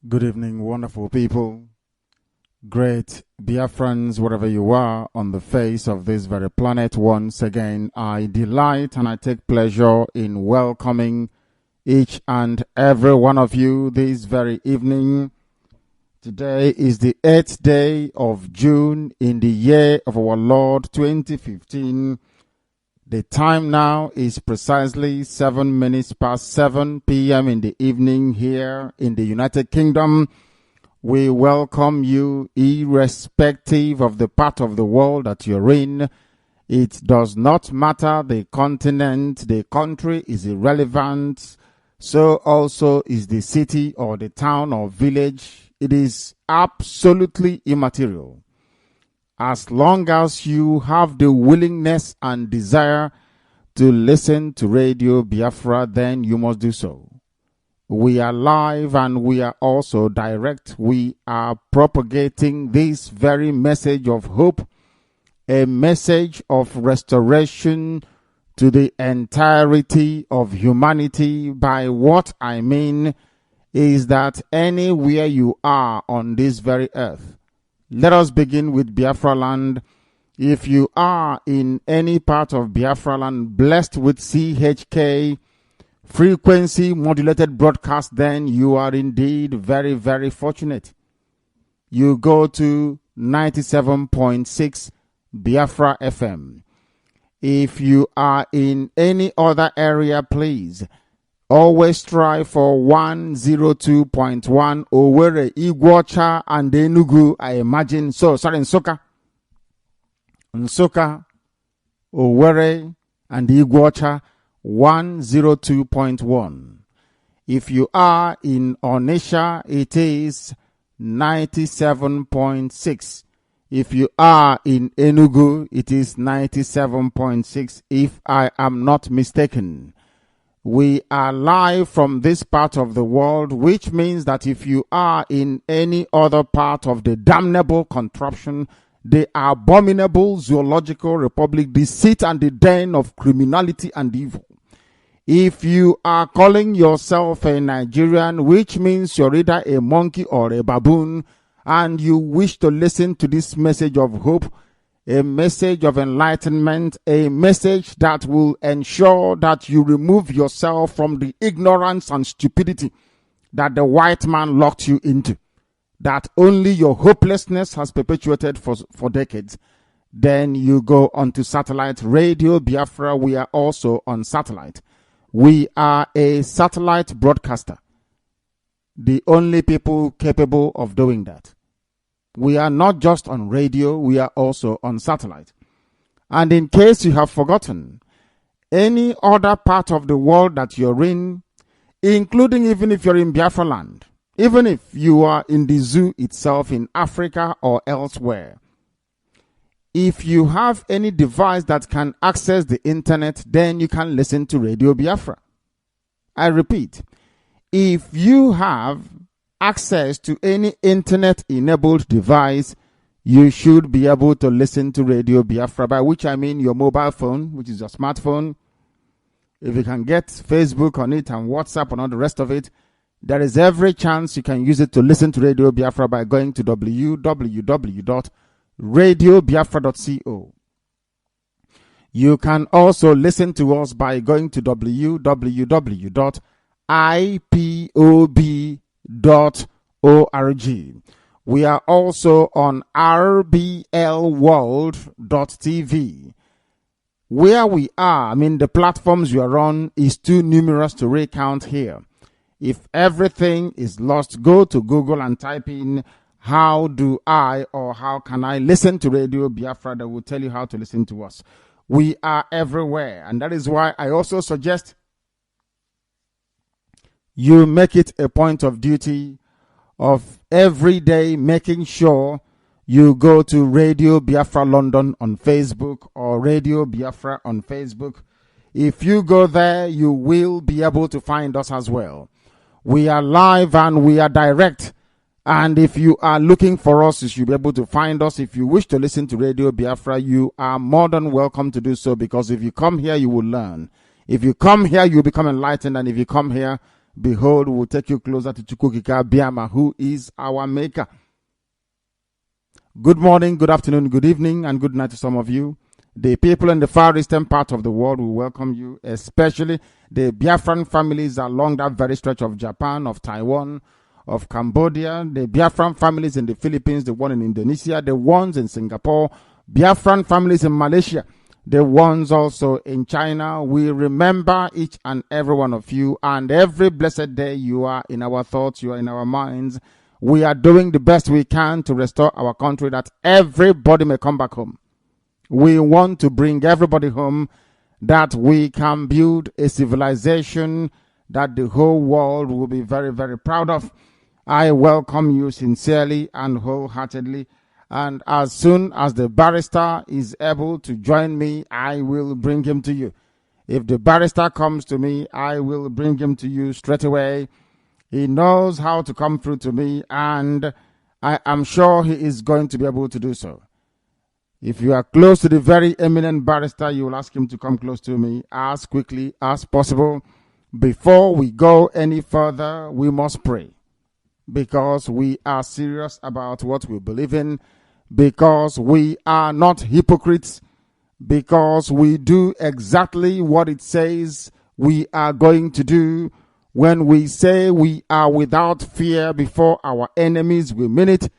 Good evening, wonderful people, great Biafrans, wherever you are on the face of this very planet. Once again, I delight and I take pleasure in welcoming each and every one of you this very evening. Today is the 8th day of June in the year of our Lord 2015. The time now is precisely 7 minutes past 7 p.m. in the evening here in the United Kingdom. We welcome you irrespective of the part of the world that you're in. It does not matter the continent, the country is irrelevant. So also is the city or the town or village. It is absolutely immaterial. As long as you have the willingness and desire to listen to Radio Biafra, then you must do so. We are live and we are also direct. We are propagating this very message of hope, a message of restoration to the entirety of humanity. By what I mean is that anywhere you are on this very earth, let us begin with Biafra land. If you are in any part of Biafra land blessed with CHK frequency modulated broadcast, then you are indeed very, very fortunate. You go to 97.6 Biafra FM. If you are in any other area, please always strive for 102.1 Owerri, Iguacha, and Enugu, I imagine. Nsukka, Owerri, and Iguacha, 102.1. If you are in Onitsha, it is 97.6. If you are in Enugu, it is 97.6, if I am not mistaken. We are live from this part of the world, which means that if you are in any other part of the damnable contraption, the abominable zoological republic, the seat and the den of criminality and evil, if you are calling yourself a Nigerian, which means you're either a monkey or a baboon, and you wish to listen to this message of hope, a message of enlightenment, a message that will ensure that you remove yourself from the ignorance and stupidity that the white man locked you into, that only your hopelessness has perpetuated for decades, then you go onto satellite Radio Biafra. We are also on satellite. We are a satellite broadcaster, the only people capable of doing that. We are not just on radio, we are also on satellite. And in case you have forgotten, any other part of the world that you're in, including even if you're in Biafra land, even if you are in the zoo itself in Africa or elsewhere, if you have any device that can access the internet, then you can listen to Radio Biafra. I repeat, if you have access to any internet-enabled device, you should be able to listen to Radio Biafra, by which I mean your mobile phone, which is your smartphone. If you can get Facebook on it and WhatsApp and all the rest of it, there is every chance you can use it to listen to Radio Biafra by going to www.radiobiafra.co. You can also listen to us by going to www.ipob.org. We are also on rblworld.tv. Where we are, the platforms we are on is too numerous to recount here. If everything is lost, go to Google and type in how do I or how can I listen to Radio Biafra. That will tell you how to listen to us. We are everywhere, and that is why I also suggest you make it a point of duty of every day making sure you go to Radio Biafra London on Facebook or Radio Biafra on Facebook. If you go there, you will be able to find us as well. We are live and we are direct. And if you are looking for us, you should be able to find us. If you wish to listen to Radio Biafra, you are more than welcome to do so, because if you come here, you will learn. If you come here, you become enlightened. And if you come here, behold, we will take you closer to Chukwukika Biama, who is our maker. Good morning, good afternoon, good evening, and good night to some of you. The people in the far eastern part of the world will welcome you, especially the Biafran families along that very stretch of Japan, of Taiwan, of Cambodia, the Biafran families in the Philippines, the one in Indonesia, the ones in Singapore, Biafran families in Malaysia, the ones also in China. We remember each and every one of you, and every blessed day you are in our thoughts, you are in our minds. We are doing the best we can to restore our country, that everybody may come back home. We want to bring everybody home, that we can build a civilization that the whole world will be very, very proud of. I welcome you sincerely and wholeheartedly. And as soon as the barrister is able to join me, I will bring him to you. If the barrister comes to me, I will bring him to you straight away. He knows how to come through to me, and I am sure he is going to be able to do so. If you are close to the very eminent barrister, you will ask him to come close to me as quickly as possible. Before we go any further, we must pray, because we are serious about what we believe in, because we are not hypocrites, because we do exactly what it says we are going to do. When we say we are without fear before our enemies, we mean it.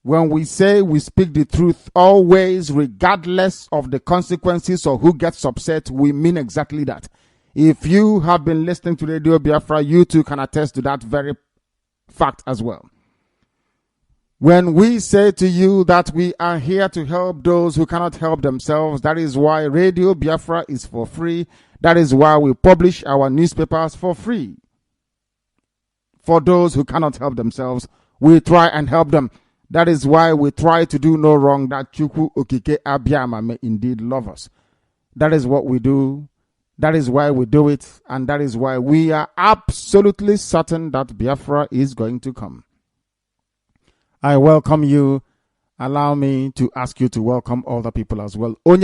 When we say we speak the truth always, regardless of the consequences or who gets upset, we mean exactly that. If you have been listening to Radio Biafra, you too can attest to that very fact as well. When we say to you that we are here to help those who cannot help themselves, that is why Radio Biafra is for free. That is why we publish our newspapers for free. For those who cannot help themselves, we try and help them. That is why we try to do no wrong, that Chukwu Okike Abiyama may indeed love us. That is what we do. That is why we do it. And that is why we are absolutely certain that Biafra is going to come. I welcome you. Allow me to ask you to welcome other people as well. If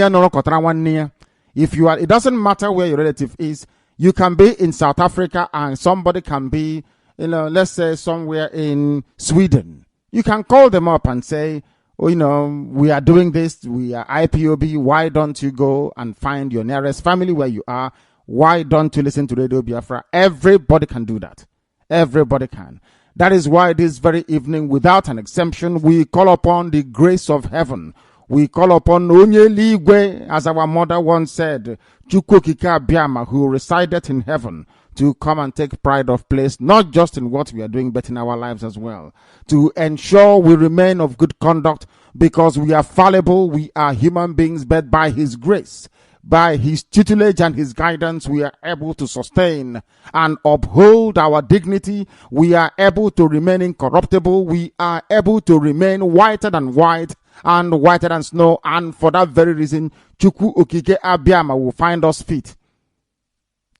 you are, it doesn't matter where your relative is. You can be in South Africa and somebody can be, let's say somewhere in Sweden. You can call them up and say, oh, we are doing this. We are IPOB. Why don't you go and find your nearest family where you are? Why don't you listen to Radio Biafra? Everybody can do that. Everybody can. That is why this very evening, without an exemption, we call upon the grace of heaven. We call upon Onye Ligwe, as our mother once said, Chukwukika Biama, who resided in heaven, to come and take pride of place, not just in what we are doing, but in our lives as well. To ensure we remain of good conduct, because we are fallible, we are human beings, but by His grace, by His tutelage and His guidance, we are able to sustain and uphold our dignity. We are able to remain incorruptible. We are able to remain whiter than white and whiter than snow. And for that very reason, Chukwu Okike Abiyama will find us fit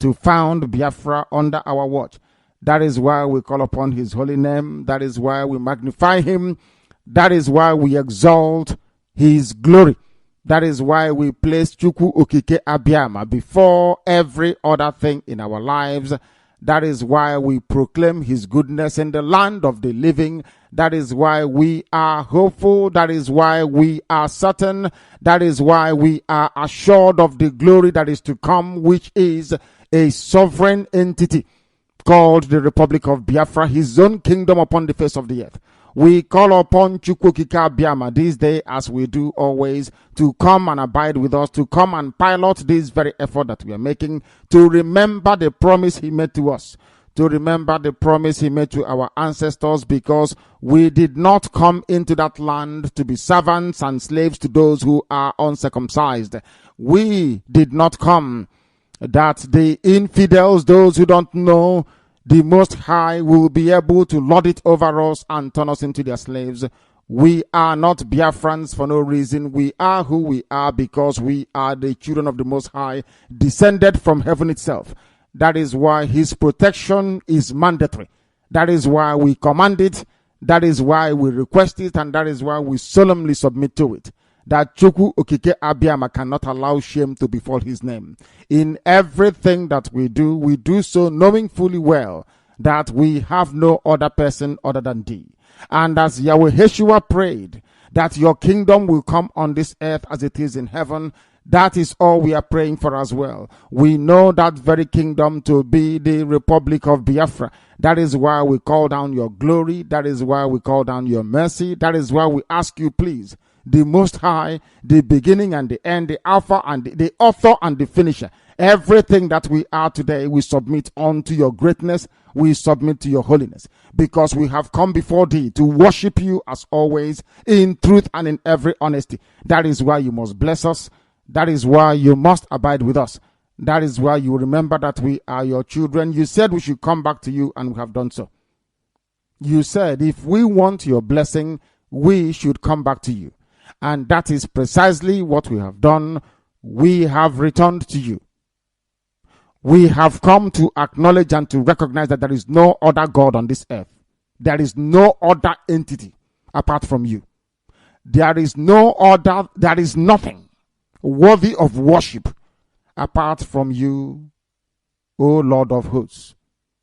to found Biafra under our watch. That is why we call upon His holy name. That is why we magnify Him. That is why we exalt His glory. That is why we place Chukwu Okike Abiyama before every other thing in our lives. That is why we proclaim His goodness in the land of the living. That is why we are hopeful. That is why we are certain. That is why we are assured of the glory that is to come, which is a sovereign entity called the Republic of Biafra, His own kingdom upon the face of the earth. We call upon Chukwukika Biama this day, as we do always, to come and abide with us, to come and pilot this very effort that we are making, to remember the promise He made to us, to remember the promise He made to our ancestors, because we did not come into that land to be servants and slaves to those who are uncircumcised. We did not come that the infidels, those who don't know the Most High, will be able to lord it over us and turn us into their slaves. We are not Biafrans for no reason. We are who we are because we are the children of the Most High, descended from heaven itself. That is why His protection is mandatory. That is why we command it. That is why we request it. And that is why we solemnly submit to it. That Chukwu Okike Abiyama cannot allow shame to befall His name. In everything that we do so knowing fully well that we have no other person other than thee. And as Yahweh Yeshua prayed that your kingdom will come on this earth as it is in heaven, that is all we are praying for as well. We know that very kingdom to be the Republic of Biafra. That is why we call down your glory. That is why we call down your mercy. That is why we ask you, please, the Most High, the beginning and the end, the Alpha and the author and the finisher. Everything that we are today, we submit unto your greatness. We submit to your holiness, because we have come before thee to worship you as always in truth and in every honesty. That is why you must bless us. That is why you must abide with us. That is why you remember that we are your children. You said we should come back to you, and we have done so. You said if we want your blessing, we should come back to you. And that is precisely what we have done. We have returned to you. We have come to acknowledge and to recognize that there is no other God on this earth. There is no other entity apart from you. There is nothing worthy of worship apart from you, O Lord of hosts.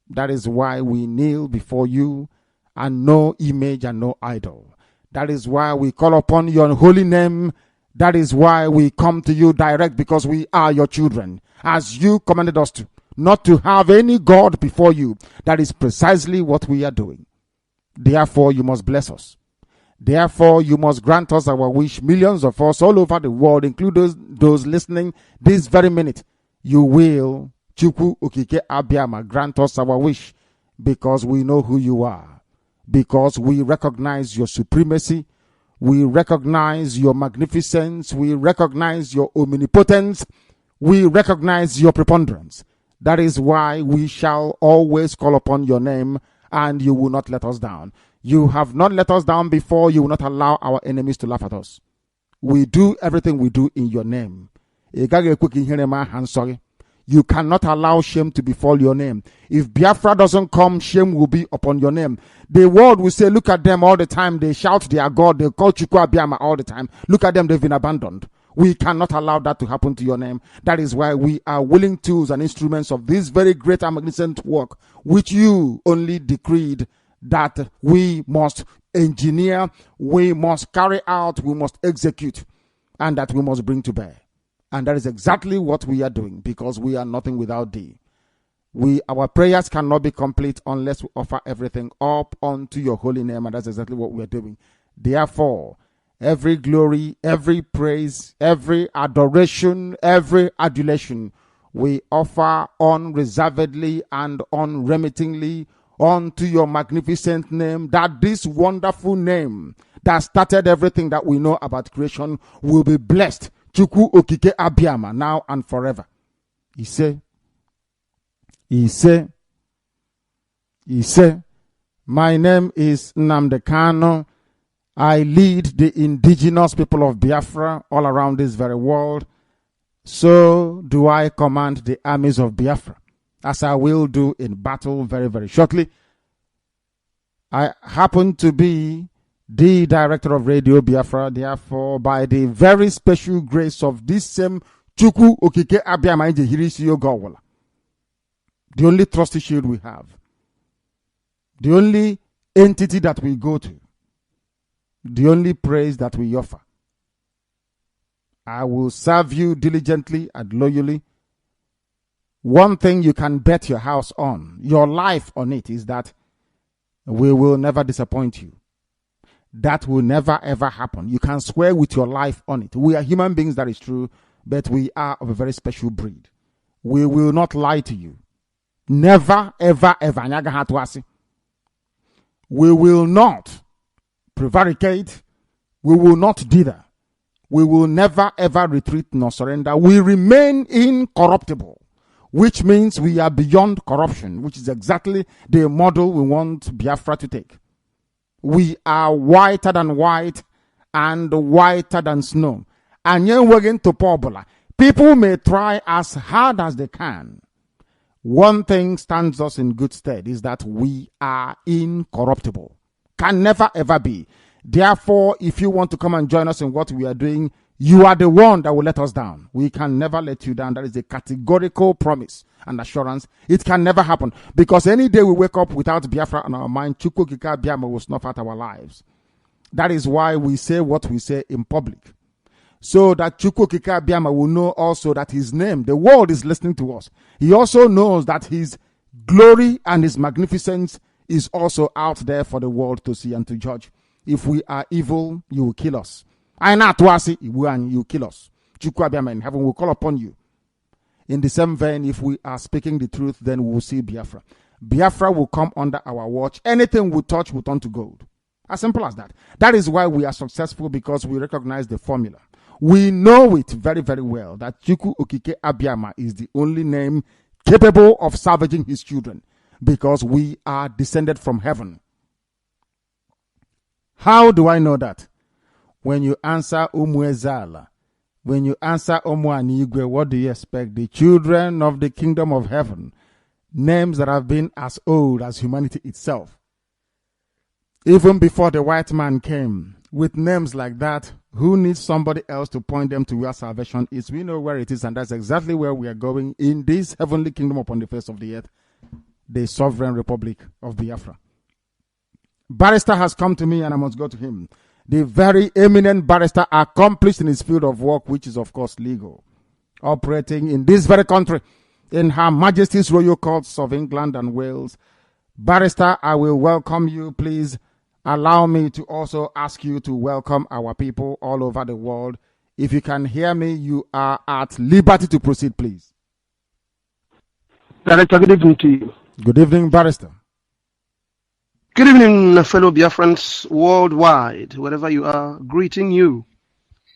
That is why we kneel before you, and no image and no idol. That is why we call upon your holy name. That is why we come to you direct, because we are your children, as you commanded us to, not to have any God before you. That is precisely what we are doing. Therefore, you must bless us. Therefore, you must grant us our wish. Millions of us all over the world, including those listening this very minute, you will, Chukwu Okike Abiyama, grant us our wish, because we know who you are, because we recognize your supremacy, we recognize your magnificence, we recognize your omnipotence, we recognize your preponderance. That is why we shall always call upon your name, and you will not let us down. You have not let us down before. You will not allow our enemies to laugh at us. We do everything we do in your name. You cannot allow shame to befall your name. If Biafra doesn't come, shame will be upon your name. The world will say, look at them all the time. They shout their God. They call Chukwu Abiyama all the time. Look at them. They've been abandoned. We cannot allow that to happen to your name. That is why we are willing tools and instruments of this very great and magnificent work, which you only decreed that we must engineer, we must carry out, we must execute, and that we must bring to bear. And that is exactly what we are doing, because we are nothing without thee. Our prayers cannot be complete unless we offer everything up unto your holy name, and that's exactly what we are doing. Therefore, every glory, every praise, every adoration, every adulation, we offer unreservedly and unremittingly unto your magnificent name, that this wonderful name that started everything that we know about creation will be blessed. Chukwu Okike Abiyama, now and forever. He said, my name is Nnamdi Kanu. I lead the indigenous people of Biafra all around this very world. So do I command the armies of Biafra, as I will do in battle very, very shortly. I happen to be the director of Radio Biafra. Therefore, by the very special grace of this same Chukwu Okike Abiyama Hirisiyo Gowala, the only trusty shield we have, the only entity that we go to, the only praise that we offer, I will serve you diligently and loyally. One thing you can bet your house on, your life on it, is that we will never disappoint you. That will never ever happen. You can swear with your life on it. We are human beings, that is true, but we are of a very special breed. We will not lie to you. Never, ever, ever. We will not prevaricate. We will not dither. We will never, ever retreat nor surrender. We remain incorruptible, which means we are beyond corruption, which is exactly the model we want Biafra to take. We are whiter than white and whiter than snow. And yet we're going to Pobola. People may try as hard as they can. One thing stands us in good stead is that we are incorruptible. Can never ever be. Therefore, if you want to come and join us in what we are doing, You are the one that will let us down. We can never let you down. That is a categorical promise and assurance. It can never happen. Because any day we wake up without Biafra on our mind, Chukwu Okike Abiama will snuff out our lives. That is why we say what we say in public. So that Chukwu Okike Abiama will know also that his name, the world is listening to us. He also knows that his glory and his magnificence is also out there for the world to see and to judge. If we are evil, you will kill us. I not wasi and you kill us. Chukwu Abiama in heaven will call upon you. In the same vein, if we are speaking the truth, then we will see Biafra. Biafra will come under our watch. Anything we touch will turn to gold. As simple as that. That is why we are successful, because we recognize the formula. We know it very, very well that Chukwu Okike Abiama is the only name capable of salvaging his children, because we are descended from heaven. How do I know that? When you answer Umuezala, when you answer Omuanigwe, what do you expect? The children of the kingdom of heaven, names that have been as old as humanity itself. Even before the white man came, with names like that, who needs somebody else to point them to where salvation is? We know where it is, and that's exactly where we are going in this heavenly kingdom upon the face of the earth, the sovereign republic of Biafra. Barrister has come to me, and I must go to him. The very eminent barrister, accomplished in his field of work, which is of course legal, operating in this very country, in Her Majesty's Royal Courts of England and Wales. Barrister, I will welcome you. Please allow me to also ask you to welcome our people all over the world. If you can hear me, you are at liberty to proceed, please. Director, good evening to you. Good evening, Barrister. Good evening, fellow Biafrans worldwide, wherever you are, greeting you.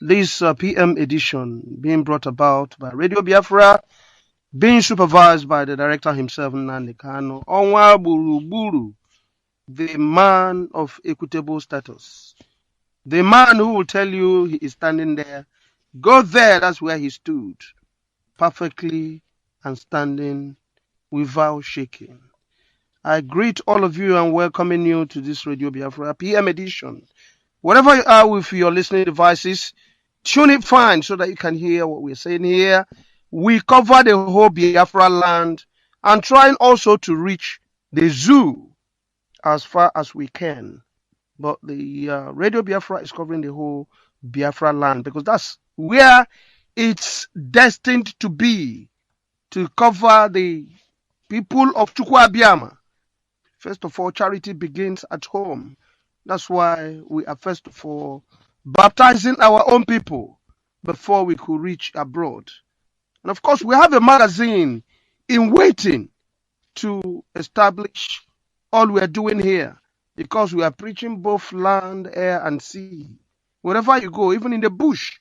This PM edition being brought about by Radio Biafra, being supervised by the director himself, Nnamdi Kanu, Onwa Buruburu, the man of equitable status. The man who will tell you he is standing there, go there, that's where he stood, perfectly and standing without shaking. I greet all of you and welcoming you to this Radio Biafra PM edition. Wherever you are with your listening devices, tune it fine so that you can hear what we're saying here. We cover the whole Biafra land and trying also to reach the zoo as far as we can. But the Radio Biafra is covering the whole Biafra land because that's where it's destined to be, to cover the people of Chukwu Abiama. First of all, charity begins at home. That's why we are first of all baptizing our own people before we could reach abroad. And of course, we have a magazine in waiting to establish all we are doing here, because we are preaching both land, air, and sea. Wherever you go, even in the bush,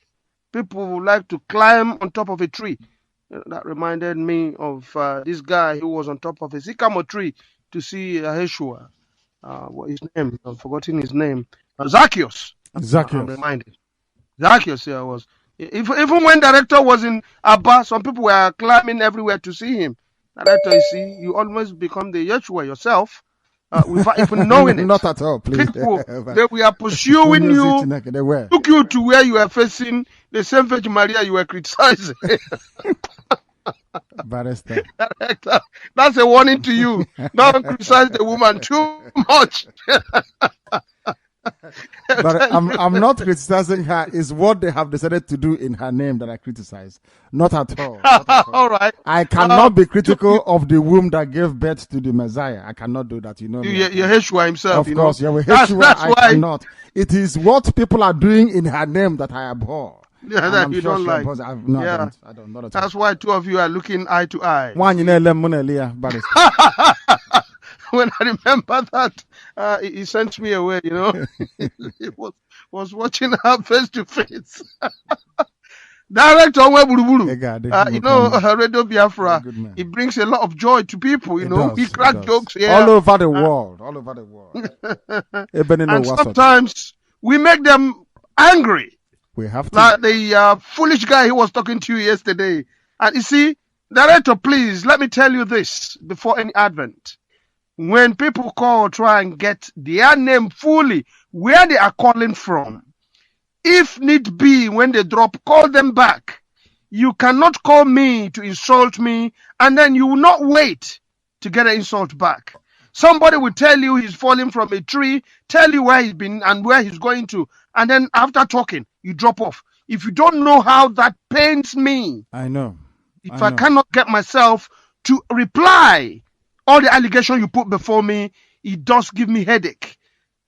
people would like to climb on top of a tree. That reminded me of this guy who was on top of a sycamore tree to see Yeshua. What his name? I've forgotten his name. Zacchaeus. I'm reminded. Zacchaeus, yeah, was. Even when director was in Abba, some people were climbing everywhere to see him. Director, you see, you almost become the Yeshua yourself without even knowing it. Not at all, please. People, we are pursuing you, took you to where you are facing the same Virgin Maria you were criticizing. Barrister. That's a warning to you. Don't criticize the woman too much. But I'm not criticizing her. It's what they have decided to do in her name that I criticize. Not at all. Not at all. All right. I cannot be critical of the womb that gave birth to the Messiah. I cannot do that. You know. You're Yeshua himself. Of course, Yeshua. That's why. I cannot. It is what people are doing in her name that I abhor. Yeah, that you don't like. No, yeah. I don't. Not at all. That's why two of you are looking eye to eye. When I remember that, he sent me away, you know. He was watching her face to face. Director Onwe Buruburu, you know, Radio Biafra, it brings a lot of joy to people, you know. He cracks jokes here. All over the world, all over the world. And sometimes we make them angry. We have to. Like the foolish guy who was talking to you yesterday. And you see, Director, please, let me tell you this before any advent. When people call, try and get their name fully, where they are calling from, If need be, when they drop, call them back. You cannot call me to insult me, and then you will not wait to get an insult back. Somebody will tell you he's falling from a tree, tell you where he's been and where he's going to, and then after talking, you drop off. If you don't know how that pains me, I know. If I cannot get myself to reply all the allegations you put before me, it does give me headache.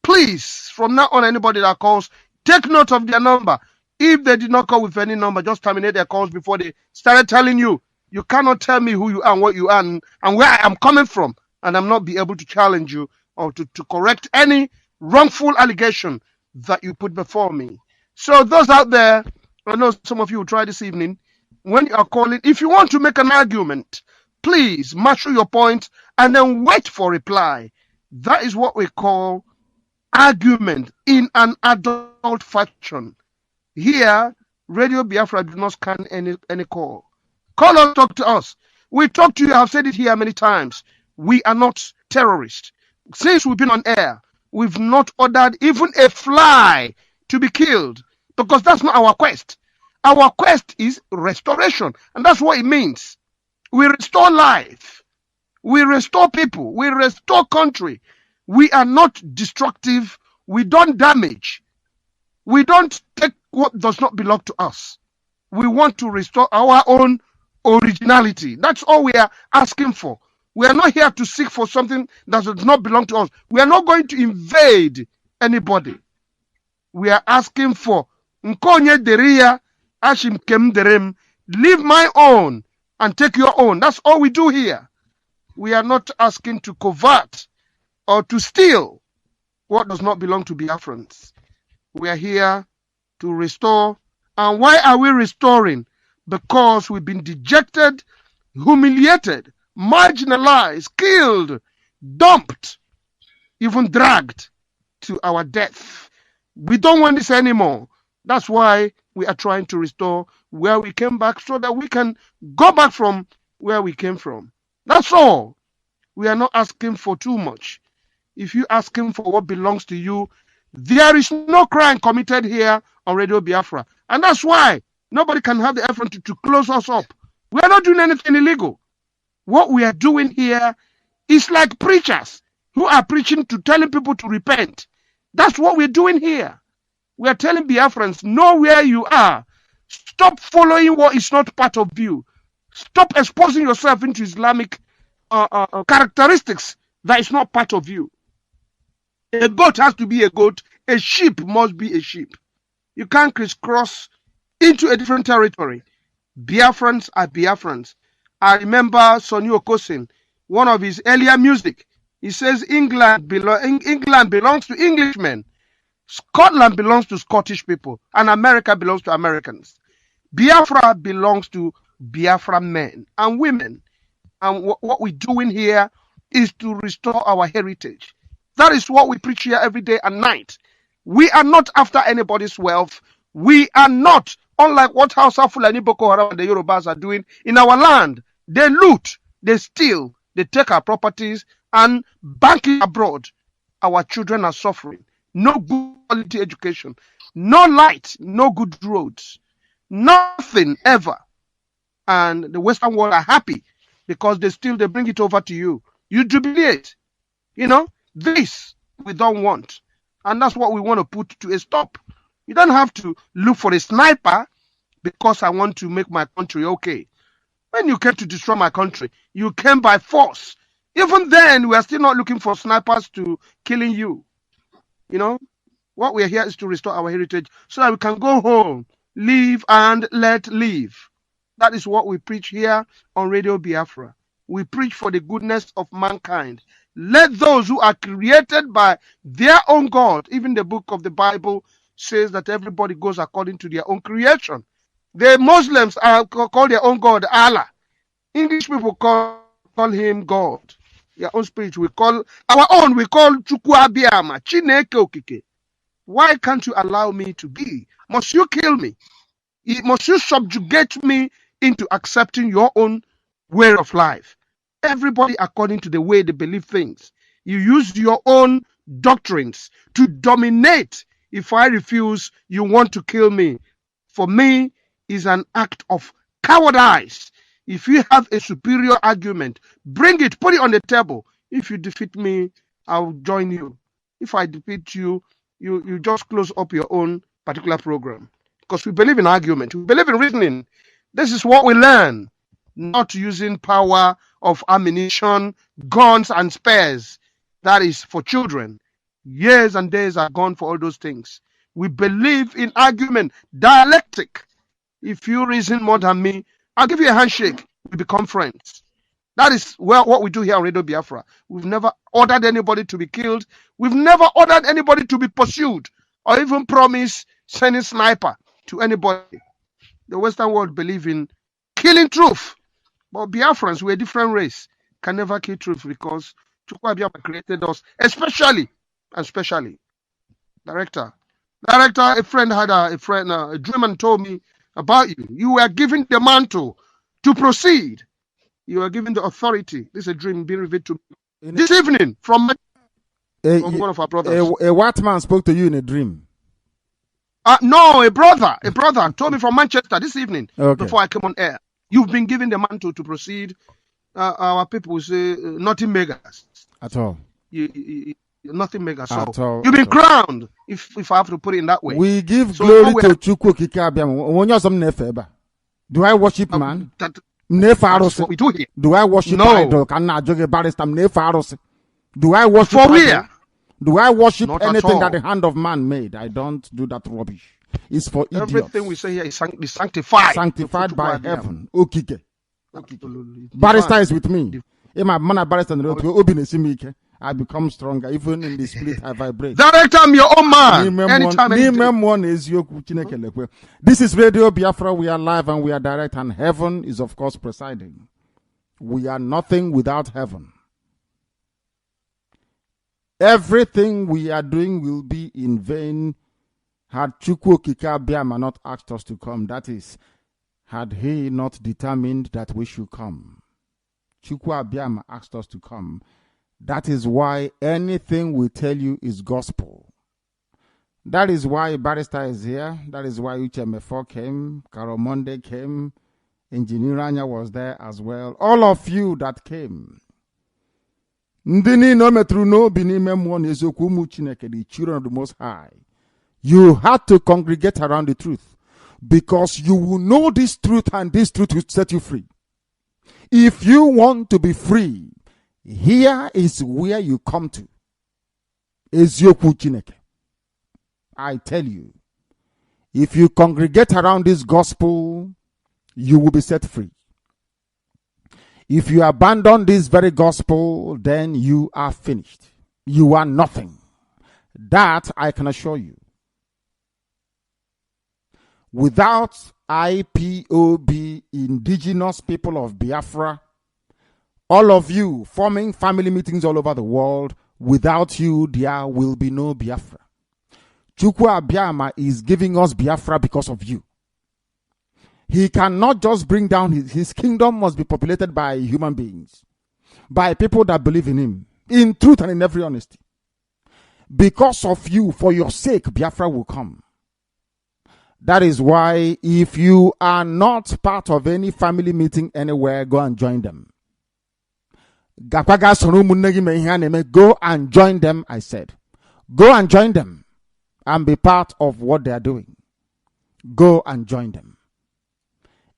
Please, from now on, anybody that calls, take note of their number. If they did not call with any number, just terminate their calls before they started telling you. You cannot tell me who you are and what you are and where I am coming from, and I'm not be able to challenge you or to correct any wrongful allegation that you put before me. So those out there, I know some of you will try this evening, when you are calling, if you want to make an argument, please marshal your point and then wait for reply. That is what we call argument in an adult fashion. Here, Radio Biafra do not scan any call. Call us, talk to us. We talk to you, I've said it here many times. We are not terrorists. Since we've been on air, we've not ordered even a fly to be killed, because that's not our quest. Our quest is restoration, and that's what it means. We restore life. We restore people. We restore country. We are not destructive. We don't damage. We don't take what does not belong to us. We want to restore our own originality. That's all we are asking for. We are not here to seek for something that does not belong to us. We are not going to invade anybody. We are asking for Nkonye Deria Ashim Kem Derem. Leave my own and take your own. That's all we do here. We are not asking to covet or to steal what does not belong to Biafrans. We are here to restore. And why are we restoring? Because we've been dejected, humiliated, marginalized, killed, dumped, even dragged to our death. We don't want this anymore. That's why we are trying to restore where we came back, so that we can go back from where we came from. That's all. We are not asking for too much. If you're asking for what belongs to you, there is no crime committed here on Radio Biafra. And that's why nobody can have the effort to close us up. We are not doing anything illegal. What we are doing here is like preachers who are preaching to telling people to repent. That's what we're doing here. We are telling Biafrans, know where you are. Stop following what is not part of you. Stop exposing yourself into Islamic characteristics that is not part of you. A goat has to be a goat. A sheep must be a sheep. You can't crisscross into a different territory. Biafrans are Biafrans. I remember Sonny Okosin, one of his earlier music. He says England belongs to Englishmen. Scotland belongs to Scottish people. And America belongs to Americans. Biafra belongs to Biafra men and women. And what we're doing here is to restore our heritage. That is what we preach here every day and night. We are not after anybody's wealth. We are not, unlike what Hausa Fulani Boko Haram and the Yorubas are doing in our land. They loot, they steal, they take our properties and bank it abroad. Our children are suffering. No good quality education, no light, no good roads, nothing ever. And the Western world are happy because they bring it over to you. You jubilate. You know, this we don't want. And that's what we want to put to a stop. You don't have to look for a sniper because I want to make my country okay. When you came to destroy my country, you came by force. Even then, we are still not looking for snipers to killing you. You know, what we are here is to restore our heritage so that we can go home, live and let live. That is what we preach here on Radio Biafra. We preach for the goodness of mankind. Let those who are created by their own God, even the book of the Bible says that everybody goes according to their own creation. The Muslims call their own God Allah. English people call him God. Their own spirit. We call our own. We call Chukwu Abiyama, Chineke Okike. Why can't you allow me to be? Must you kill me? Must you subjugate me into accepting your own way of life? Everybody according to the way they believe things. You use your own doctrines to dominate If I refuse, you want to kill me. For me, is an act of cowardice. If you have a superior argument, bring it, put it on the table. If you defeat me, I'll join you. If I defeat you, you just close up your own particular program. Because we believe in argument, we believe in reasoning. This is what we learn, not using power of ammunition, guns, and spears. That is for children. Years and days are gone for all those things. We believe in argument, dialectic. If you reason more than me, I'll give you a handshake. We become friends. That is what we do here on Radio Biafra. We've never ordered anybody to be killed. We've never ordered anybody to be pursued or even promised sending sniper to anybody. The Western world believe in killing truth. But Biafrans, we're a different race, can never kill truth because Chukwu Biafra created us, especially. Director, a friend had a dream and told me about you. You were given the mantle to proceed. You were given the authority. This is a dream being revealed to me this evening from one of our brothers. A white man spoke to you in a dream? No, a brother told me from Manchester this evening before I came on air. You've been given the mantle to proceed. Our people will say nothing megas. At all. Nothing mega. So you've been crowned, if I have to put it in that way. We give glory to Chukwu Kikabiam. Do I worship man? That's what we do here. Do I worship idol? Do I worship for where? Do I worship anything that the hand of man made? I don't do that rubbish. It's for idiots. Everything we say here is sanctified. Sanctified by heaven. Okay. Barrister is with me. I become stronger. Even in the spirit, I vibrate. Director, I'm your own man. Anytime. This is Radio Biafra. We are live and we are direct, and heaven is, of course, presiding. We are nothing without heaven. Everything we are doing will be in vain had Chukwu Kikabiama not asked us to come. That is, had he not determined that we should come. Chukwu Abiama asked us to come. That is why anything we tell you is gospel. That is why Barrister is here. That is why Uche Mefo came. Karomonde came. Engineer Anya was there as well. All of you that came. The children of the Most High. You had to congregate around the truth. Because you will know this truth and this truth will set you free. If you want to be free, here is where you come to. Eziokwu Chineke. I tell you, if you congregate around this gospel, you will be set free. If you abandon this very gospel, then you are finished. You are nothing. That I can assure you. Without IPOB, Indigenous people of Biafra, all of you forming family meetings all over the world, without you, there will be no Biafra. Chukwu Abiama is giving us Biafra because of you. He cannot just bring down his kingdom must be populated by human beings, by people that believe in him, in truth and in every honesty. Because of you, for your sake, Biafra will come. That is why if you are not part of any family meeting anywhere, go and join them. Go and join them, I said. Go and join them and be part of what they are doing. Go and join them.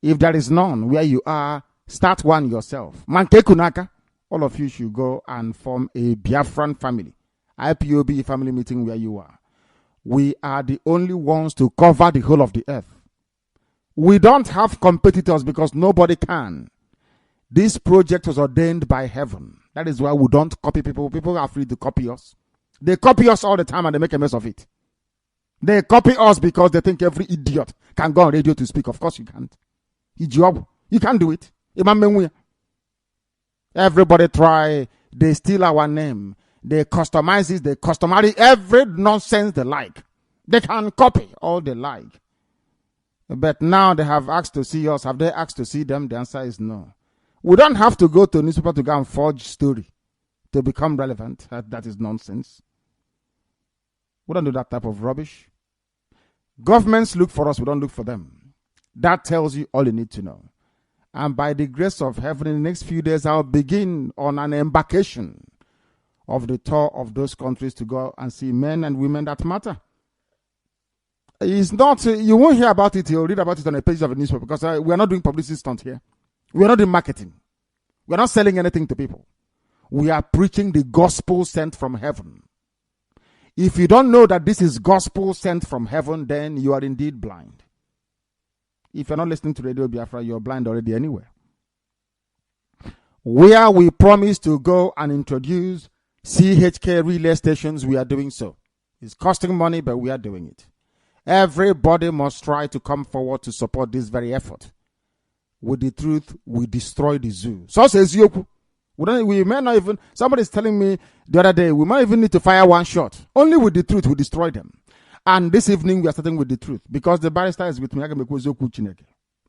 If there is none where you are, start one yourself. Manke Kunaka, all of you should go and form a Biafran family. IPOB family meeting where you are. We are the only ones to cover the whole of the earth. We don't have competitors because nobody can. This project was ordained by heaven. That is why we don't copy people. People are free to copy us. They copy us all the time and they make a mess of it. They copy us because they think every idiot can go on radio to speak. Of course you can't. You can't do it. Everybody try. They steal our name. They customize it. They customary every nonsense they like. They can copy all they like. But now they have asked to see us. Have they asked to see them? The answer is no. We don't have to go to a newspaper to go and forge story to become relevant. That is nonsense. We don't do that type of rubbish. Governments look for us, we don't look for them. That tells you all you need to know. And by the grace of heaven, in the next few days, I'll begin on an embarkation of the tour of those countries to go and see men and women that matter. It's not, you won't hear about it, you'll read about it on a page of a newspaper, because we're not doing publicity stunt here. We're not doing marketing. We're not selling anything to people. We are preaching the gospel sent from heaven. If you don't know that this is gospel sent from heaven, then you are indeed blind. If you're not listening to Radio Biafra, you're blind already anyway. Where we promise to go and introduce CHK relay stations, we are doing so. It's costing money, but we are doing it. Everybody must try to come forward to support this very effort. With the truth, we destroy the zoo. So says Yoku. We may not even, somebody's telling me the other day, we might even need to fire one shot. Only with the truth, we destroy them. And this evening, we are starting with the truth. Because the barrister is with me.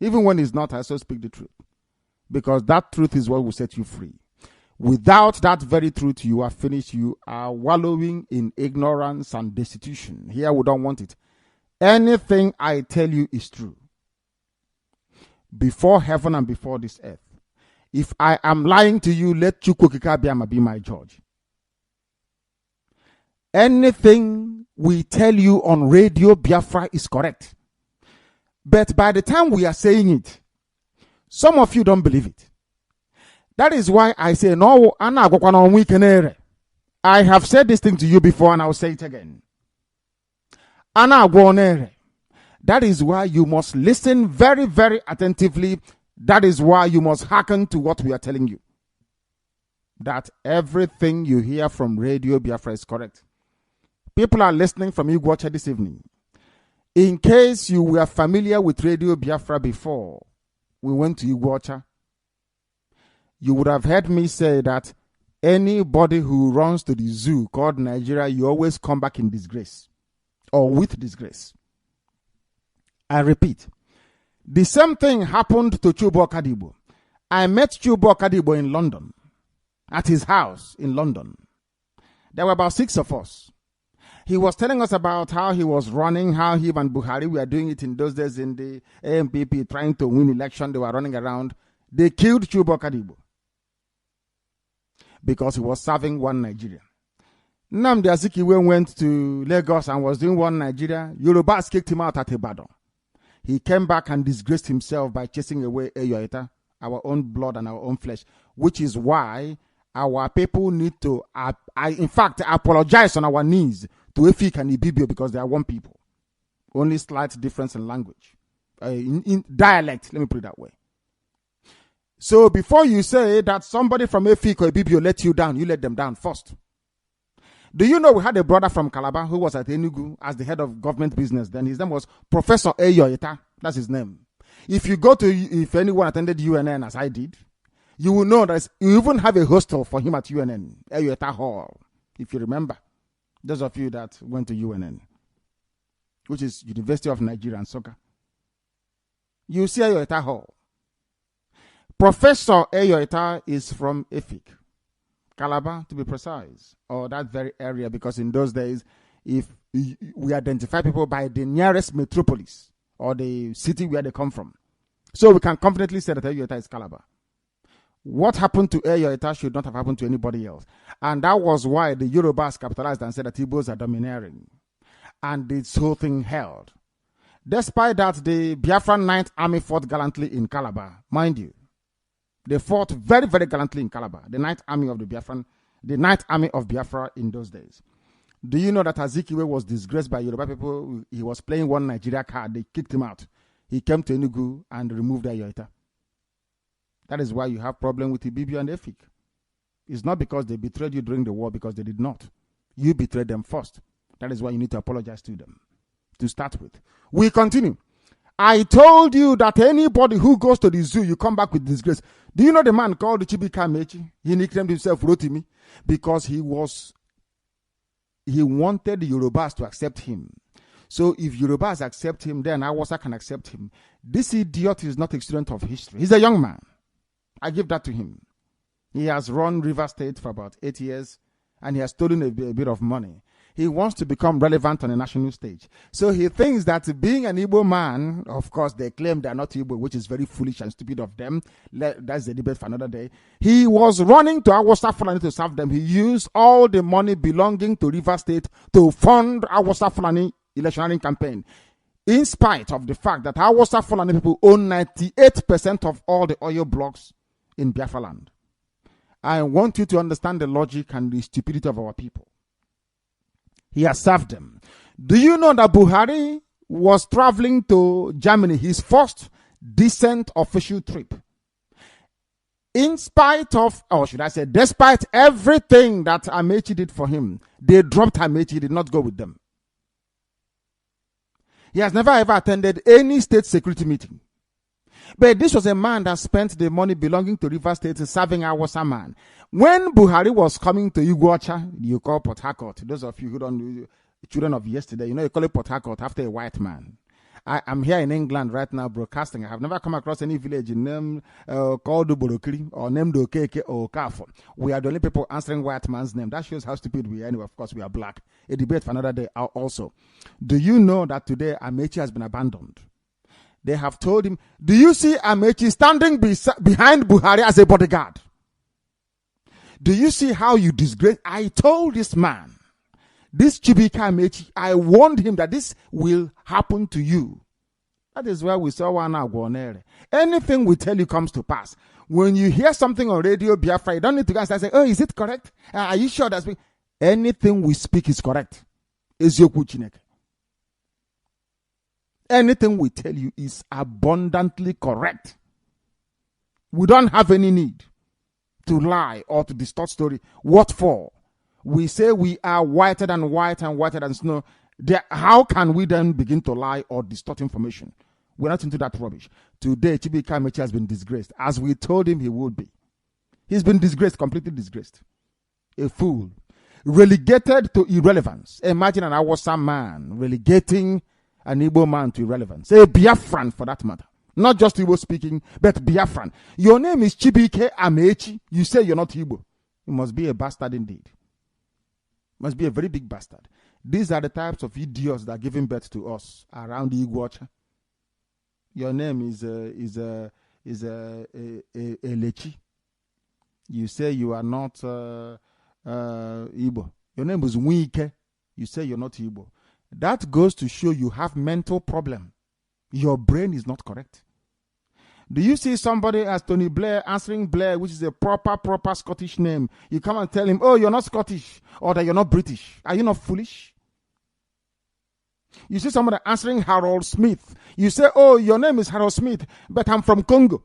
Even when he's not, I still speak the truth. Because that truth is what will set you free. Without that very truth, you are finished. You are wallowing in ignorance and destitution. Here, we don't want it. Anything I tell you is true. Before heaven and before this earth. If I am lying to you, let Chukwukika be my judge. Anything we tell you on Radio Biafra is correct. But by the time we are saying it, some of you don't believe it. That is why I say, no, I have said this thing to you before and I will say it again. That is why you must listen very, very attentively. That is why you must hearken to what we are telling you. That everything you hear from Radio Biafra is correct. People are listening from Iguacha this evening. In case you were familiar with Radio Biafra before we went to Iguacha, you would have heard me say that anybody who runs to the zoo called Nigeria, you always come back in disgrace or with disgrace. I repeat, the same thing happened to Chubo Kadibo. I met Chubo Kadibo in London, at his house in London. There were about 6 of us. He was telling us about how he was running, how he and Buhari were doing it in those days in the AMPP, trying to win election. They were running around. They killed Chubo Kadibo because he was serving one Nigeria. Nnamdi Azikiwe went to Lagos and was doing one Nigeria. Yorubas kicked him out at Ibadan. He came back and disgraced himself by chasing away Eyoita, our own blood and our own flesh, which is why our people need to, in fact, apologize on our knees to Efik and Ibibio because they are one people. Only slight difference in language. In dialect, let me put it that way. So before you say that somebody from Efik or Ibibio let you down, you let them down first. Do you know we had a brother from Calabar who was at Enugu as the head of government business then? His name was Professor Eyoita. That's his name. If anyone attended UNN as I did, you will know that you even have a hostel for him at UNN, Eyoita Hall, if you remember. Those of you that went to UNN, which is University of Nigeria and Soka. You see Eyoita Hall. Professor Eyoita is from Efik. Calabar, to be precise, or that very area, because in those days, if we identify people by the nearest metropolis or the city where they come from. So we can confidently say that Eyoita is Calabar. What happened to Eyoita should not have happened to anybody else. And that was why the Yorubas capitalized and said that Igbos are domineering. And this whole thing held. Despite that, the Biafran 9th Army fought gallantly in Calabar, mind you. They fought very, very gallantly in Calabar, the 9th Army of the 9th Army of Biafra in those days. Do you know that Azikiwe was disgraced by Yoruba people? He was playing one Nigeria card. They kicked him out. He came to Enugu and removed Eyoita. That is why you have problem with Ibibio and Efik. It's not because they betrayed you during the war, because they did not. You betrayed them first. That is why you need to apologize to them to start with. We continue. I told you that anybody who goes to the zoo, you come back with disgrace. Do you know the man called Chibika Mechi? He nicknamed himself Rotimi because he wanted the Yorubas to accept him. So if Yorubas accept him, then Awasa can accept him. This idiot is not a student of history. He's a young man. I give that to him. He has run River State for about 8 years and he has stolen a bit of money. He wants to become relevant on a national stage. So he thinks that being an Igbo man, of course, they claim they're not Igbo, which is very foolish and stupid of them. That's the debate for another day. He was running to Awasa Fulani to serve them. He used all the money belonging to River State to fund Awasa Fulani electioneering campaign, in spite of the fact that Awasa Fulani people own 98% of all the oil blocks in Biafra land. I want you to understand the logic and the stupidity of our people. He has served them. Do you know that Buhari was traveling to Germany, his first decent official trip? In spite of, or should I say, despite everything that Amechi did for him, they dropped Amechi, he did not go with them. He has never ever attended any state security meeting. But this was a man that spent the money belonging to River State serving Awasa man. When Buhari was coming to Iguacha, you call Port Harcourt. Those of you who don't know, children of yesterday, you call it Port Harcourt after a white man. I'm here in England right now broadcasting. I have never come across any village named called Borokiri or named Okeke or Kafo. We are the only people answering white man's name. That shows how stupid we are. Anyway, of course, we are black. A debate for another day also. Do you know that today Amechi has been abandoned? They have told him, do you see Amechi standing behind Buhari as a bodyguard? Do you see how you disgrace? I told this man, this Chibika Amechi, I warned him that this will happen to you. That is why we saw one Agwonere. Anything we tell you comes to pass. When you hear something on Radio Biafra, you don't need to go and say, oh, is it correct? Are you sure that's anything we speak is correct? Ezioku Chineke. Anything we tell you is abundantly correct. We don't have any need to lie or to distort story. What for? We say we are whiter than white and whiter than snow. How can we then begin to lie or distort information? We're not into that rubbish. Today, Chibika Amechi has been disgraced, as we told him he would be. He's been disgraced, completely disgraced. A fool. Relegated to irrelevance. Imagine an Awasa man relegating an Igbo man to irrelevance. A Biafran for that matter. Not just Igbo speaking, but Biafran. Your name is Chibike Amechi. You say you're not Igbo. You must be a bastard indeed. Must be a very big bastard. These are the types of idiots that are giving birth to us around the Iguacha. Your name is Lechi. You say you are not Igbo. Your name is Wike. You say you're not Igbo. That goes to show you have mental problem. Your brain is not correct. Do you see somebody as Tony Blair answering Blair, which is a proper Scottish name? You come and tell him, oh, you're not Scottish, or that you're not British. Are you not foolish? You see somebody answering Harold Smith. You say, oh, your name is Harold Smith, but I'm from Congo.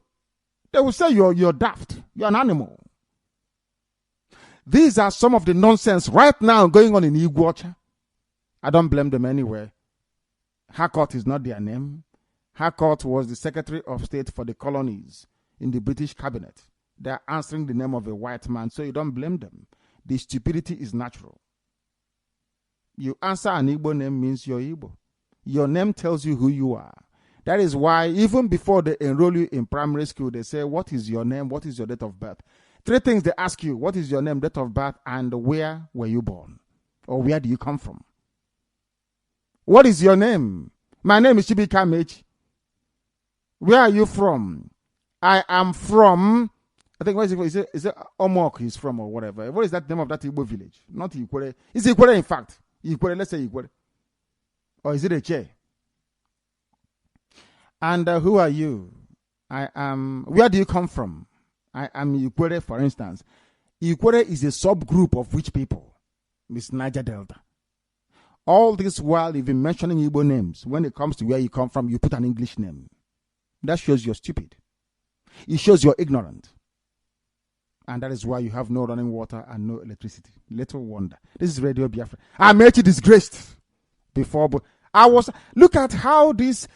They will say you're daft. You're an animal. These are some of the nonsense right now going on in Iguacha. I don't blame them anyway. Harcourt is not their name. Harcourt was the Secretary of State for the colonies in the British cabinet. They are answering the name of a white man, so you don't blame them. The stupidity is natural. You answer an Igbo name means you're Igbo. Your name tells you who you are. That is why even before they enroll you in primary school, they say, what is your name? What is your date of birth? 3 things they ask you. What is your name, date of birth, and where were you born? Or where do you come from? What is your name? My name is Chibika Amechi. Where are you from? I am from, I think, what is it? Is it Omok he's from or whatever? What is that name of that Igbo village? Not Ikwere. Is Ikwere in fact? Ikwere, let's say Ikwere. Or is it a Che? And who are you? I am, where do you come from? I am Ikwere, for instance. Ikwere is a subgroup of which people? Miss Niger Delta. All this while you've been mentioning Igbo names. When it comes to where you come from, you put an English name. That shows you're stupid. It shows you're ignorant. And that is why you have no running water and no electricity. Little wonder. This is Radio Biafra. Amechi disgraced before. Look at how this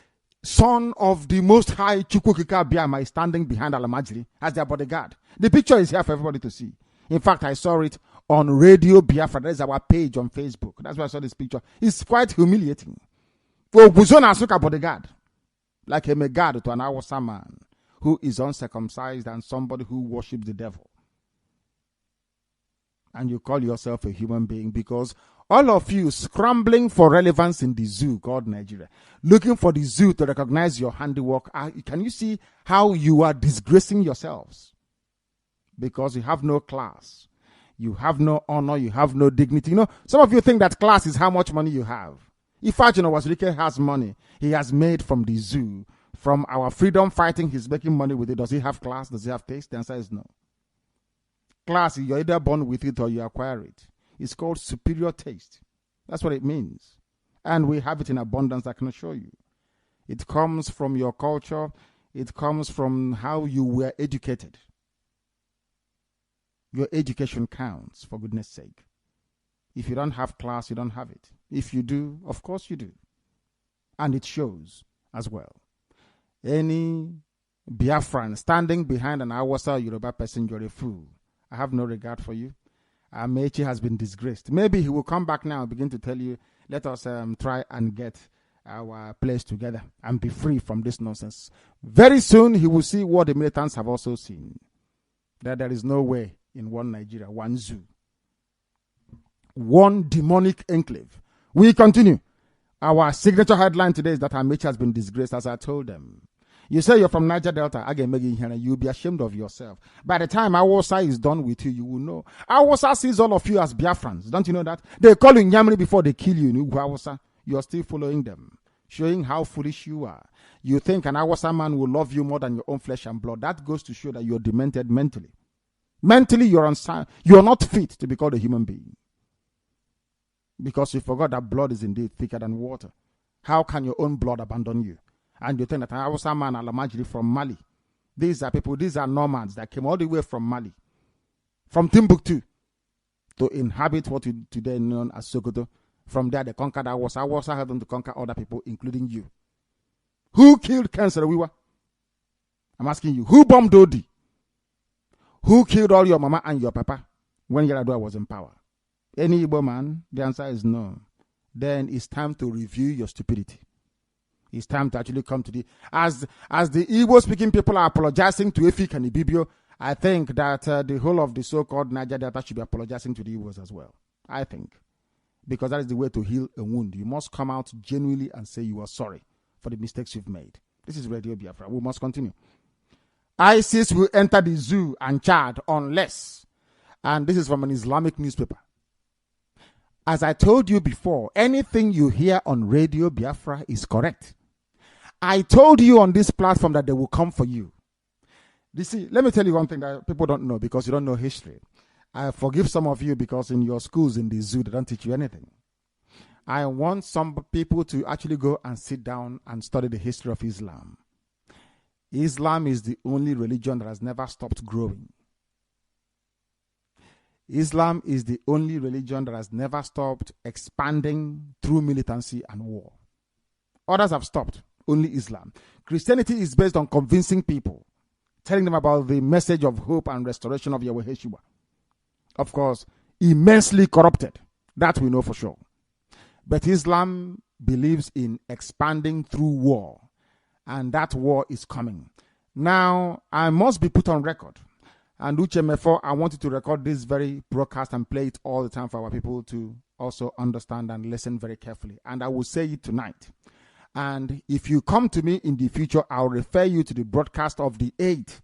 son of the Most High Chukwukika Biama is standing behind Alamajiri as their bodyguard. The picture is here for everybody to see. In fact, I saw it on Radio Biafra. That is our page on Facebook. That's why I saw this picture. It's quite humiliating. For Buzona Asuka bodyguard. Like a megad to an Awasa man who is uncircumcised and somebody who worships the devil. And you call yourself a human being because All of you scrambling for relevance in the zoo called Nigeria, looking for the zoo to recognize your handiwork. Can you see how you are disgracing yourselves? Because you have no class. You have no honor. You have no dignity. You know, some of you think that class is how much money you have. If Wazirike has money he has made from the zoo, from our freedom fighting, he's making money with it. Does he have class? Does he have taste? The answer is no. Class, you're either born with it or you acquire it. It's called superior taste. That's what it means. And we have it in abundance, I can assure you. It comes from your culture. It comes from how you were educated. Your education counts, for goodness sake. If you don't have class, you don't have it. If you do, of course you do. And it shows as well. Any Biafran standing behind an Hausa Yoruba person, you're a fool. I have no regard for you. Mechi has been disgraced. Maybe he will come back now and begin to tell you, let us try and get our place together and be free from this nonsense. Very soon he will see what the militants have also seen. That there is no way in one Nigeria, one zoo, one demonic enclave. We continue. Our signature headline today is that Mechi has been disgraced, as I told them. You say you're from Niger Delta, you'll be ashamed of yourself. By the time Awasa is done with you, you will know. Awasa sees all of you as Biafrans. Don't you know that? They call you Nyamri before they kill you. Awasa, you're still following them, showing how foolish you are. You think an Awasa man will love you more than your own flesh and blood. That goes to show that you're demented mentally. Mentally, you're not fit to be called a human being. Because you forgot that blood is indeed thicker than water. How can your own blood abandon you? And you think that an Hausa man, Alamajiri from Mali. These are people, these are nomads that came all the way from Mali, from Timbuktu, to inhabit what is today known as Sokoto. From there, they conquered Hausa. Hausa had them to conquer other people, including you. Who killed Ken Sarawiwa? I'm asking you, who bombed Dodi? Who killed all your mama and your papa when Yaradua was in power? Any Igbo man? The answer is no. Then it's time to review your stupidity. It's time to actually come to the... As the Igbo-speaking people are apologizing to Efik and Ibibio, I think that the whole of the so-called Niger Delta should be apologizing to the Igbos as well. I think. Because that is the way to heal a wound. You must come out genuinely and say you are sorry for the mistakes you've made. This is Radio Biafra. We must continue. ISIS will enter the zoo and Chad unless... And this is from an Islamic newspaper. As I told you before, anything you hear on Radio Biafra is correct. I told you on this platform that they will come for you. You see, let me tell you one thing that people don't know because you don't know history. I forgive some of you because in your schools in the zoo, they don't teach you anything. I want some people to actually go and sit down and study the history of Islam. Islam is the only religion that has never stopped growing. Islam is the only religion that has never stopped expanding through militancy and war. Others have stopped. Only Islam. Christianity is based on convincing people, telling them about the message of hope and restoration of Yahweh Yeshua. Of course, immensely corrupted. That we know for sure. But Islam believes in expanding through war. And that war is coming. Now, I must be put on record. And Uchemefo, I want you to record this very broadcast and play it all the time for our people to also understand and listen very carefully. And I will say it tonight. And if you come to me in the future, I'll refer you to the broadcast of the 8th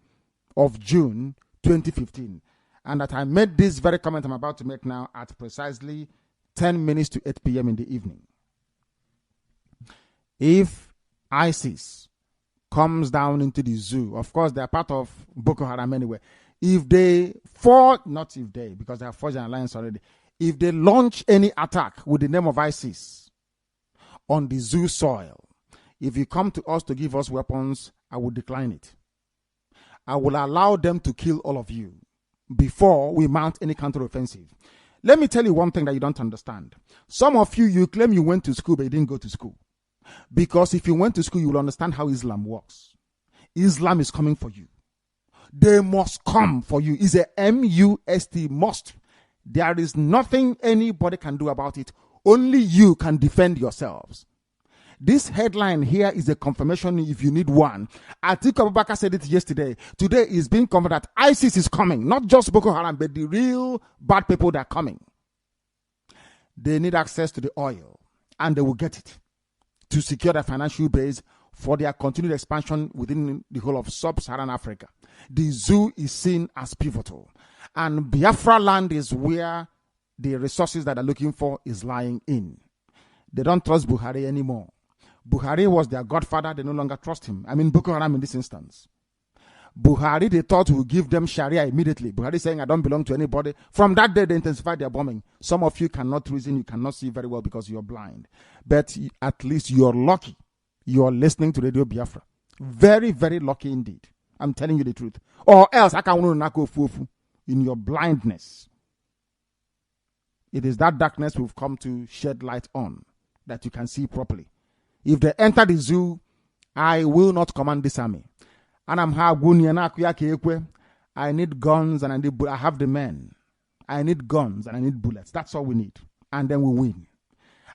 of June, 2015. And that I made this very comment I'm about to make now at precisely 10 minutes to 8 p.m. in the evening. If ISIS comes down into the zoo, of course, they're part of Boko Haram anyway. If they not if they, because they have forged an alliance already. If they launch any attack with the name of ISIS on the zoo soil, if you come to us to give us weapons, I will decline it. I will allow them to kill all of you before we mount any counteroffensive. Let me tell you one thing that you don't understand. Some of you, you claim you went to school, but you didn't go to school. Because if you went to school, you will understand how Islam works. Islam is coming for you. They must come for you. It's a M-U-S-T, must. There is nothing anybody can do about it. Only you can defend yourselves. This headline here is a confirmation if you need one. Atiku Abubakar said it yesterday. Today is being confirmed that ISIS is coming. Not just Boko Haram, but the real bad people that are coming. They need access to the oil, and they will get it to secure their financial base for their continued expansion within the whole of sub-Saharan Africa. The zoo is seen as pivotal, and Biafra land is where the resources that they're looking for is lying in. They don't trust Buhari anymore. Buhari was their godfather. They no longer trust him. I mean, Boko Haram in this instance. Buhari, they thought, would give them Sharia immediately. Buhari saying, I don't belong to anybody. From that day, they intensified their bombing. Some of you cannot reason, you cannot see very well because you're blind. But at least you're lucky. You're listening to Radio Biafra. Very, very lucky indeed. I'm telling you the truth. Or else, I can't fufu in your blindness. It is that darkness we've come to shed light on that you can see properly. If they enter the zoo, I will not command this army. And I need guns and I have the men. I need guns and I need bullets. That's all we need. And then we win.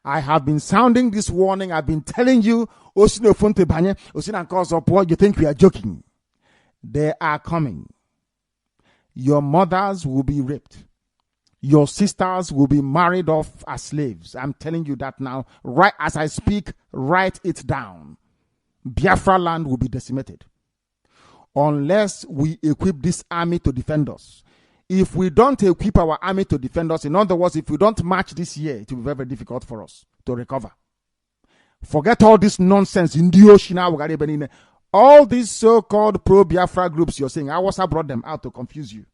I have been sounding this warning. I've been telling you, you think we are joking. They are coming. Your mothers will be raped. Your sisters will be married off as slaves. I'm telling you that now. Right as I speak, write it down. Biafra land will be decimated. Unless we equip this army to defend us. If we don't equip our army to defend us, in other words, if we don't march this year, it will be very, very difficult for us to recover. Forget all this nonsense. All these so-called pro-Biafra groups you're saying, Awasa brought them out to confuse you.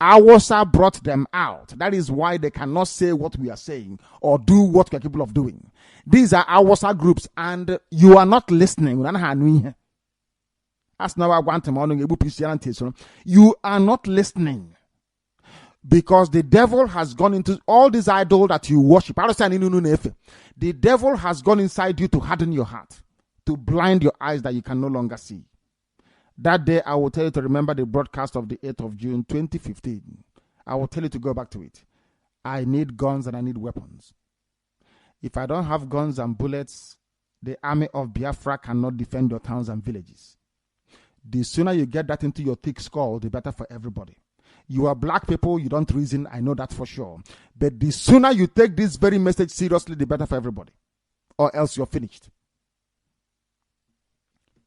Awasa brought them out. That is why they cannot say what we are saying or do what we are capable of doing. These are Awasa groups and you are not listening. You are not listening because the devil has gone into all these idols that you worship. The devil has gone inside you to harden your heart, to blind your eyes that you can no longer see. That day, I will tell you to remember the broadcast of the 8th of June, 2015. I will tell you to go back to it. I need guns and I need weapons. If I don't have guns and bullets, the army of Biafra cannot defend your towns and villages. The sooner you get that into your thick skull, the better for everybody. You are black people, you don't reason, I know that for sure. But the sooner you take this very message seriously, the better for everybody. Or else you're finished.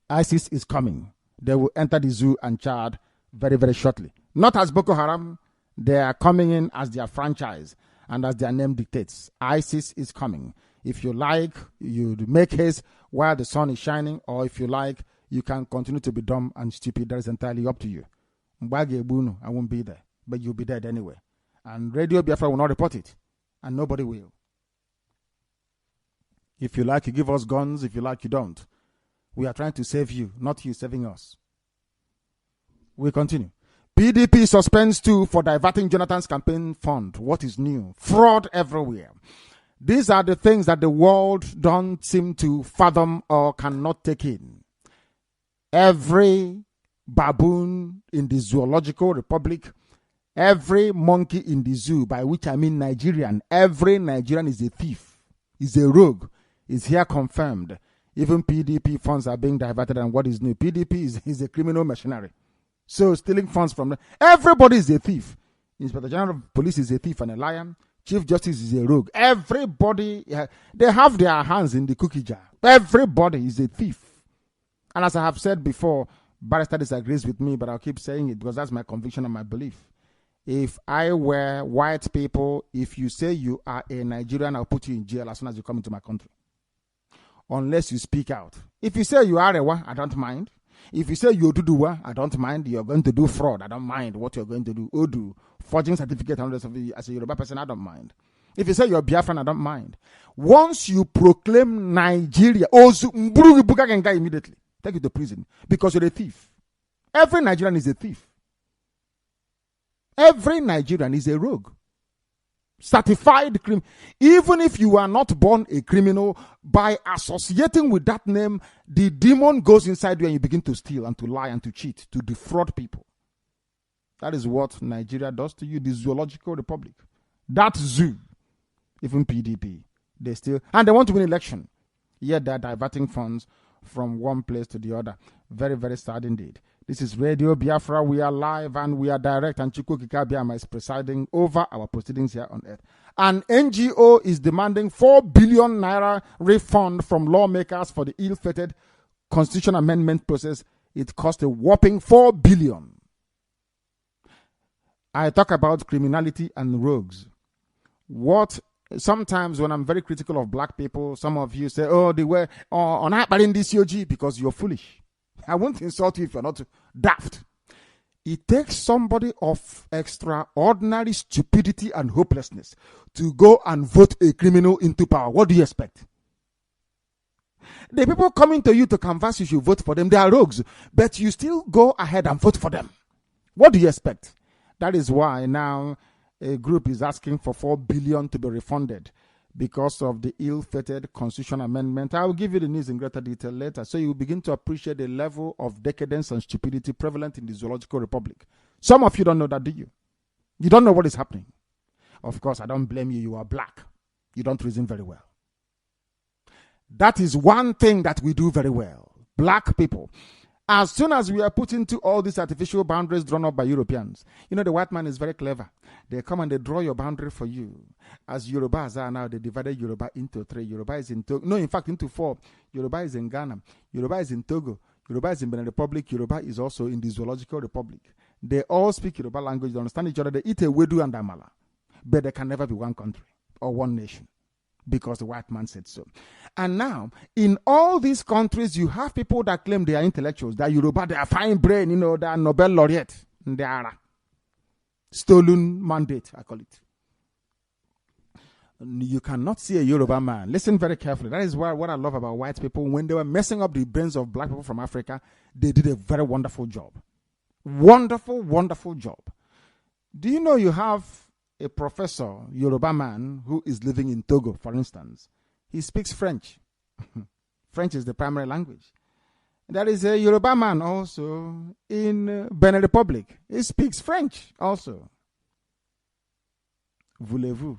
ISIS is coming. They will enter the zoo and Chad very, very shortly. Not as Boko Haram, they are coming in as their franchise and as their name dictates. ISIS is coming. If you like, you make haste while the sun is shining, or if you like, you can continue to be dumb and stupid. That is entirely up to you. I won't be there, but you'll be dead anyway. And Radio Biafra will not report it, and nobody will. If you like, you give us guns. If you like, you don't. We are trying to save you, not you saving us. We continue. PDP suspends too for diverting Jonathan's campaign fund. What is new? Fraud everywhere. These are the things that the world don't seem to fathom or cannot take in. Every baboon in the zoological republic, every monkey in the zoo, by which I mean Nigerian, every Nigerian is a thief, is a rogue, is here confirmed. Even PDP funds are being diverted, and what is new? PDP is a criminal machinery. So stealing funds from them. Everybody is a thief. Inspector General of Police is a thief and a liar. Chief Justice is a rogue. Everybody, they have their hands in the cookie jar. Everybody is a thief. And as I have said before, Barrister disagrees with me, but I'll keep saying it because that's my conviction and my belief. If I were white people, if you say you are a Nigerian, I'll put you in jail as soon as you come into my country. Unless you speak out. If you say you are Arewa, I don't mind. If you say you're Duduwa, I don't mind. You're going to do fraud, I don't mind what you're going to do. Odu, forging certificate as a Yoruba person, I don't mind. If you say you're Biafran, I don't mind. Once you proclaim Nigeria, immediately take you to prison because you're a thief. Every Nigerian is a thief. Every Nigerian is a rogue. Certified criminal. Even if you are not born a criminal, by associating with that name, the demon goes inside you and you begin to steal and to lie and to cheat, to defraud people. That is what Nigeria does to you, the zoological republic. That zoo, even PDP, they still, and they want to win election. Yet they're diverting funds from one place to the other. Very, very sad indeed. This is Radio Biafra. We are live and we are direct, and Chukwu Kikabiama is presiding over our proceedings here on earth. An NGO is demanding 4 billion naira refund from lawmakers for the ill-fated constitution amendment process. It cost a whopping 4 billion. I talk about criminality and rogues. Sometimes when I'm very critical of black people, some of you say, oh, they were on in this COG because you're foolish. I won't insult you if you're not daft. It takes somebody of extraordinary stupidity and hopelessness to go and vote a criminal into power. What do you expect? The people coming to you to canvass you should vote for them. They are rogues, but you still go ahead and vote for them. What do you expect? That is why now a group is asking for 4 billion to be refunded because of the ill-fated constitution amendment. I will give you the news in greater detail later, so you will begin to appreciate the level of decadence and stupidity prevalent in the Zoological Republic. Some of you don't know that, do you? You don't know what is happening. Of course, I don't blame you. You are black. You don't reason very well. That is one thing that we do very well. Black people. As soon as we are put into all these artificial boundaries drawn up by Europeans, the white man is very clever. They come and they draw your boundary for you. As Yorubas are now, they divided Yoruba into 3. Yoruba is in Togo. No, in fact, into 4. Yoruba is in Ghana. Yoruba is in Togo. Yoruba is in Benin Republic. Yoruba is also in the Zoological Republic. They all speak Yoruba language. They understand each other. They eat a wedu and amala. But they can never be one country or one nation, because the white man said so. And now, in all these countries, you have people that claim they are intellectuals, they are Yoruba, they are fine brain, they are Nobel laureate. They are stolen mandate, I call it. You cannot see a Yoruba man. Listen very carefully. That is what I love about white people. When they were messing up the brains of black people from Africa, they did a very wonderful job. Wonderful, wonderful job. Do you know you have a professor, Yoruba man, who is living in Togo, for instance? He speaks French. French is the primary language. There is a Yoruba man also in Benin Republic. He speaks French also. Voulez-vous?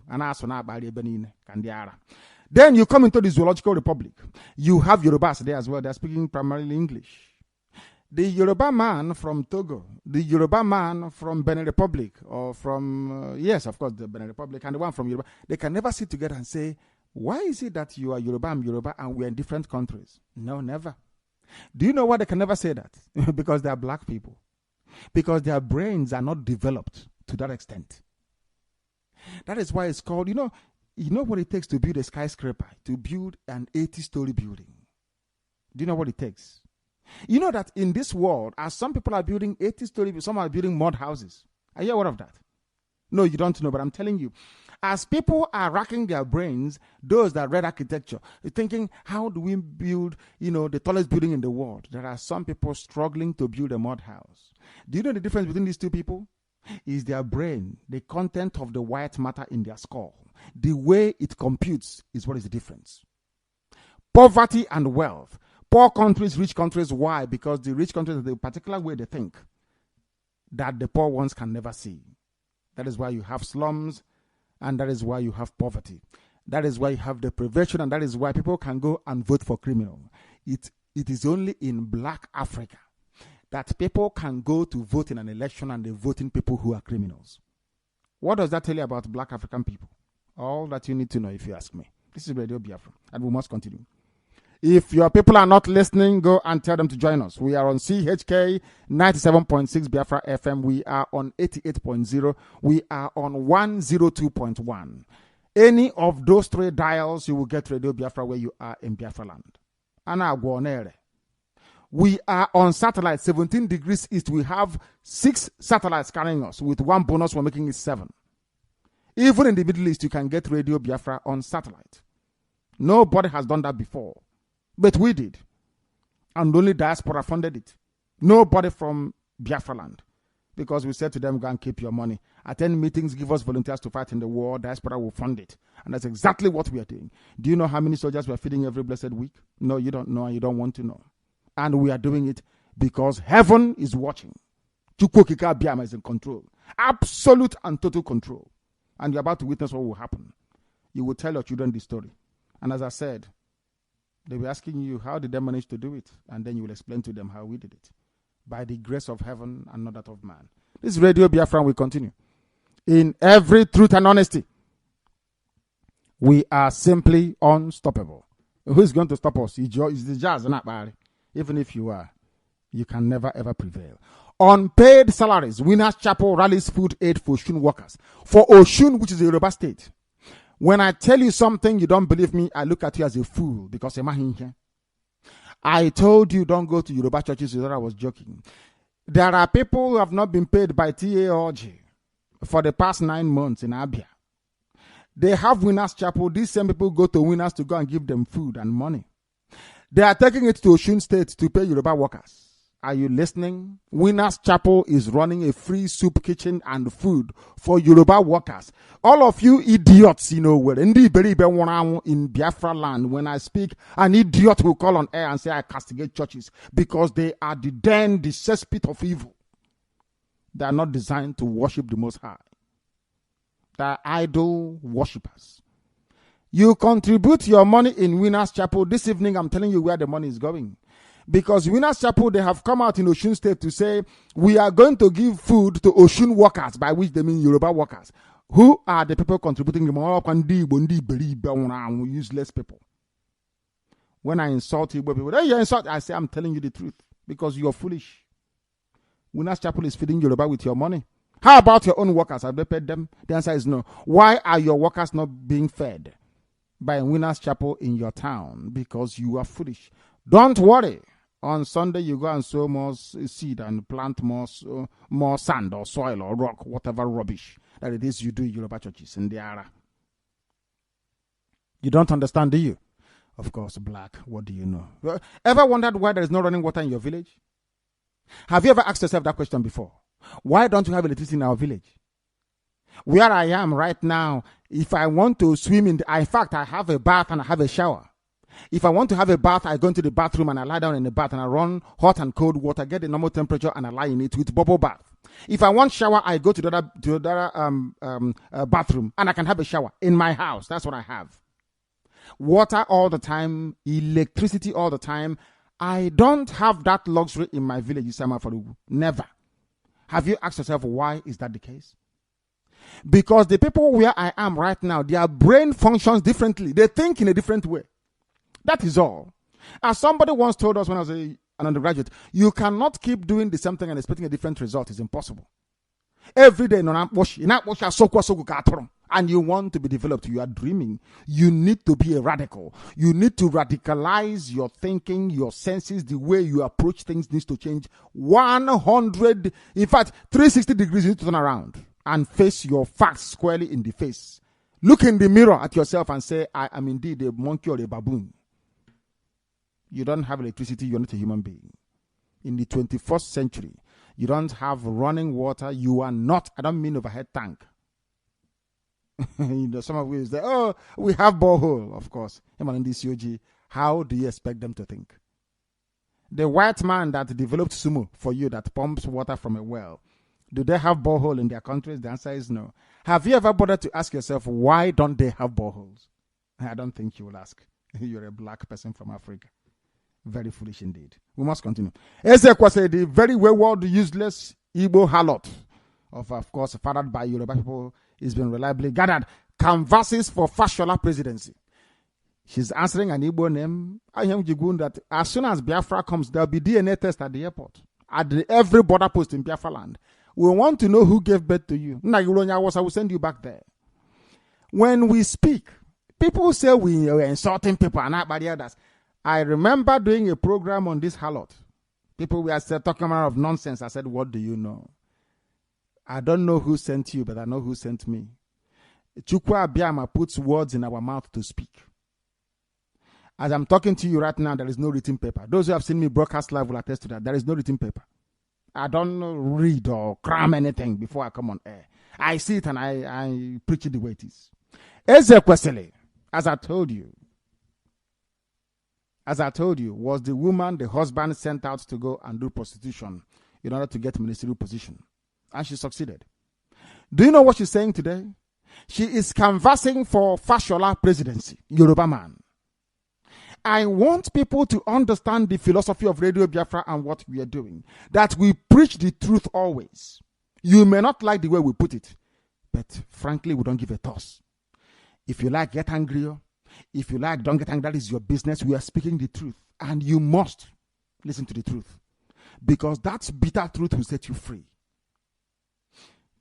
Then you come into the Zoological Republic. You have Yorubas there as well. They're speaking primarily English. The Yoruba man from Togo, the Yoruba man from Benin Republic, or from, yes, of course, the Benin Republic, and the one from Yoruba, they can never sit together and say, why is it that you are Yoruba, I'm Yoruba, and we're in different countries? No, never. Do you know why they can never say that? Because they are black people. Because their brains are not developed to that extent. That is why it's called, you know what it takes to build a skyscraper, to build an 80-story building. Do you know what it takes? You know that in this world, as some people are building 80-story, some are building mud houses. Are you aware of that? No, you don't know, but I'm telling you. As people are racking their brains, those that read architecture, thinking, how do we build, the tallest building in the world? There are some people struggling to build a mud house. Do you know the difference between these two people? Is their brain, the content of the white matter in their skull. The way it computes is what is the difference. Poverty and wealth. Poor countries, rich countries. Why? Because the rich countries, the particular way they think that the poor ones can never see. That is why you have slums, and that is why you have poverty. That is why you have deprivation, and that is why people can go and vote for criminals. It is only in black Africa that people can go to vote in an election and they vote in people who are criminals. What does that tell you about black African people? All that you need to know, if you ask me. This is Radio Biafra, and we must continue. If your people are not listening, go and tell them to join us. We are on CHK 97.6 Biafra FM. We are on 88.0. We are on 102.1. Any of those 3 dials, you will get Radio Biafra where you are in Biafra land. We are on satellite 17 degrees east. We have 6 satellites carrying us. With 1 bonus, we're making it 7. Even in the Middle East, you can get Radio Biafra on satellite. Nobody has done that before. But we did. And only diaspora funded it. Nobody from Biafra land. Because we said to them, go and keep your money. Attend meetings, give us volunteers to fight in the war. Diaspora will fund it. And that's exactly what we are doing. Do you know how many soldiers we are feeding every blessed week? No, you don't know, and you don't want to know. And we are doing it because heaven is watching. Chukwokika Biama is in control. Absolute and total control. And you're about to witness what will happen. You will tell your children the story. And as I said, they were asking you, how did they manage to do it? And then you will explain to them how we did it. By the grace of heaven and not that of man. This Radio Biafra will continue. In every truth and honesty. We are simply unstoppable. Who's going to stop us? It's the jazz, not bad. Even if you are, you can never ever prevail. Unpaid salaries. Winners Chapel rallies food aid for Osun workers. For Osun, which is a Yoruba state. When I tell you something you don't believe me, I look at you as a fool because I told you don't go to Yoruba churches. You thought I was joking. There are people who have not been paid by TAOG for the past 9 months in Abia. They have Winners Chapel. These same people go to Winners to go and give them food and money. They are taking it to Osun State to pay Yoruba workers. Are you listening? Winners Chapel is running a free soup kitchen and food for Yoruba workers. All of you idiots, in Biafra land, when I speak, an idiot will call on air and say I castigate churches because they are the cesspit of evil. They are not designed to worship the Most High. They are idol worshippers. You contribute your money in Winners Chapel. This evening, I'm telling you where the money is going. Because Winners Chapel, they have come out in Osun State to say, we are going to give food to Osun workers, by which they mean Yoruba workers. Who are the people contributing the money? Useless people. When I insult Igbo people, hey, you insult, I say, I'm telling you the truth. Because you're foolish. Winners Chapel is feeding Yoruba with your money. How about your own workers? Have they paid them? The answer is no. Why are your workers not being fed by Winners Chapel in your town? Because you are foolish. Don't worry. On Sunday, you go and sow more seed and plant more sand or soil or rock, whatever rubbish that it is you do in Yoruba churches in the area. You don't understand, do you? Of course, black. What do you know? Ever wondered why there is no running water in your village? Have you ever asked yourself that question before? Why don't you have electricity in our village? Where I am right now, if I want to swim in fact, I have a bath and I have a shower. If I want to have a bath, I go into the bathroom and I lie down in the bath and I run hot and cold water, get the normal temperature and I lie in it with bubble bath. If I want shower, I go to the other bathroom and I can have a shower in my house. That's what I have. Water all the time, electricity all the time. I don't have that luxury in my village. Never. Have you asked yourself why is that the case? Because the people where I am right now, their brain functions differently. They think in a different way. That is all. As somebody once told us when I was an undergraduate, you cannot keep doing the same thing and expecting a different result. It's impossible. Every day, and you want to be developed, you are dreaming. You need to be a radical. You need to radicalize your thinking, your senses, the way you approach things needs to change 100, in fact, 360 degrees. You need to turn around and face your facts squarely in the face. Look in the mirror at yourself and say, I am indeed a monkey or a baboon. You don't have electricity, you're not a human being. In the 21st century, you don't have running water, you are not, I don't mean overhead tank. Some of you say, oh, we have borehole, of course. How do you expect them to think? The white man that developed sumo for you, that pumps water from a well, do they have borehole in their countries? The answer is no. Have you ever bothered to ask yourself, why don't they have boreholes? I don't think you will ask. You're a black person from Africa. Very foolish indeed. We must continue. Ezekwesili, the very wayward, useless Igbo harlot, of course, fathered by Yoruba people, is being reliably gathered, canvasses for Fashola presidency. She's answering an Igbo name. I am Jigun that as soon as Biafra comes, there'll be DNA test at the airport, at every border post in Biafra land. We want to know who gave birth to you. I will send you back there. When we speak, people say we are insulting people and not by the others. I remember doing a program on this harlot. People were talking about nonsense. I said, what do you know? I don't know who sent you, but I know who sent me. Chukwu Abiyama puts words in our mouth to speak. As I'm talking to you right now, there is no written paper. Those who have seen me broadcast live will attest to that. There is no written paper. I don't read or cram anything before I come on air. I see it and I preach it the way it is. Ezekwesili, as I told you, was the woman the husband sent out to go and do prostitution in order to get ministerial position. And she succeeded. Do you know what she's saying today? She is canvassing for Fashola presidency, Yoruba man. I want people to understand the philosophy of Radio Biafra and what we are doing. That we preach the truth always. You may not like the way we put it, but frankly, we don't give a toss. If you like, get angry. If you like, don't get angry. That is your business. We are speaking the truth. And you must listen to the truth. Because that bitter truth will set you free.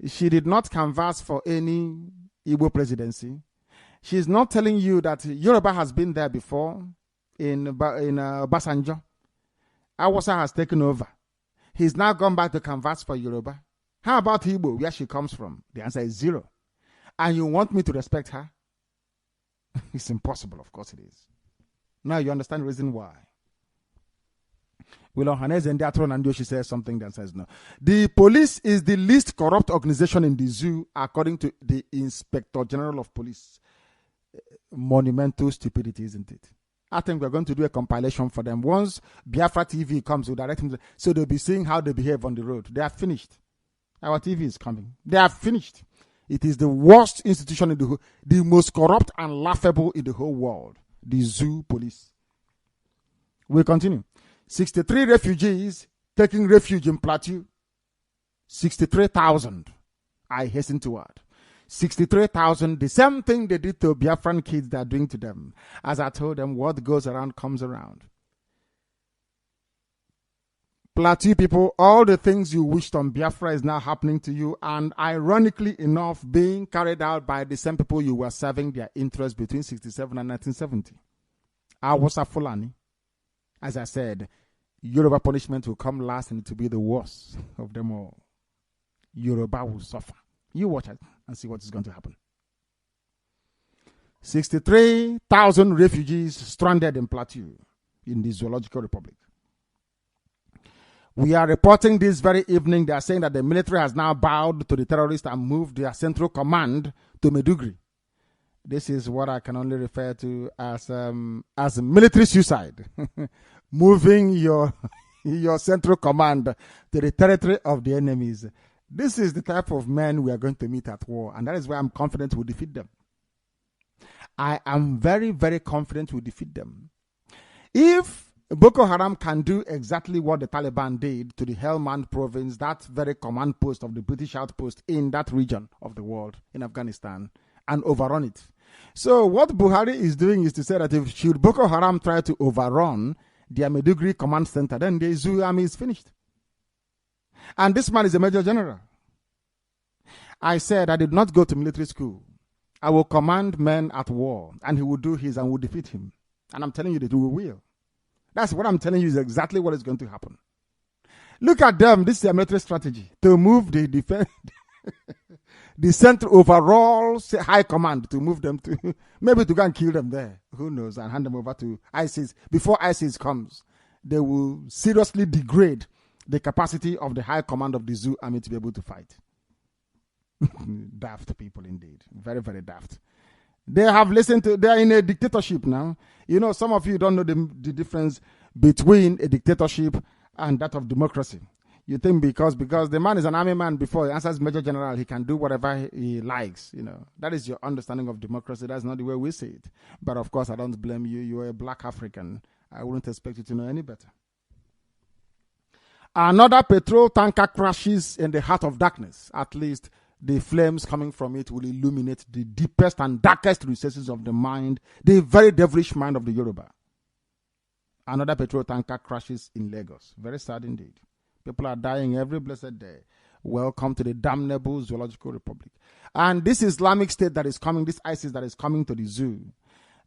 She did not canvass for any Igbo presidency. She's not telling you that Yoruba has been there before in Basanjo. Awasa has taken over. He's now gone back to canvass for Yoruba. How about Igbo, where she comes from? The answer is 0. And you want me to respect her? It's impossible, of course it is. Now you understand the reason why. Will Hanez and Diatron and she says something that says no. The police is the least corrupt organization in the zoo, according to the Inspector General of Police. Monumental stupidity, isn't it? I think we're going to do a compilation for them. Once Biafra TV comes, we'll direct them, so they'll be seeing how they behave on the road. They are finished. Our TV is coming. They are finished. It is the worst institution in the most corrupt and laughable in the whole world. The zoo police. We'll continue. 63 refugees taking refuge in Plateau. 63,000. I hasten to add. 63,000. The same thing they did to Biafran kids, they are doing to them. As I told them, what goes around comes around. Plateau people, all the things you wished on Biafra is now happening to you, and ironically enough, being carried out by the same people you were serving their interests between 67 and 1970. Awasa Fulani. As I said, Yoruba punishment will come last and it will be the worst of them all. Yoruba will suffer. You watch it and see what is going to happen. 63,000 refugees stranded in Plateau in the Zoological Republic. We are reporting this very evening. They are saying that the military has now bowed to the terrorists and moved their central command to Maiduguri. This is what I can only refer to as military suicide. Moving your central command to the territory of the enemies. This is the type of men we are going to meet at war, and that is why I'm confident we'll defeat them. I am very, very confident we'll defeat them. If Boko Haram can do exactly what the Taliban did to the Helmand province, that very command post of the British outpost in that region of the world, in Afghanistan, and overrun it. So what Buhari is doing is to say that if should Boko Haram try to overrun their Maiduguri command center, then the Zoo army is finished. And this man is a major general. I said I did not go to military school. I will command men at war, and he will do his and will defeat him. And I'm telling you that we will. That's what I'm telling you is exactly what is going to happen. Look at them. This is their military strategy to move the defense, the central overall high command, to move them to maybe to go and kill them there. Who knows? And hand them over to ISIS. Before ISIS comes, they will seriously degrade the capacity of the high command of the Zoo army to be able to fight. Daft people indeed. Very, very daft. They have listened to, they are in a dictatorship now. You know, some of you don't know the difference between a dictatorship and that of democracy. You think because the man is an army man before he answers Major General, he can do whatever he likes. You know, that is your understanding of democracy. That's not the way we see it. But of course, I don't blame you. You're a black African. I wouldn't expect you to know any better. Another petrol tanker crashes in the heart of darkness. At least the flames coming from it will illuminate the deepest and darkest recesses of the mind, the very devilish mind of the Yoruba. Another petrol tanker crashes in Lagos. Very sad indeed. People are dying every blessed day. Welcome to the damnable Zoological Republic. And this Islamic State that is coming, this ISIS that is coming to the zoo,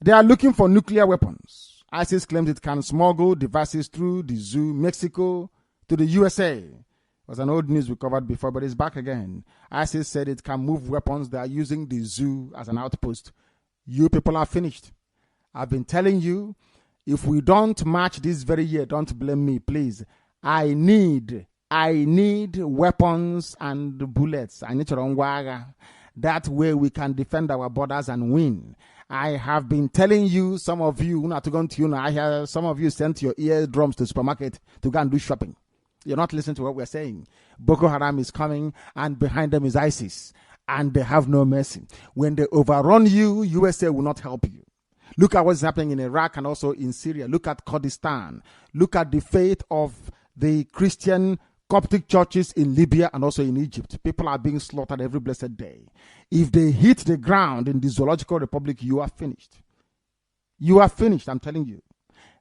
they are looking for nuclear weapons. ISIS claims it can smuggle devices through the zoo, Mexico, to the USA. It was an old news we covered before, but it's back again. ISIS said it can move weapons. They are using the zoo as an outpost. You people are finished. I've been telling you, if we don't march this very year, don't blame me, please. I need weapons and bullets. I need to run waga. That way we can defend our borders and win. I have been telling you, some of you, not to go to you, I hear some of you sent your eardrums to the supermarket to go and do shopping. You're not listening to what we're saying. Boko Haram is coming, and behind them is ISIS, and they have no mercy. When they overrun you, USA will not help you. Look at what's happening in Iraq and also in Syria. Look at Kurdistan. Look at the fate of the Christian Coptic churches in Libya and also in Egypt. People are being slaughtered every blessed day. If they hit the ground in the Zoological Republic, you are finished. You are finished, I'm telling you.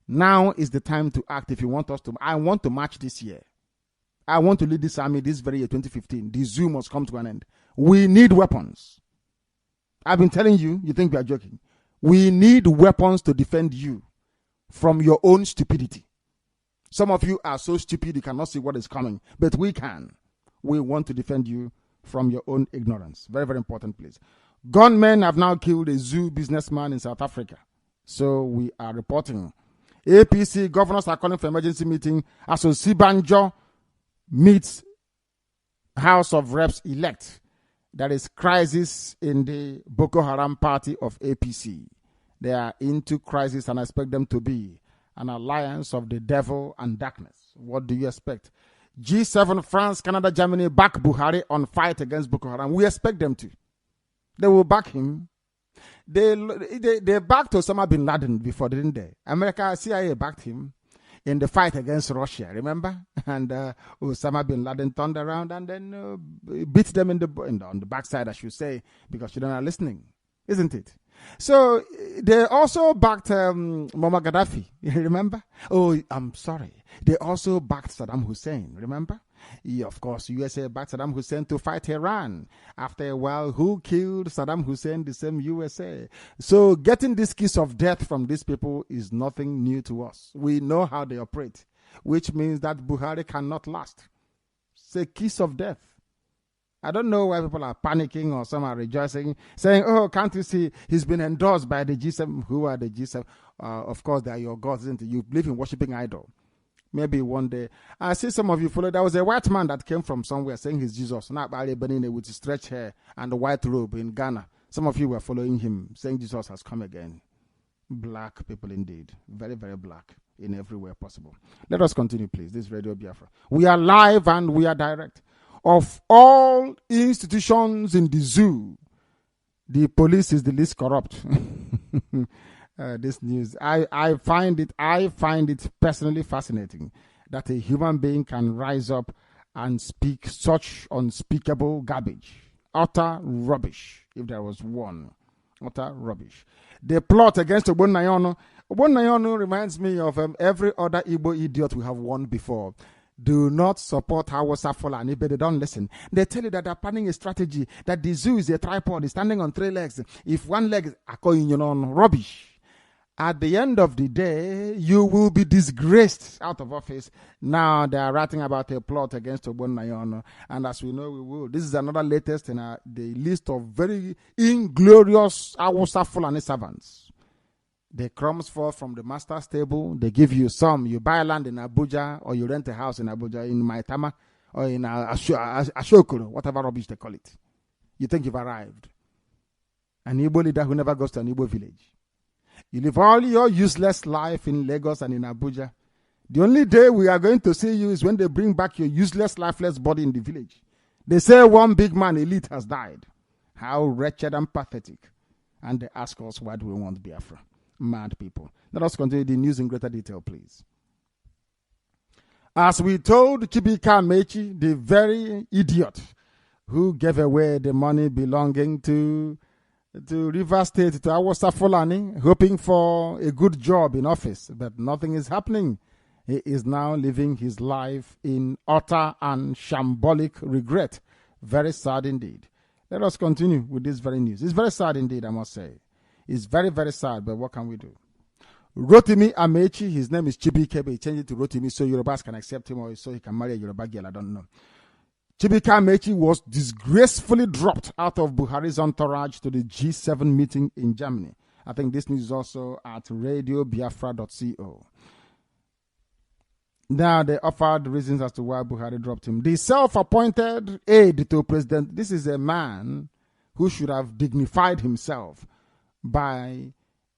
Now is the time to act if you want us to. I want to march this year. I want to lead this army this very year, 2015. The zoo must come to an end. We need weapons. I've been telling you, you think we are joking. We need weapons to defend you from your own stupidity. Some of you are so stupid you cannot see what is coming, but we can. We want to defend you from your own ignorance. Very, very important, please. Gunmen have now killed a zoo businessman in South Africa. So we are reporting. APC governors are calling for emergency meeting as Osibanjo meets House of Reps elect. There is crisis in the Boko Haram party of APC. They are into crisis and I expect them to be an alliance of the devil and darkness. What do you expect? G7, France, Canada, Germany back Buhari on fight against Boko Haram. We expect them to. They will back him. They backed Osama bin Laden before, didn't they? America, CIA backed him in the fight against Russia, remember? And Osama bin Laden turned around and then beat them on the backside, I should say, because you don't are listening, isn't it? So they also backed Muammar Gaddafi, remember? Oh, I'm sorry. They also backed Saddam Hussein, remember? Yeah, of course, USA backed Saddam Hussein to fight Iran. After a while, who killed Saddam Hussein? The same USA. So getting this kiss of death from these people is nothing new to us. We know how they operate, which means that Buhari cannot last. It's a kiss of death. I don't know why people are panicking or some are rejoicing, saying, oh, can't you see he's been endorsed by the G7? Who are the G7? Of course, they are your gods, isn't it? You believe in worshiping idol. Maybe one day. I see some of you follow. There was a white man that came from somewhere saying he's Jesus. Now, with his stretched hair and the white robe in Ghana. Some of you were following him, saying Jesus has come again. Black people indeed. Very, very black in every way possible. Let us continue, please. This is Radio Biafra. We are live and we are direct. Of all institutions in the zoo, the police is the least corrupt. This news, I find it personally fascinating that a human being can rise up and speak such unspeakable garbage, utter rubbish. If there was one, utter rubbish. The plot against Ogbonnayono reminds me of every other Igbo idiot we have won before. Do not support Hausa Fulani, but they don't listen. They tell you that they're planning a strategy, that the zoo is a tripod, it's standing on 3 legs. If one leg is rubbish. At the end of the day, you will be disgraced out of office. Now they are writing about a plot against Ogbonnayono, and as we know, we will. This is another latest in the list of very inglorious Hausa Fulani servants. The crumbs fall from the master's table. They give you some. You buy land in Abuja or you rent a house in Abuja, in Maitama or in Ashokoro, whatever rubbish they call it. You think you've arrived. An Igbo leader who never goes to an Igbo village. You live all your useless life in Lagos and in Abuja. The only day we are going to see you is when they bring back your useless, lifeless body in the village. They say one big man, elite, has died. How wretched and pathetic. And they ask us, why do we want Biafra? Mad people. Let us continue the news in greater detail, please. As we told Chibika Mechi, the very idiot who gave away the money belonging to River State, to Hausa Fulani, hoping for a good job in office, but nothing is happening. He is now living his life in utter and shambolic regret. Very sad indeed. Let us continue with this very news. It's very sad indeed, I must say. It's very, very sad, but what can we do? Rotimi Amechi, his name is Chibike, but he changed it to Rotimi so Yorubas can accept him or so he can marry a Yoruba girl, I don't know. Chibike Amechi was disgracefully dropped out of Buhari's entourage to the G7 meeting in Germany. I think this news is also at radiobiafra.co. Now they offered reasons as to why Buhari dropped him. The self-appointed aide to President, this is a man who should have dignified himself by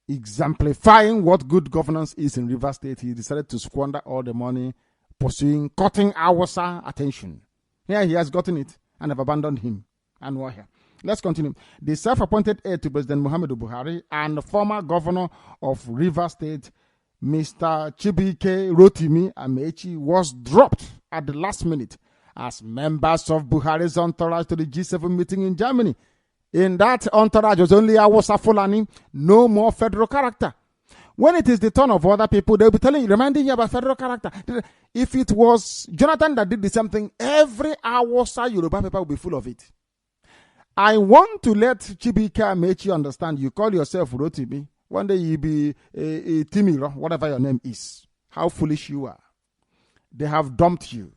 exemplifying what good governance is in River State. He decided to squander all the money pursuing cutting Hausa attention. Here he has gotten it and have abandoned him. And we're here. Let's continue. The self-appointed aide to President Muhammadu Buhari and the former governor of River State, Mr. Chibike Rotimi Amechi, was dropped at the last minute as members of Buhari's entourage to the G7 meeting in Germany. In that entourage was only Hausa Fulani, no more federal character. When it is the turn of other people, they'll be reminding you about federal character. If it was Jonathan that did the same thing, every Hausa Yoruba paper will be full of it. I want to let Chibika Mechi understand, you call yourself Rotimi. One day you be a Timiro, whatever your name is. How foolish you are. They have dumped you.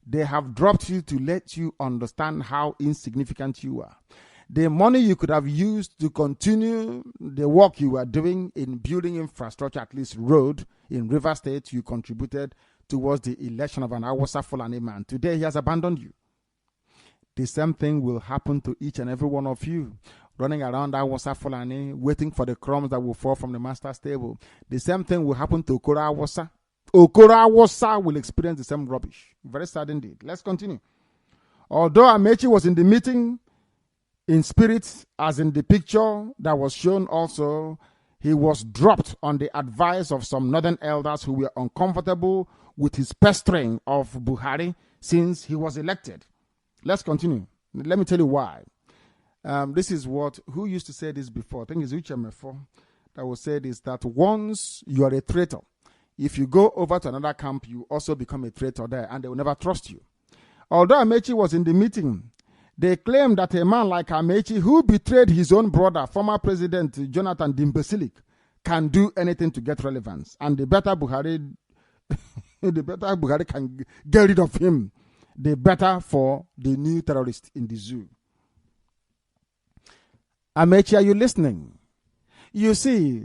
They have dropped you to let you understand how insignificant you are. The money you could have used to continue the work you were doing in building infrastructure, at least road, in River State, you contributed towards the election of an Hausa Fulani man. Today, he has abandoned you. The same thing will happen to each and every one of you, running around Hausa Fulani, waiting for the crumbs that will fall from the master's table. The same thing will happen to Okoro Hausa. Okoro Hausa will experience the same rubbish. Very sad indeed. Let's continue. Although Amechi was in the meeting, in spirit, as in the picture that was shown also, he was dropped on the advice of some northern elders who were uncomfortable with his pestering of Buhari since he was elected. Let's continue. Let me tell you why. This is who used to say this before? I think it's Uchemefo that will say this, that once you are a traitor, if you go over to another camp, you also become a traitor there and they will never trust you. Although Amechi was in the meeting, they claim that a man like Amechi, who betrayed his own brother, former President Jonathan Dimbesilik, can do anything to get relevance. And the better Buhari can get rid of him, the better for the new terrorist in the zoo. Amechi, are you listening? You see,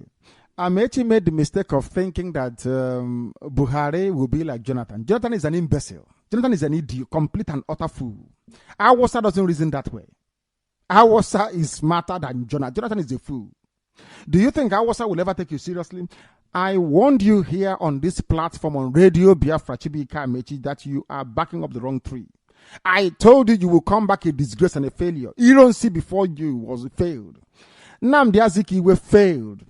Amechi made the mistake of thinking that Buhari will be like Jonathan. Jonathan is an imbecile. Jonathan is an idiot, complete and utter fool. Awasa doesn't reason that way. Awasa is smarter than Jonathan. Jonathan is a fool. Do you think Awasa will ever take you seriously? I warned you here on this platform on Radio Biafra, Chibika Amechi, that you are backing up the wrong tree. I told you will come back a disgrace and a failure. You don't see before you was failed. Nnamdi Azikiwe failed.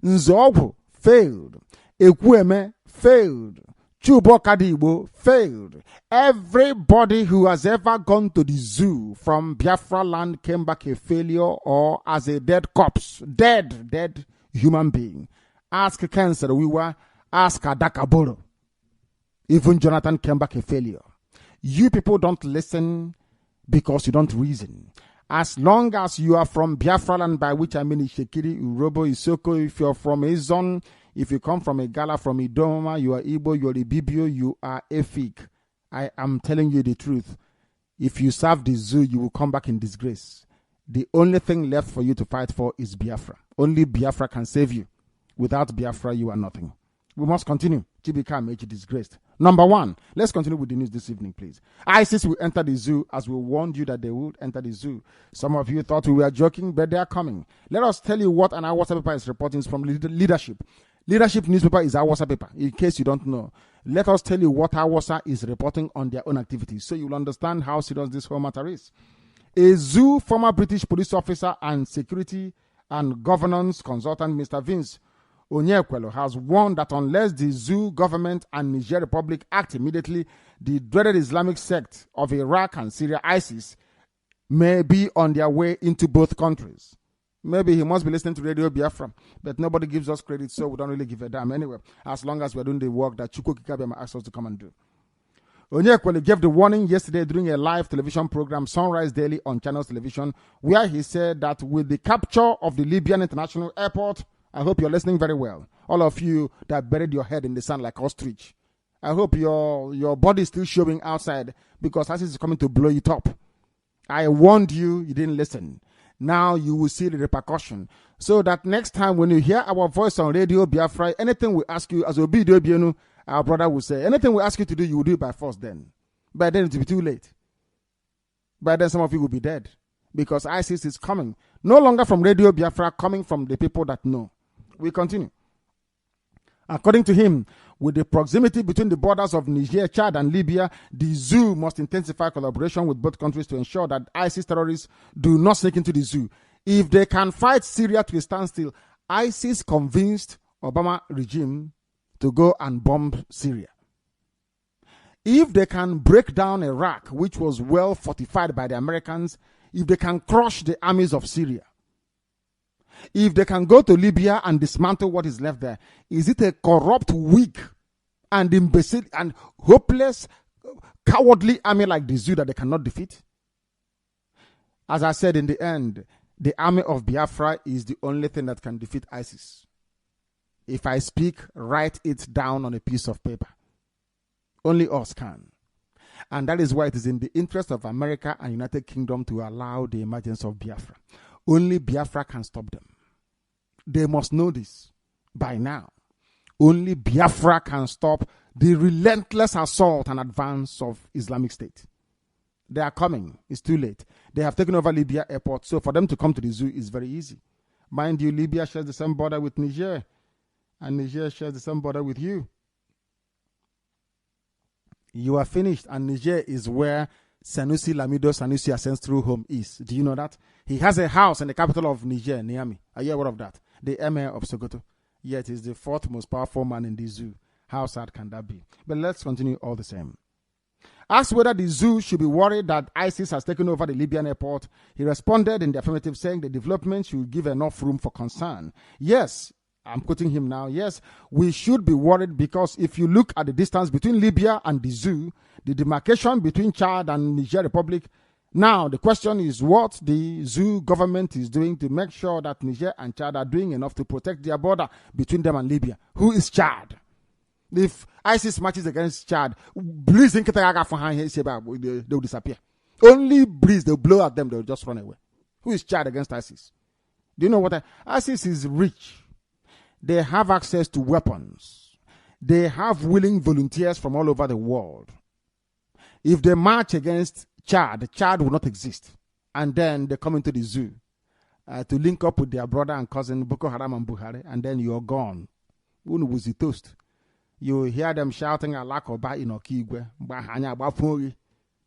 Nzogwu failed. Ekwueme failed. Chubokadibo failed. Everybody who has ever gone to the zoo from Biafra land came back a failure or as a dead corpse. Dead human being. Ask Cancer Wiwa, ask Adakaboro. Even Jonathan came back a failure. You people don't listen because you don't reason. As long as you are from Biafra land, by which I mean Ishekiri, Urobo, Isoko, if you're from Ezon, if you come from Igala, from Idoma, you are Igbo, you are Ibibio, you are Efik. I am telling you the truth. If you serve the zoo, you will come back in disgrace. The only thing left for you to fight for is Biafra. Only Biafra can save you. Without Biafra, you are nothing. We must continue. Chibika Amechi disgraced. Number one, let's continue with the news this evening, please. ISIS will enter the zoo as we warned you that they would enter the zoo. Some of you thought we were joking, but they are coming. Let us tell you what an Hausa paper is reporting from Leadership. Leadership newspaper is Hausa paper, in case you don't know. Let us tell you what Hausa is reporting on their own activities, so you'll understand how serious this whole matter is. A zoo former British police officer and security and governance consultant, Mr. Vince Onyekwelo, has warned that unless the zoo government and Niger Republic act immediately, the dreaded Islamic sect of Iraq and Syria, ISIS, may be on their way into both countries. Maybe he must be listening to Radio Biafra, but nobody gives us credit, so we don't really give a damn anyway, as long as we're doing the work that Chukwu Kikabema asked us to come and do. Onyekweli gave the warning yesterday during a live television program, Sunrise Daily on Channels Television, where he said that with the capture of the Libyan International Airport, I hope you're listening very well. All of you that buried your head in the sand like ostrich, I hope your body is still showing outside because ISIS is coming to blow it up. I warned you, you didn't listen. Now you will see the repercussion. So that next time when you hear our voice on Radio Biafra, anything we ask you, as Obidio Bienu, our brother will say, anything we ask you to do, you will do it by force then. By then it will be too late. By then some of you will be dead. Because ISIS is coming. No longer from Radio Biafra, coming from the people that know. We continue. According to him, with the proximity between the borders of Niger, Chad, and Libya, the zoo must intensify collaboration with both countries to ensure that ISIS terrorists do not sneak into the zoo. If they can fight Syria to a standstill, ISIS convinced Obama regime to go and bomb Syria. If they can break down Iraq, which was well fortified by the Americans, if they can crush the armies of Syria, if they can go to Libya and dismantle what is left there, is it a corrupt, weak, and imbecile and hopeless, cowardly army like the zoo that they cannot defeat? As I said, in the end, the army of Biafra is the only thing that can defeat ISIS. If I speak, write it down on a piece of paper. Only us can. And that is why it is in the interest of America and United Kingdom to allow the emergence of Biafra. Only Biafra can stop them. They must know this by now. Only Biafra can stop the relentless assault and advance of Islamic State. They are coming. It's too late. They have taken over Libya airport, so for them to come to the zoo is very easy. Mind you, Libya shares the same border with Niger, and Niger shares the same border with you. You are finished, and Niger is where Sanusi Lamido Sanusi ancestral home is. Do you know that? He has a house in the capital of Niger, Niamey. Are you aware of that? The emir of Sokoto. Yet is the fourth most powerful man in the zoo. How sad can that be? But let's continue all the same. Asked whether the zoo should be worried that ISIS has taken over the Libyan airport, he responded in the affirmative, saying the development should give enough room for concern. Yes, I'm quoting him now. Yes, we should be worried because if you look at the distance between Libya and the zoo, the demarcation between Chad and Niger Republic, now the question is what the zoo government is doing to make sure that Niger and Chad are doing enough to protect their border between them and Libya. Who is Chad? If ISIS marches against Chad, breeze in they will disappear. Only breeze, they'll blow at them, they'll just run away. Who is Chad against ISIS? Do you know what? ISIS is rich. They have access to weapons. They have willing volunteers from all over the world. If they march against Chad, Chad will not exist. And then they come into the zoo to link up with their brother and cousin Boko Haram and Buhari, and then you're gone. Unu was the toast. You hear them shouting Alakoba in Okigwe.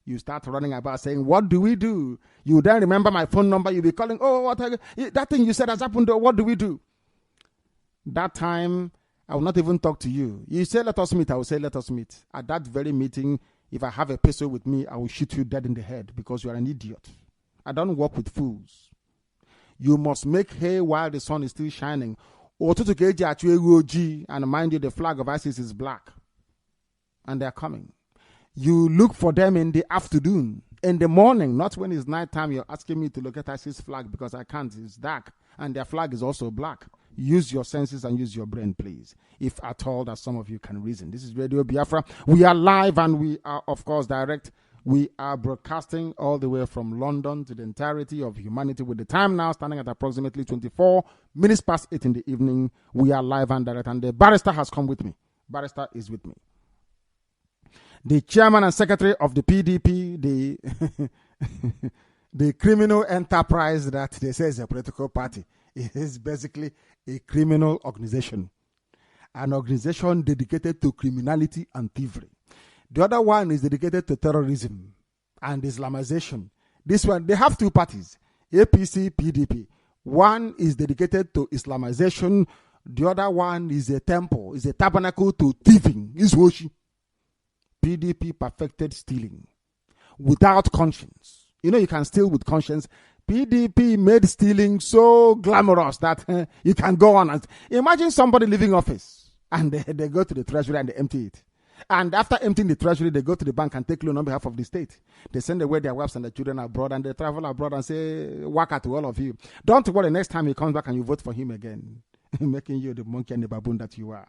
You start running about saying, what do we do? You then remember my phone number. You'll be calling, oh, that thing you said has happened. What do we do? That time, I will not even talk to you. You say, let us meet. I will say, let us meet. At that very meeting, if I have a pistol with me, I will shoot you dead in the head because you are an idiot. I don't work with fools. You must make hay while the sun is still shining. And mind you, the flag of ISIS is black. And they are coming. You look for them in the afternoon. In the morning, not when it's nighttime, you're asking me to look at ISIS flag because I can't. It's dark. And their flag is also black. Use your senses and use your brain, please. If at all that some of you can reason. This is Radio Biafra. We are live and we are, of course, direct. We are broadcasting all the way from London to the entirety of humanity with the time now standing at approximately 24 minutes past 8 in the evening. We are live and direct, and the barrister has come with me. Barrister is with me. The chairman and secretary of the PDP, the criminal enterprise that they say is a political party, is basically a criminal organization. An organization dedicated to criminality and thievery. The other one is dedicated to terrorism and Islamization. This one, they have two parties, APC, PDP. One is dedicated to Islamization. The other one is a temple, is a tabernacle to thieving, is worship. PDP perfected stealing without conscience. You know, you can steal with conscience. PDP made stealing so glamorous that you can go on. And imagine somebody leaving office and they go to the treasury and they empty it. And after emptying the treasury, they go to the bank and take loan on behalf of the state. They send away their wives and their children abroad, and they travel abroad and say, waka to all of you. Don't worry, next time he comes back and you vote for him again, making you the monkey and the baboon that you are.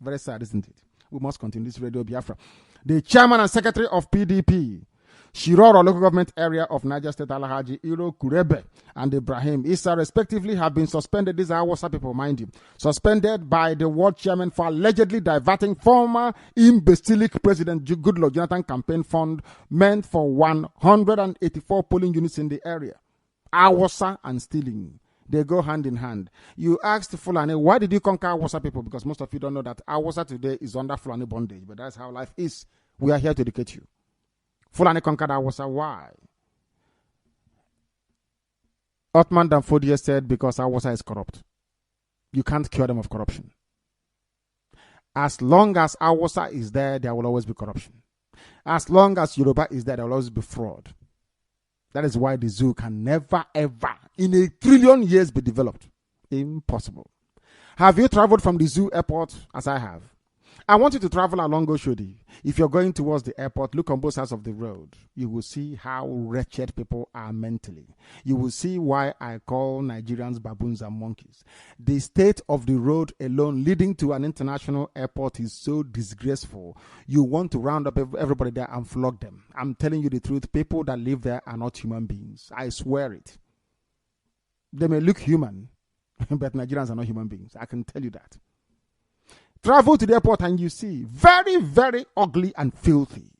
Very sad, isn't it? We must continue this Radio Biafra. The chairman and secretary of PDP, Shiroro local government area of Niger State, Alhaji Iro Kurebe and Ibrahim Issa, respectively, have been suspended. These are Hausa people, mind you. Suspended by the world chairman for allegedly diverting former imbecilic President Goodluck Jonathan campaign fund meant for 184 polling units in the area. Hausa and stealing. They go hand in hand. You asked Fulani, why did you conquer Hausa people? Because most of you don't know that Hausa today is under Fulani bondage, but that's how life is. We are here to educate you. Fulani conquered Hausa. Why? Othman Danfodia said because Hausa is corrupt. You can't cure them of corruption. As long as Hausa is there, there will always be corruption. As long as Yoruba is there, there will always be fraud. That is why the zoo can never, ever, in a trillion years, be developed. Impossible. Have you traveled from the zoo airport as I have? I want you to travel along Oshodi. If you're going towards the airport, look on both sides of the road. You will see how wretched people are mentally. You will see why I call Nigerians baboons and monkeys. The state of the road alone leading to an international airport is so disgraceful. You want to round up everybody there and flog them. I'm telling you the truth. People that live there are not human beings. I swear it. They may look human, but Nigerians are not human beings. I can tell you that. Travel to the airport and you see very, very ugly and filthy.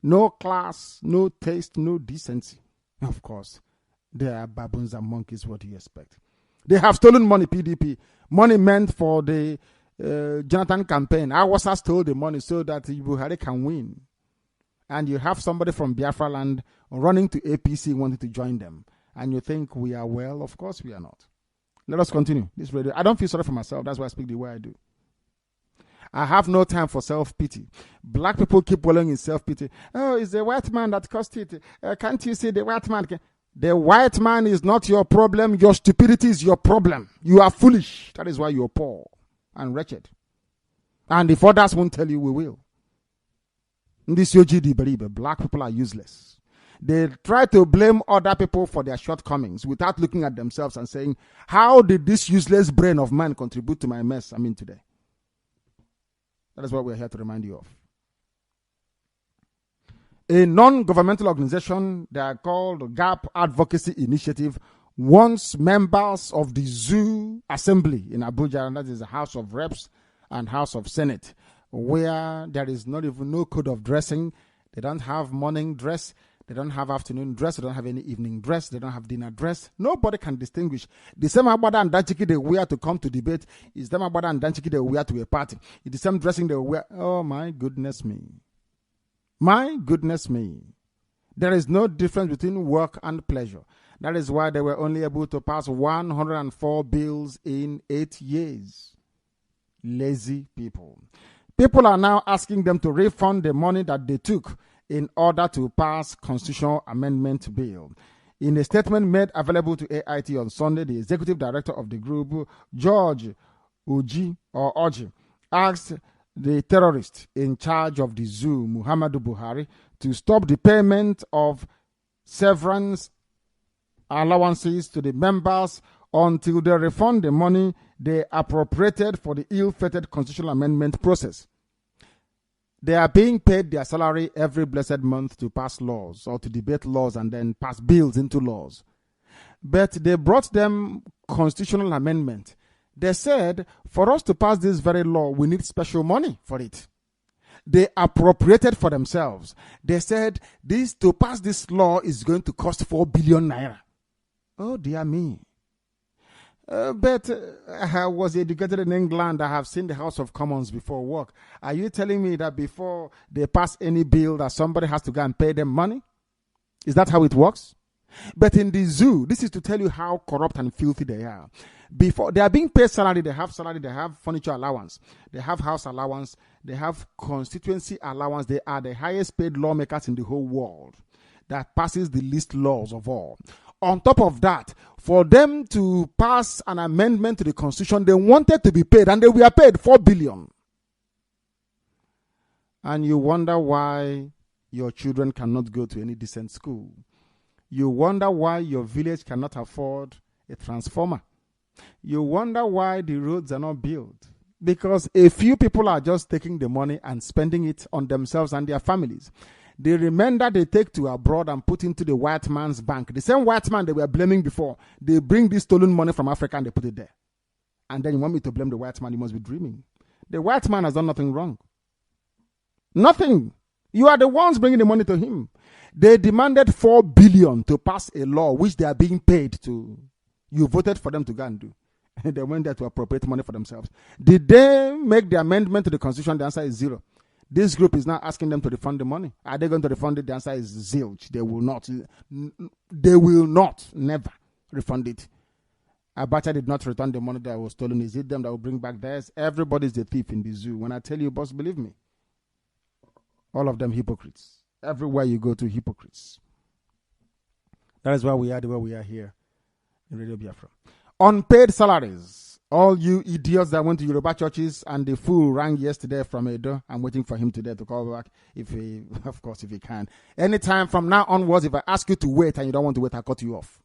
No class, no taste, no decency. Of course, they are baboons and monkeys. What do you expect? They have stolen money, PDP. Money meant for the Jonathan campaign. Awasa stole the money so that Buhari can win. And you have somebody from Biafra land running to APC wanting to join them. And you think we are well? Of course we are not. Let us continue. This radio. I don't feel sorry for myself. That's why I speak the way I do. I have no time for self-pity. Black people keep dwelling in self-pity. Oh, it's the white man that caused it. Can't you see the white man? The white man is not your problem. Your stupidity is your problem. You are foolish. That is why you're poor and wretched. And if others won't tell you, we will. In this OGD, black people are useless. They try to blame other people for their shortcomings without looking at themselves and saying, how did this useless brain of mine contribute to my mess I'm in today? That is what we're here to remind you of. A non-governmental organization, they are called GAP Advocacy Initiative, wants members of the Zoo Assembly in Abuja, and that is the House of Reps and House of Senate, where there is not even no code of dressing. They don't have morning dress. They don't have afternoon dress. They don't have any evening dress. They don't have dinner dress. Nobody can distinguish. The same agbada and danchiki they wear to come to debate is the same agbada and danchiki they wear to a party. It's the same dressing they wear. Oh, my goodness me. My goodness me. There is no difference between work and pleasure. That is why they were only able to pass 104 bills in 8 years. Lazy people. People are now asking them to refund the money that they took in order to pass constitutional amendment bill. In a statement made available to AIT on Sunday, the executive director of the group, George Oji, asked the terrorist in charge of the zoo, Muhammadu Buhari, to stop the payment of severance allowances to the members until they refund the money they appropriated for the ill-fated constitutional amendment process. They are being paid their salary every blessed month to pass laws or to debate laws and then pass bills into laws. But they brought them constitutional amendment. They said, for us to pass this very law, we need special money for it. They appropriated for themselves. They said, to pass this law is going to cost 4 billion naira. Oh, dear me. But I was educated in England. I have seen the House of Commons before work. Are you telling me that before they pass any bill that somebody has to go and pay them money? Is that how it works? But in the zoo, this is to tell you how corrupt and filthy they are. Before they are being paid salary, they have furniture allowance, they have house allowance, they have constituency allowance. They are the highest paid lawmakers in the whole world that passes the least laws of all. On top of that, for them to pass an amendment to the constitution, they wanted to be paid, and they were paid 4 billion. And you wonder why your children cannot go to any decent school. You wonder why your village cannot afford a transformer. You wonder why the roads are not built. Because a few people are just taking the money and spending it on themselves and their families. The remainder they take to abroad and put into the white man's bank. The same white man they were blaming before, they bring this stolen money from Africa and they put it there. And then you want me to blame the white man? You must be dreaming. The white man has done nothing wrong. Nothing. You are the ones bringing the money to him. They demanded 4 billion to pass a law which they are being paid to. You voted for them to go and do. They went there to appropriate money for themselves. Did they make the amendment to the constitution? The answer is 0. This group is now asking them to refund the money. Are they going to refund it? The answer is zilch. They will not. They will not. Never refund it. Abacha did not return the money that was stolen. Is it them that will bring back theirs? Everybody's a thief in the zoo. When I tell you, boss, believe me. All of them hypocrites. Everywhere you go to, hypocrites. That is why we are the way we are here in Radio Biafra. Unpaid salaries. All you idiots that went to Yoruba churches and the fool rang yesterday from Edo. I'm waiting for him today to call back if he can. Anytime from now onwards, if I ask you to wait and you don't want to wait, I'll cut you off.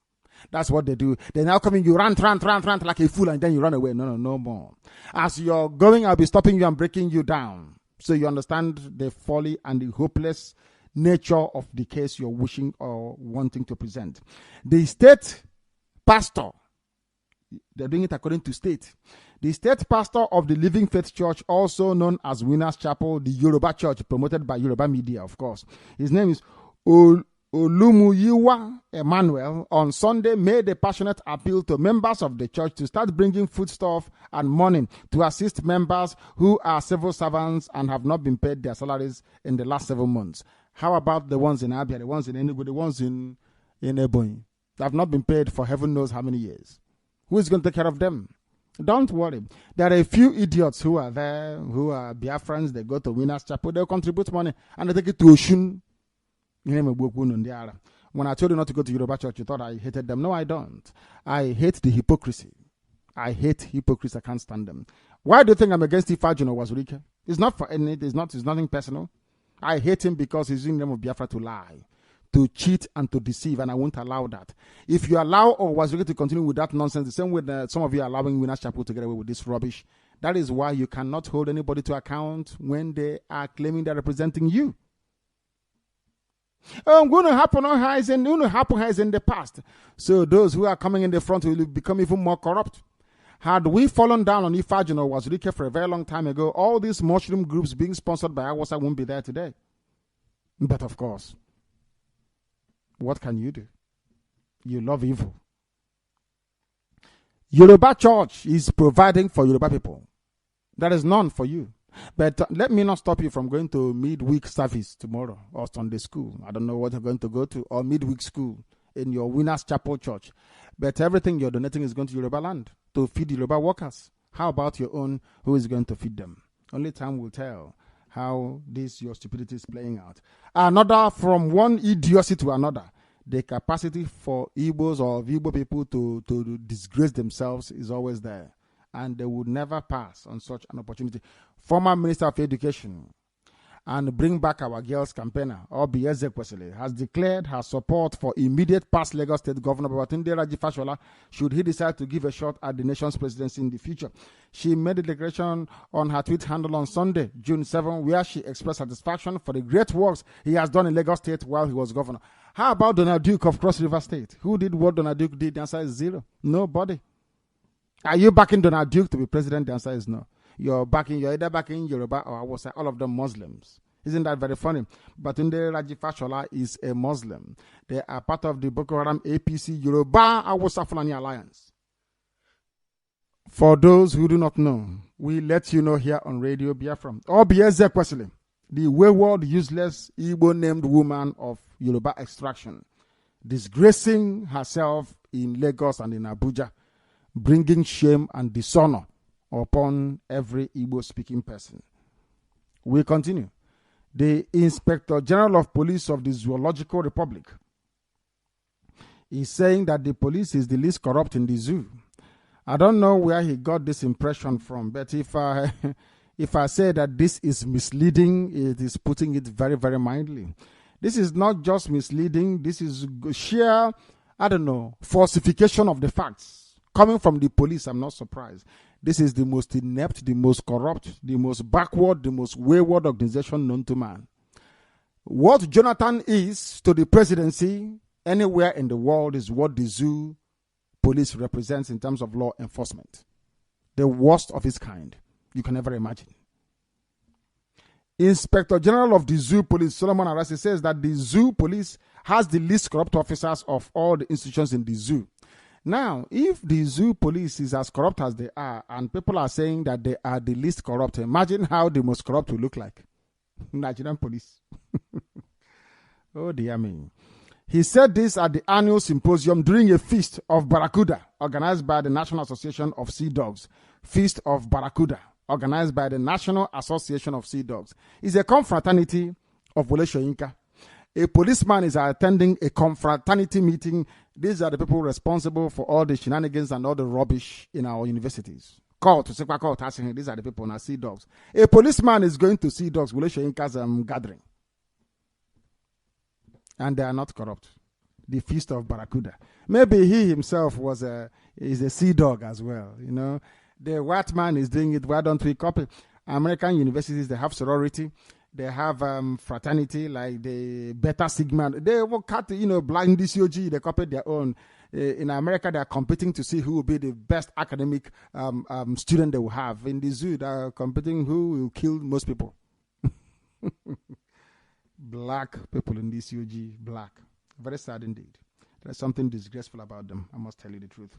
That's what they do. They now come in, you run like a fool and then you run away. No more. As you're going, I'll be stopping you and breaking you down. So you understand the folly and the hopeless nature of the case you're wishing or wanting to present. The state pastor, they're doing it according to state. The state pastor of the Living Faith Church, also known as Winners Chapel, the Yoruba church, promoted by Yoruba media, of course. His name is Olumuyiwa Emmanuel, on Sunday made a passionate appeal to members of the church to start bringing foodstuff and money to assist members who are civil servants and have not been paid their salaries in the last 7 months. How about the ones in Abia, the ones in Enugu, the ones in Ebonyi? They have not been paid for heaven knows how many years. Who is going to take care of them? Don't worry. There are a few idiots who are there, who are Biafrans. They go to Winners Chapel, they contribute money, and they take it to Oshun. When I told you not to go to Yoruba church, you thought I hated them. No, I don't. I hate the hypocrisy. I hate hypocrites. I can't stand them. Why do you think I'm against Ifajun or Wazurike? It's not for any. It's nothing personal. I hate him because he's using the name of Biafra to lie, to cheat, and to deceive, and I won't allow that. If you allow Wazurike to continue with that nonsense, the same way that some of you are allowing Winners Chapel to get away with this rubbish, that is why you cannot hold anybody to account when they are claiming they're representing you. Going to happen has in the past. So those who are coming in the front will become even more corrupt. Had we fallen down on Ifajun or Wazurike for a very long time ago, all these mushroom groups being sponsored by Awasa won't be there today. But of course, what can you do? You love evil. Yoruba church is providing for Yoruba people. There is none for you. But let me not stop you from going to midweek service tomorrow or Sunday school. I don't know what you're going to go to, or midweek school in your Winners Chapel church. But everything you're donating is going to Yoruba land to feed Yoruba workers. How about your own? Who is going to feed them? Only time will tell how your stupidity is playing out. Another, from one idiocy to another, the capacity for Igbos or Igbo people to disgrace themselves is always there. And they would never pass on such an opportunity. Former Minister of Education and Bring Back Our Girls campaigner, Obi Ezekwesili, has declared her support for immediate past Lagos State Governor Babatunde Raji Fashola should he decide to give a shot at the nation's presidency in the future. She made a declaration on her tweet handle on Sunday, June 7, where she expressed satisfaction for the great works he has done in Lagos State while he was governor. How about Donald Duke of Cross River State? Who did what Donald Duke did? The answer is zero. Nobody. Are you backing Donald Duke to be president? The answer is no. You're either backing Yoruba or Awasa, all of them Muslims. Isn't that very funny? Babatunde Raji Fashola is a Muslim. They are part of the Boko Haram APC Yoruba Awasa Fulani Alliance. For those who do not know, we let you know here on Radio Biafra. Obi Ezekwesili, the wayward, useless, Igbo-named woman of Yoruba extraction, disgracing herself in Lagos and in Abuja, bringing shame and dishonor upon every Igbo-speaking person. We continue. The Inspector General of Police of the Zoological Republic is saying that the police is the least corrupt in the zoo. I don't know where he got this impression from, but if I say that this is misleading, it is putting it very, very mildly. This is not just misleading. This is sheer, falsification of the facts. Coming from the police, I'm not surprised. This is the most inept, the most corrupt, the most backward, the most wayward organization known to man. What Jonathan is to the presidency anywhere in the world is what the zoo police represents in terms of law enforcement. The worst of its kind you can ever imagine. Inspector General of the Zoo Police, Solomon Arasi, says that the zoo police has the least corrupt officers of all the institutions in the zoo. Now, if the zoo police is as corrupt as they are, and people are saying that they are the least corrupt, imagine how the most corrupt will look like. Nigerian police. Oh dear me. He said this at the annual symposium during a feast of Barracuda, organized by the National Association of Sea Dogs. Feast of Barracuda, organized by the National Association of Sea Dogs. It's a confraternity of Wole Soyinka. A policeman is attending a confraternity meeting. These are the people responsible for all the shenanigans and all the rubbish in our universities. These are the people now Sea Dogs. A policeman is going to Sea Dogs, Wole Soyinka's gathering. And they are not corrupt. The Feast of Barracuda. Maybe he himself is a sea dog as well. You know, the white man is doing it. Why don't we copy? American universities, they have sorority. They have fraternity, like the Beta Sigma. They will cut, blind DCOG. They copy their own. In America, they are competing to see who will be the best academic student they will have. In the zoo, they are competing who will kill most people. Black people in DCOG, black. Very sad indeed. There's something disgraceful about them. I must tell you the truth.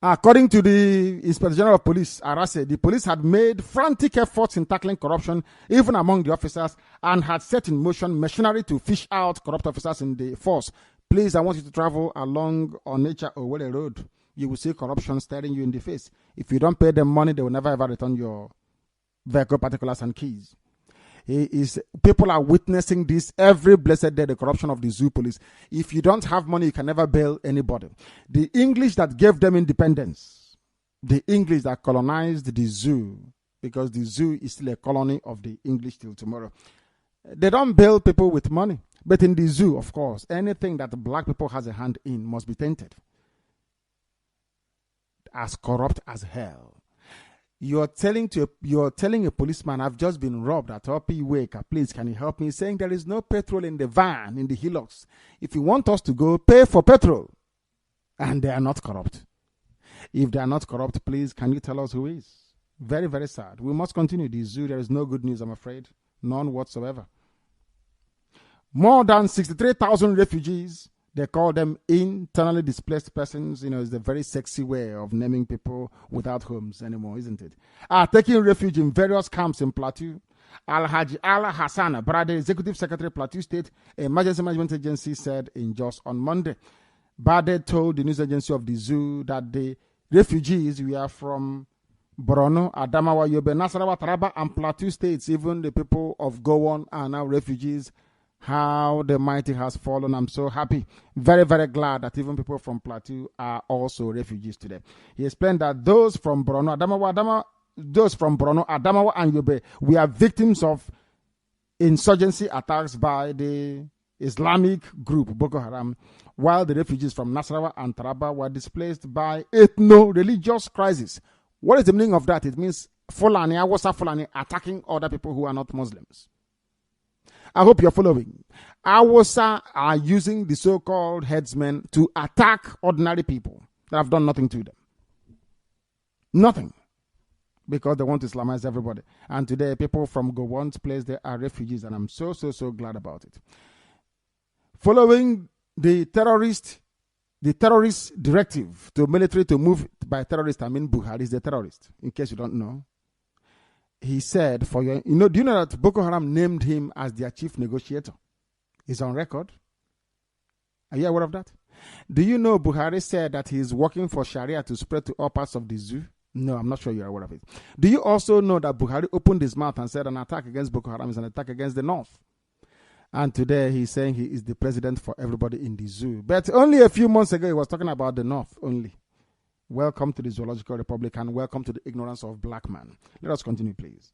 According to the Inspector General of Police, Arase, the police had made frantic efforts in tackling corruption, even among the officers, and had set in motion machinery to fish out corrupt officers in the force. Please, I want you to travel along Onitsha Owerri Road. You will see corruption staring you in the face. If you don't pay them money, they will never ever return your vehicle particulars and keys. People are witnessing this every blessed day, the corruption of the zoo police. If you don't have money, you can never bail anybody. The English that gave them independence, the English that colonized the zoo, because the zoo is still a colony of the English till tomorrow. They don't bail people with money. But in the zoo, of course, anything that black people has a hand in must be tainted. As corrupt as hell. You're telling a policeman, I've just been robbed at Opi Wake. Please, can you help me? Saying there is no petrol in the van, in the hillocks. If you want us to go, pay for petrol. And they are not corrupt. If they are not corrupt, please, can you tell us who is? Very, very sad. We must continue. The zoo, there is no good news, I'm afraid. None whatsoever. More than 63,000 refugees. They call them internally displaced persons. It's a very sexy way of naming people without homes anymore, isn't it? Are taking refuge in various camps in Plateau. Alhaji Ala Hassan, Brother, Executive Secretary, Plateau State Emergency Management Agency, said in Jos on Monday. Bade told the news agency of the zoo that the refugees were from Borno, Adamawa, Yobe, Nasarawa, Taraba, and Plateau states. Even the people of Gowon are now refugees. How the mighty has fallen. I'm so happy. Very, very glad that even people from Plateau are also refugees today. He explained that those from Borno, Adamawa, and Yobe, we are victims of insurgency attacks by the Islamic group Boko Haram, while the refugees from Nasarawa and Taraba were displaced by ethno-religious crisis. What is the meaning of that? It means Fulani, Awasa Fulani attacking other people who are not Muslims. I hope you're following. Awasa are using the so-called headsmen to attack ordinary people that have done nothing to them. Nothing. Because they want to Islamize everybody. And today, people from Gowon's place, they are refugees, and I'm so glad about it. Following the terrorist directive to military to move by terrorist, I mean Buhari is the terrorist, in case you don't know. He said, do you know that Boko Haram named him as their chief negotiator? He's on record. Are you aware of that? Do you know Buhari said that he is working for Sharia to spread to all parts of the zoo? No, I'm not sure you're aware of it. Do you also know that Buhari opened his mouth and said an attack against Boko Haram is an attack against the North? And today he's saying he is the president for everybody in the zoo. But only a few months ago he was talking about the North only. Welcome to the Zoological Republic and welcome to the ignorance of black man. Let us continue, please.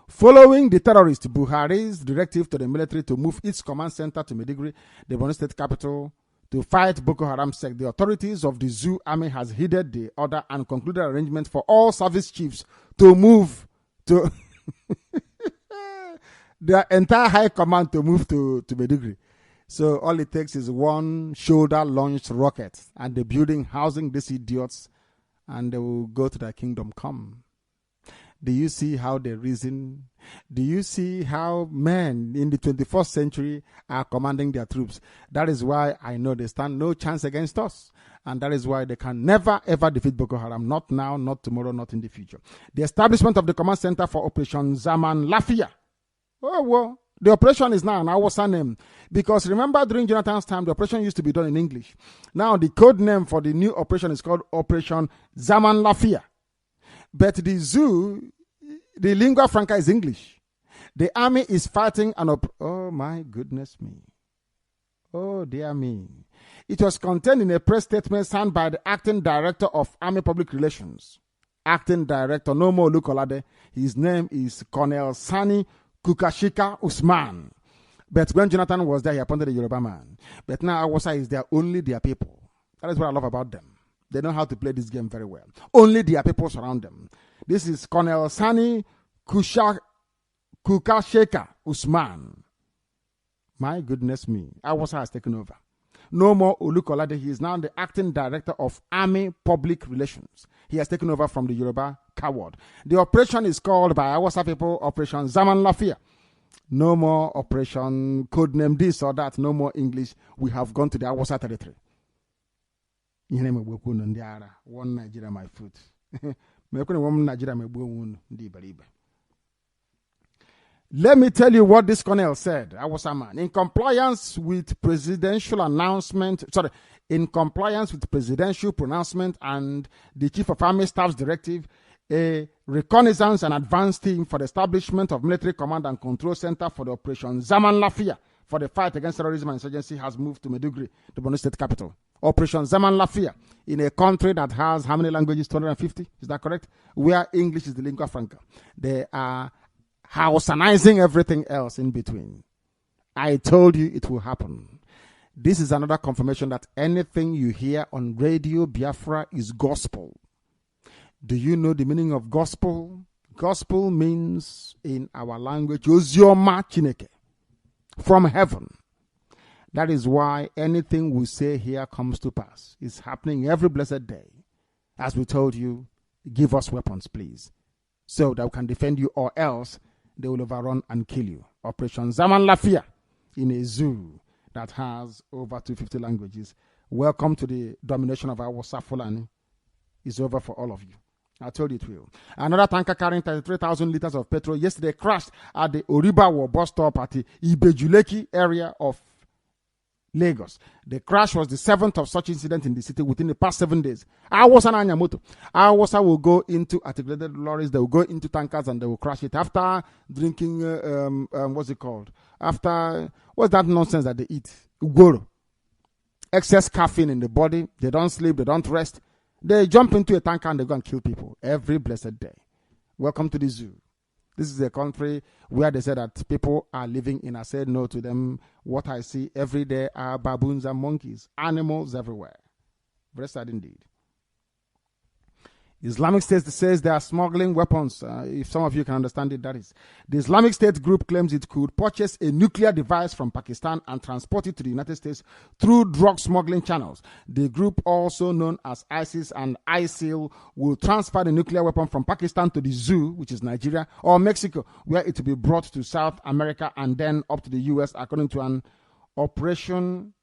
Following the terrorist Buhari's directive to the military to move its command center to Maiduguri, the Borno state capital, to fight Boko Haram sect, the authorities of the zoo army has heeded the order and concluded arrangements for all service chiefs to move to their entire high command to move to Maiduguri. So all it takes is one shoulder-launched rocket and the building housing these idiots, and they will go to their kingdom come. Do you see how they reason? Do you see how men in the 21st century are commanding their troops? That is why I know they stand no chance against us. And that is why they can never, ever defeat Boko Haram. Not now, not tomorrow, not in the future. The establishment of the command center for Operation Zaman Lafia. Oh, well. The operation is now an Awasa name, because remember during Jonathan's time, the operation used to be done in English. Now the code name for the new operation is called Operation Zaman Lafia. But the zoo, the lingua franca is English. The army is fighting an oh my goodness me. Oh dear me. It was contained in a press statement signed by the acting director of Army Public Relations. Acting director, no more Lukolade. His name is Colonel Sani Kukashika Usman. But when Jonathan was there, he appointed a Yoruba man. But now Awasa is there, only their people. That is what I love about them. They know how to play this game very well. Only their people surround them. This is Colonel Sani Kukashika Usman. My goodness me. Awasa has taken over. No more Olukolade. He is now the acting director of Army Public Relations. He has taken over from the Yoruba coward. The operation is called by Awasa people Operation Zaman Lafia. No more operation codename this or that. No more English. We have gone to the Awasa territory. One Nigeria, my foot. Let me tell you what this colonel said. Awasa man. In compliance with presidential pronouncement and the Chief of Army Staff's directive, a reconnaissance and advance team for the establishment of military command and control center for the Operation Zaman Lafia for the fight against terrorism and insurgency has moved to Maiduguri, the Borno State capital. Operation Zaman Lafia in a country that has how many languages? 250? Is that correct? Where English is the lingua franca. They are Hausanizing everything else in between. I told you it will happen. This is another confirmation that anything you hear on Radio Biafra is gospel. Do you know the meaning of gospel? Gospel means in our language, Ozioma Chineke, from heaven. That is why anything we say here comes to pass. It's happening every blessed day. As we told you, give us weapons, please, so that we can defend you, or else they will overrun and kill you. Operation Zaman Lafia in a zoo that has over 250 languages. Welcome to the domination of our Fulani. It's over for all of you. I told you it will. Another tanker carrying 33,000 liters of petrol yesterday crashed at the Oribawo bus stop at the Ibejuleki area of Lagos. The crash was the 7th of such incident in the city within the past 7 days. Awasa and Anyamoto. Awasa will go into articulated lorries, they will go into tankers and they will crash it after drinking, what's it called? After, what's that nonsense that they eat? Ugoro. Excess caffeine in the body. They don't sleep, they don't rest. They jump into a tanker and they go and kill people every blessed day. Welcome to the zoo. This is a country where they say that people are living in. I said no to them. What I see every day are baboons and monkeys, animals everywhere. Very sad indeed. Islamic State says they are smuggling weapons. If some of you can understand it, that is. The Islamic State group claims it could purchase a nuclear device from Pakistan and transport it to the United States through drug smuggling channels. The group, also known as ISIS and ISIL, will transfer the nuclear weapon from Pakistan to the zoo, which is Nigeria, or Mexico, where it will be brought to South America and then up to the US, according to an operation.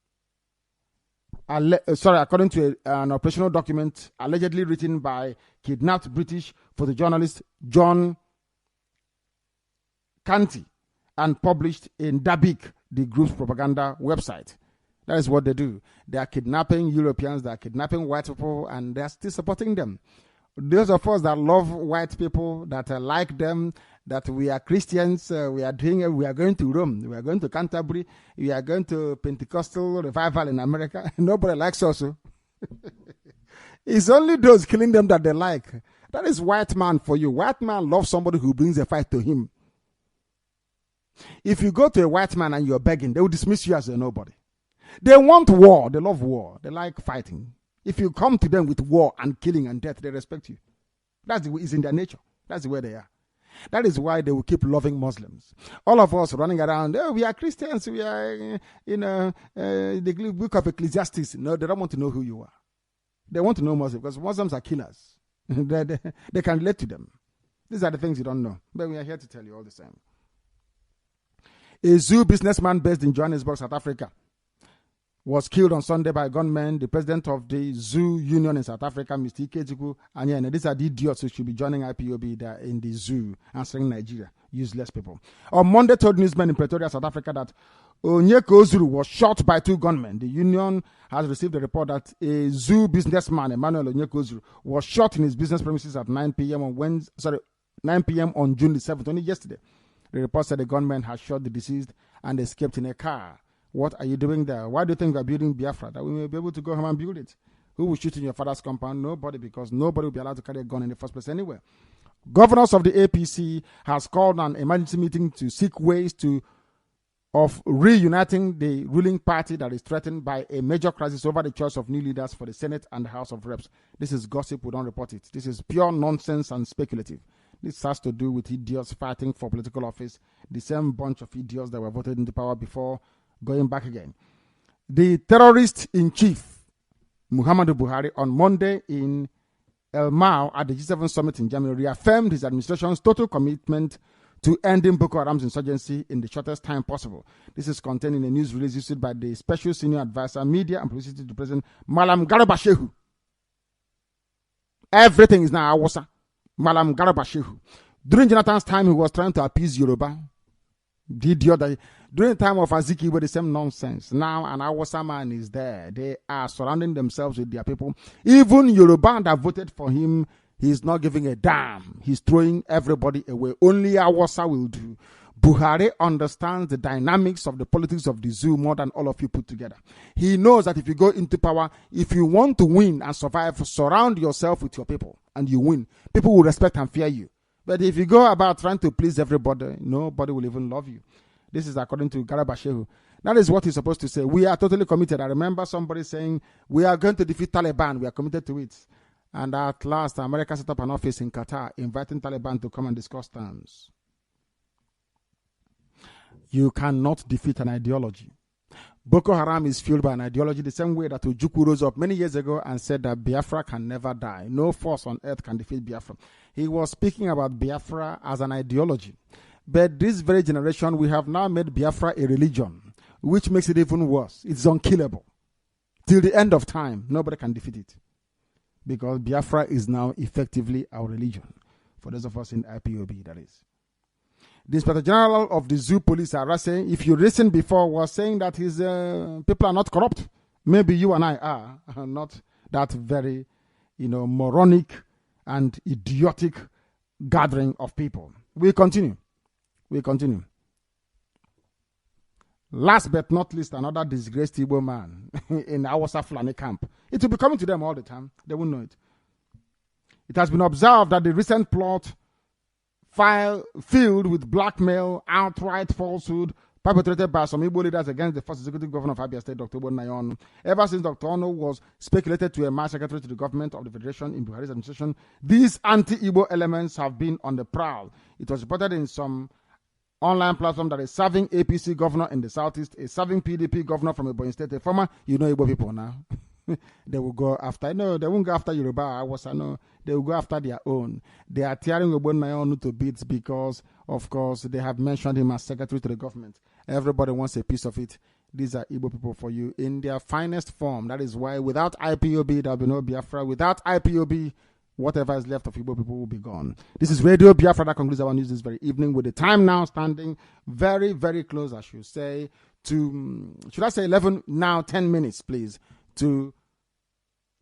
According to an operational document allegedly written by kidnapped British photojournalist John Canty and published in Dabik, the group's propaganda website. That is what they do. They are kidnapping Europeans, they are kidnapping white people, and they are still supporting them. Those of us that love white people, that like them, that we are Christians, we are going to Rome, we are going to Canterbury, we are going to Pentecostal revival in America. Nobody likes us. It's only those killing them that they like. That is white man for you. White man loves somebody who brings a fight to him. If you go to a white man and you're begging, they will dismiss you as a nobody. They want war. They love war. They like fighting. If you come to them with war and killing and death, they respect you. That's it's in their nature. That's the way they are. That is why they will keep loving Muslims. All of us running around, oh, we are Christians, we are in the book of Ecclesiastes. No, they don't want to know who you are. They want to know Muslims because Muslims are killers. They can relate to them. These are the things you don't know. But we are here to tell you all the same. A zoo businessman based in Johannesburg, South Africa, was killed on Sunday by gunmen. The president of the Zoo Union in South Africa, Mr. Ikechukwu Anyene. These are the idiots who should be joining IPOB there in the zoo, answering Nigeria. Useless people. On Monday, told newsmen in Pretoria, South Africa, that Onyeka Ozuru was shot by 2 gunmen. The union has received a report that a zoo businessman, Emmanuel Onyeka Ozuru, was shot in his business premises at 9 p.m. on June the 7th, only yesterday. The report said the gunman had shot the deceased and escaped in a car. What are you doing there? Why do you think we are building Biafra? That we may be able to go home and build it. Who will shoot in your father's compound? Nobody, because nobody will be allowed to carry a gun in the first place anyway. Governors of the APC has called an emergency meeting to seek ways of reuniting the ruling party that is threatened by a major crisis over the choice of new leaders for the Senate and the House of Reps. This is gossip, we don't report it. This is pure nonsense and speculative. This has to do with idiots fighting for political office, the same bunch of idiots that were voted into power before going back again. The terrorist-in-chief, Muhammadu Buhari, on Monday in El Mao at the G7 summit in Germany, reaffirmed his administration's total commitment to ending Boko Haram's insurgency in the shortest time possible. This is contained in a news release issued by the Special Senior Advisor, Media and Publicity to President Malam Garba Shehu. Everything is now Awasa. Malam Garba Shehu. During Jonathan's time, he was trying to appease Yoruba. During the time of Aziki, with the same nonsense. Now an Awasa man is there. They are surrounding themselves with their people. Even Yoruba that voted for him, he's not giving a damn. He's throwing everybody away. Only Awasa will do. Buhari understands the dynamics of the politics of the zoo more than all of you put together. He knows that if you go into power, if you want to win and survive, surround yourself with your people and you win. People will respect and fear you. But if you go about trying to please everybody, nobody will even love you. This is according to Garba Shehu. That is what he's supposed to say. We are totally committed. I remember somebody saying, we are going to defeat Taliban. We are committed to it. And at last, America set up an office in Qatar, inviting Taliban to come and discuss terms. You cannot defeat an ideology. Boko Haram is fueled by an ideology the same way that Ojukwu rose up many years ago and said that Biafra can never die. No force on earth can defeat Biafra. He was speaking about Biafra as an ideology. But this very generation, we have now made Biafra a religion, which makes it even worse. It's unkillable. Till the end of time, nobody can defeat it. Because Biafra is now effectively our religion. For those of us in IPOB, that is. The Inspector General of the Zoo Police, saying, if you listened before, was saying that his people are not corrupt. Maybe you and I are not that very, moronic and idiotic gathering of people. We continue. Last but not least, another disgraced Igbo man in Awasa Fulani camp. It will be coming to them all the time. They won't know it. It has been observed that the recent plot filled with blackmail, outright falsehood, perpetrated by some Igbo leaders against the first executive governor of Abia State, Dr. Nayon. Ever since Dr. Ono was speculated to emerge secretary to the government of the Federation in Buhari's administration, these anti-Igbo elements have been on the prowl. It was reported in some online platform that a serving APC governor in the southeast, a serving PDP governor from Ebonyi State, a former, Igbo people now. They will go after, no, they won't go after Yoruba, Awasa, no, they will go after their own. They are tearing Nayon to bits because, of course, they have mentioned him as secretary to the government. Everybody wants a piece of it. These are Igbo people for you in their finest form. That is why without IPOB, there will be no Biafra. Without IPOB, whatever is left of Igbo people will be gone. This is Radio Biafra that concludes our news this very evening, with the time now standing very, very close, I should say, to, should I say 11, now 10 minutes, please, to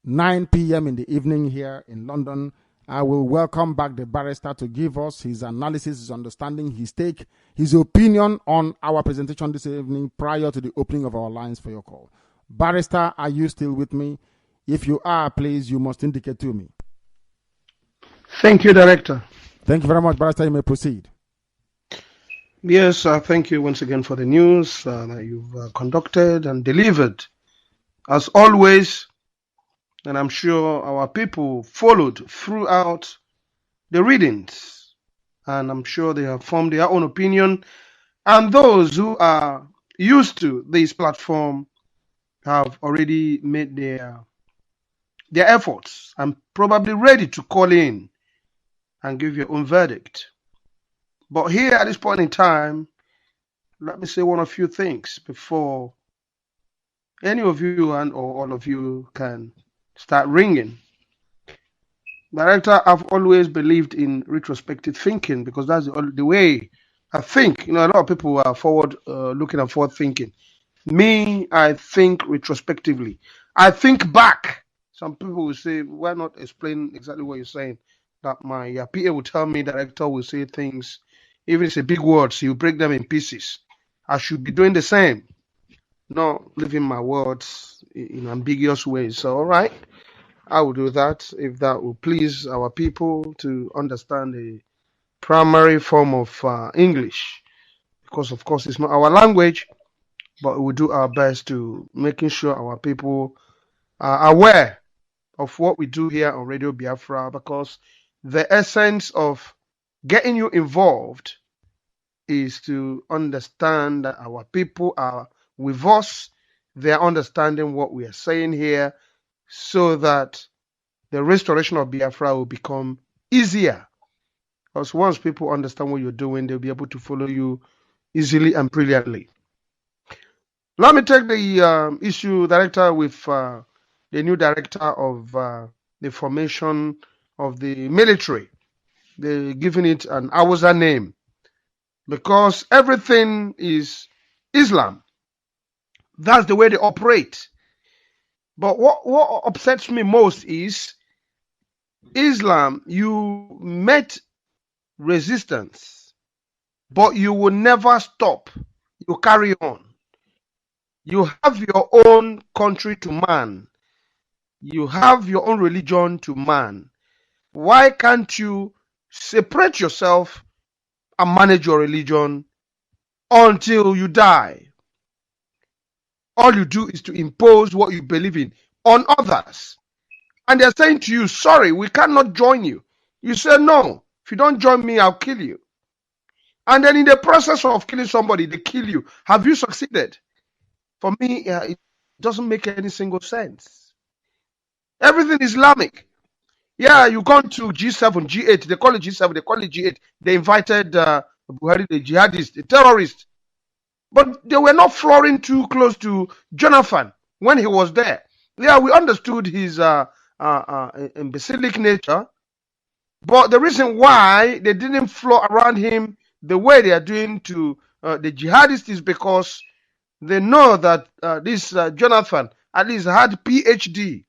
9 p.m. in the evening here in London. I will welcome back the barrister to give us his analysis, his understanding, his take, his opinion on our presentation this evening prior to the opening of our lines for your call. Barrister, are you still with me? If you are, please, you must indicate to me. Thank you, Director. Thank you very much, Barrister. You may proceed. Yes, thank you once again for the news that you've conducted and delivered. As always, and I'm sure our people followed throughout the readings, and I'm sure they have formed their own opinion, and those who are used to this platform have already made their efforts and probably ready to call in and give your own verdict. But here at this point in time, let me say one or few things before any of you and or all of you can start ringing. Director, I've always believed in retrospective thinking because that's the way I think. A lot of people are forward looking and forward thinking. Me, I think retrospectively. I think back. Some people will say, why not explain exactly what you're saying? That my PA will tell me, Director will say things Even if it's a big words, you break them in pieces. I should be doing the same, not leaving my words in ambiguous ways. So, all right, I will do that if that will please our people to understand the primary form of English, because of course it's not our language, but we will do our best to making sure our people are aware of what we do here on Radio Biafra, because the essence of getting you involved is to understand that our people are with us. They are understanding what we are saying here, so that the restoration of Biafra will become easier. Because once people understand what you're doing, they'll be able to follow you easily and brilliantly. Let me take the issue director with the new director of the formation of the military. They're giving it an Hausa name because everything is Islam. That's the way they operate. But what upsets me most is Islam, you met resistance, but you will never stop. You carry on. You have your own country to man. You have your own religion to man. Why can't you separate yourself and manage your religion until you die? All you do is to impose what you believe in on others. And they're saying to you, sorry, we cannot join you. You say, no, if you don't join me, I'll kill you. And then in the process of killing somebody, they kill you. Have you succeeded? For me, it doesn't make any single sense. Everything Islamic. Yeah, you gone to G7, G8. They call it G7, they call it G8. They invited Buhari, the jihadist, the terrorist. But they were not flooring too close to Jonathan when he was there. Yeah, we understood his imbecilic nature. But the reason why they didn't floor around him the way they are doing to the jihadists is because they know that this Jonathan at least had PhD.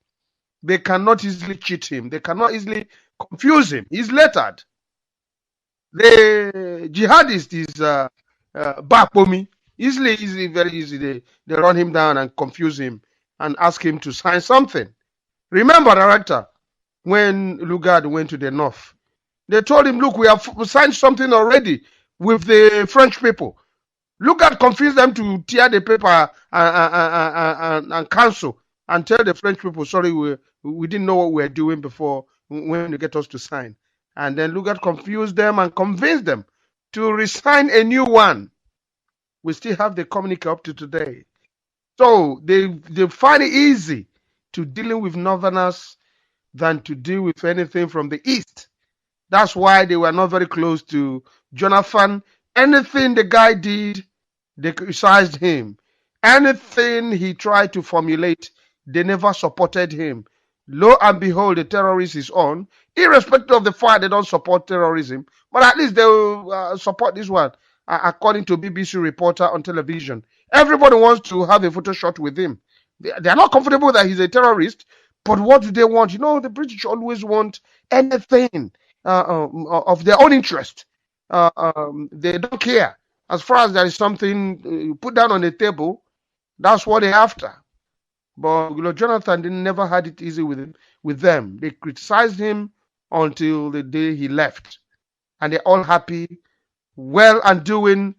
They cannot easily cheat him. They cannot easily confuse him. He's lettered. The jihadist is Bapomi. Easily, very easy. They run him down and confuse him and ask him to sign something. Remember, director, when Lugard went to the north, they told him, look, we have signed something already with the French people. Lugard confused them to tear the paper and cancel and tell the French people, sorry, we didn't know what we were doing before when you get us to sign. And then Lugard confused them and convinced them to resign a new one. We still have the communique up to today. So they find it easy to dealing with northerners than to deal with anything from the east. That's why they were not very close to Jonathan. Anything the guy did, they criticized him. Anything he tried to formulate, they never supported him. Lo and behold, the terrorist is on. Irrespective of the fact they don't support terrorism, but at least they will support this one. According to BBC reporter on television, everybody wants to have a photo shot with him. They are not comfortable that he's a terrorist, but what do they want? You know, the British always want anything of their own interest. They don't care. As far as there is something you put down on the table, that's what they're after. But Jonathan never had it easy with them. They criticized him until the day he left. And they're all happy, well and doing.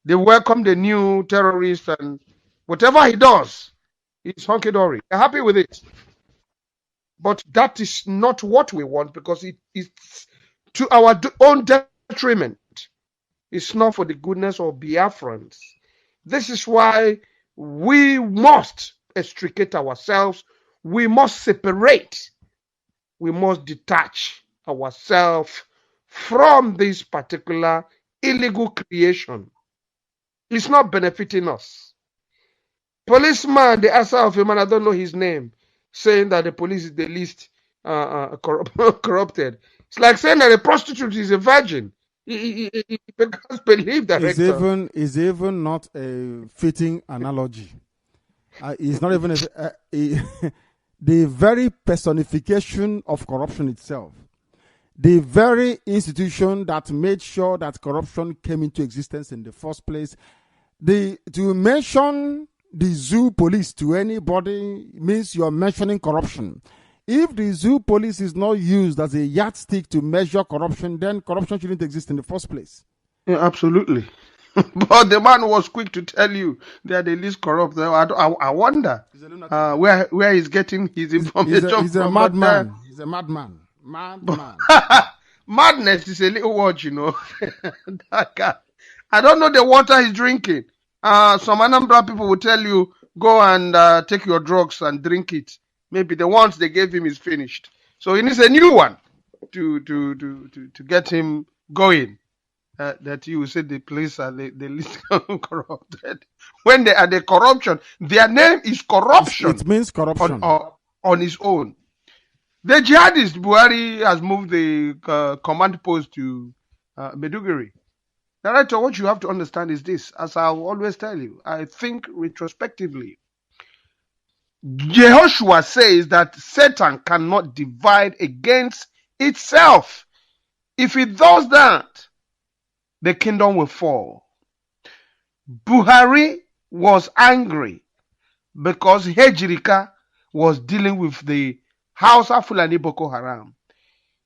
They welcome the new terrorist, and whatever he does, it's hunky-dory. They're happy with it. But that is not what we want, because it's to our own detriment. It's not for the goodness of Biafrans. This is why we must extricate ourselves. We must separate. We must detach ourselves from this particular illegal creation. It's not benefiting us. Policeman, the answer of a man, I don't know his name, saying that the police is the least corrupted. It's like saying that a prostitute is a virgin. He can't believe that. It's even not a fitting analogy. It's not even the very personification of corruption itself. the very institution that made sure that corruption came into existence in the first place. To mention the zoo police to anybody means you're mentioning corruption. If the zoo police is not used as a yardstick to measure corruption, then corruption shouldn't exist in the first place. Yeah, absolutely. But the man was quick to tell you they are the least corrupt. I wonder where he's getting his information he's a madman. He's a madman. Madman. Madness is a little word, you know. That guy. I don't know the water he's drinking. Some Anambra people will tell you, go and take your drugs and drink it. Maybe the ones they gave him is finished. So he needs a new one to get him going. That you will say the police are the least corrupted. When they are the corruption, their name is corruption. It means corruption. On its own. The jihadist Buhari has moved the command post to Meduguri. Director, what you have to understand is this, as I will always tell you, I think retrospectively, Jehoshua says that Satan cannot divide against itself. If it does that, the kingdom will fall. Buhari was angry because Hejirika was dealing with the Hausa Fulani Boko Haram.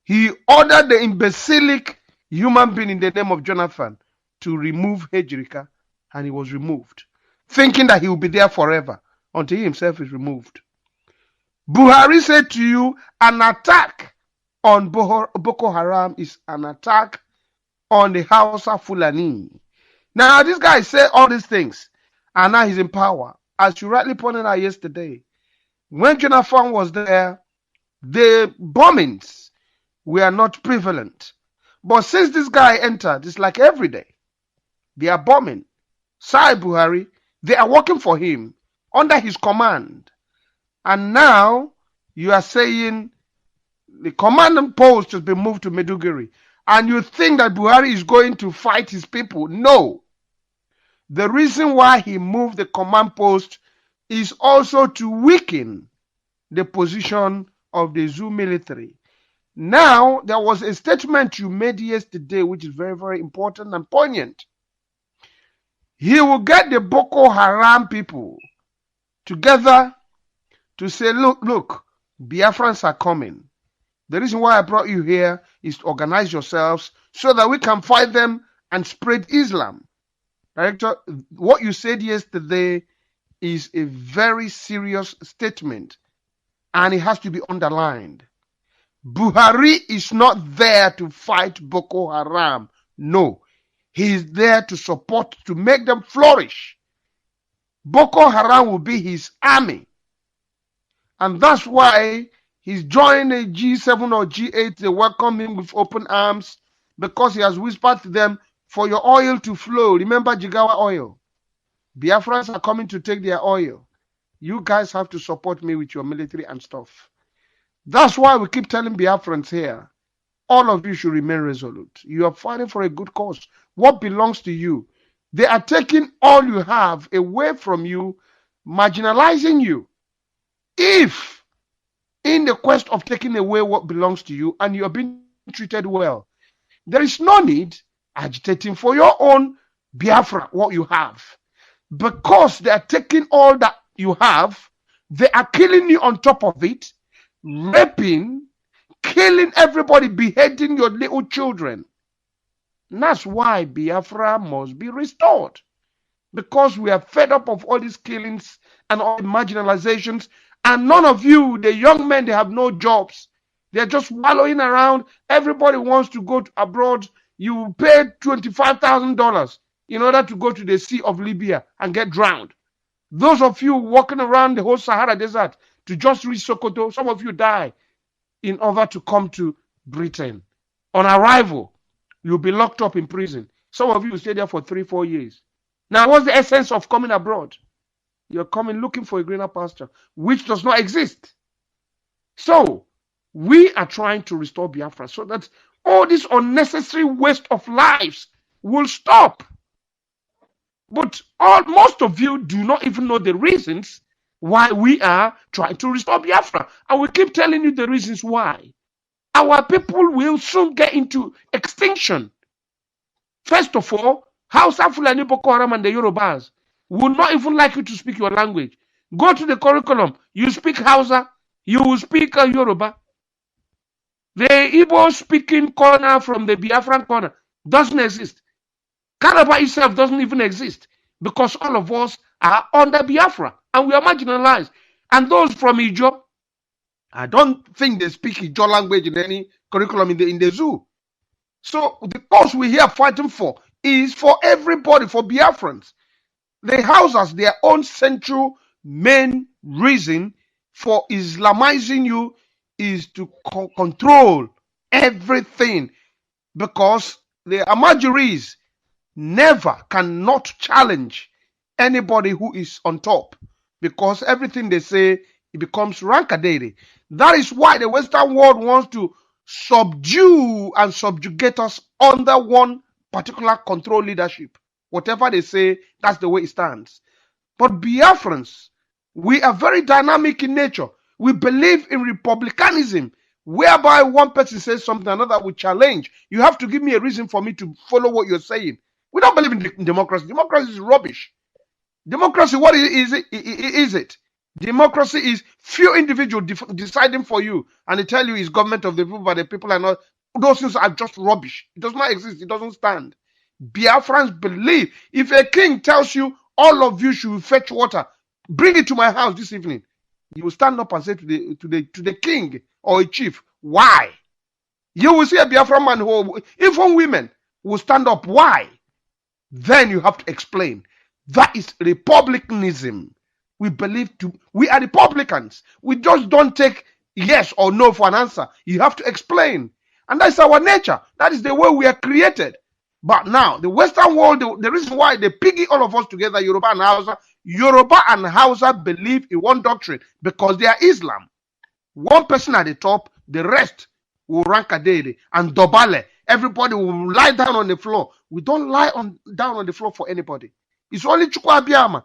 He ordered the imbecilic human being in the name of Jonathan to remove Hejirika, and he was removed, thinking that he will be there forever until he himself is removed. Buhari said to you, an attack on Boko Haram is an attack on the Hausa Fulani. Now, this guy said all these things, and now he's in power. As you rightly pointed out yesterday, when Jonathan was there, the bombings were not prevalent. But since this guy entered, it's like every day, they are bombing. Sai Buhari, they are working for him under his command. And now you are saying the command post has been moved to Meduguri. And you think that Buhari is going to fight his people. No. The reason why he moved the command post is also to weaken the position of the Zoo military. Now, there was a statement you made yesterday, which is very, very important and poignant. He will get the Boko Haram people together to say, look, Biafrans are coming. The reason why I brought you here is to organize yourselves so that we can fight them and spread Islam. Director, what you said yesterday is a very serious statement, and it has to be underlined. Buhari is not there to fight Boko Haram. No. He is there to support, to make them flourish. Boko Haram will be his army. And that's why he's joined the G7 or G8. They welcome him with open arms because he has whispered to them, for your oil to flow. Remember Jigawa oil. Biafrans are coming to take their oil. You guys have to support me with your military and stuff. That's why we keep telling Biafrans here, all of you should remain resolute. You are fighting for a good cause. What belongs to you? They are taking all you have away from you, marginalizing you. If in the quest of taking away what belongs to you and you are being treated well, there is no need agitating for your own Biafra, what you have. Because they are taking all that you have, they are killing you on top of it, raping, killing everybody, beheading your little children. And that's why Biafra must be restored. Because we are fed up of all these killings and all the marginalizations. And none of you, the young men, they have no jobs. They're just wallowing around. Everybody wants to go abroad. You pay $25,000 in order to go to the Sea of Libya and get drowned. Those of you walking around the whole Sahara Desert to just reach Sokoto, some of you die in order to come to Britain. On arrival, you'll be locked up in prison. Some of you will stay there for 3-4 years. Now, what's the essence of coming abroad? You're coming looking for a greener pasture, which does not exist. So, we are trying to restore Biafra so that all this unnecessary waste of lives will stop. But most of you do not even know the reasons why we are trying to restore Biafra. And we keep telling you the reasons why. our people will soon get into extinction. First of all, Hausa, Fulani, Boko Haram, and the Yorubas would not even like you to speak your language. Go to the curriculum. You speak Hausa, you will speak Yoruba. The Igbo speaking corner from the Biafran corner doesn't exist. Calabar itself doesn't even exist because all of us are under Biafra and we are marginalized. And those from Ijo, I don't think they speak Ijo language in any curriculum in the zoo. So the cause we're here fighting for is for everybody, for Biafrans. The Hausas, their own central main reason for Islamizing you is to control everything, because the Amajiris cannot challenge anybody who is on top, because everything they say, it becomes rankadere. That is why the Western world wants to subdue and subjugate us under one particular control leadership. Whatever they say, that's the way it stands. But Biafrans, we are very dynamic in nature. We believe in republicanism, whereby one person says something, another will challenge. You have to give me a reason for me to follow what you're saying. We don't believe in democracy. Democracy is rubbish. Democracy, what is it? Democracy is few individuals deciding for you, and they tell you it's government of the people, but the people are not. Those things are just rubbish. It does not exist. It doesn't stand. Biafrans believe if a king tells you all of you should fetch water, bring it to my house this evening, you will stand up and say to the king or a chief, why? You will see a Biafran man who, even women, will stand up. Why? Then you have to explain. That is republicanism. We are Republicans. We just don't take yes or no for an answer. You have to explain. And that's our nature. That is the way we are created. But now, the Western world, the reason why they piggy all of us together, Yoruba and Hausa believe in one doctrine because they are Islam. One person at the top, the rest will rank a day and dobale. Everybody will lie down on the floor. We don't lie down on the floor for anybody. It's only Chukwu Abiyama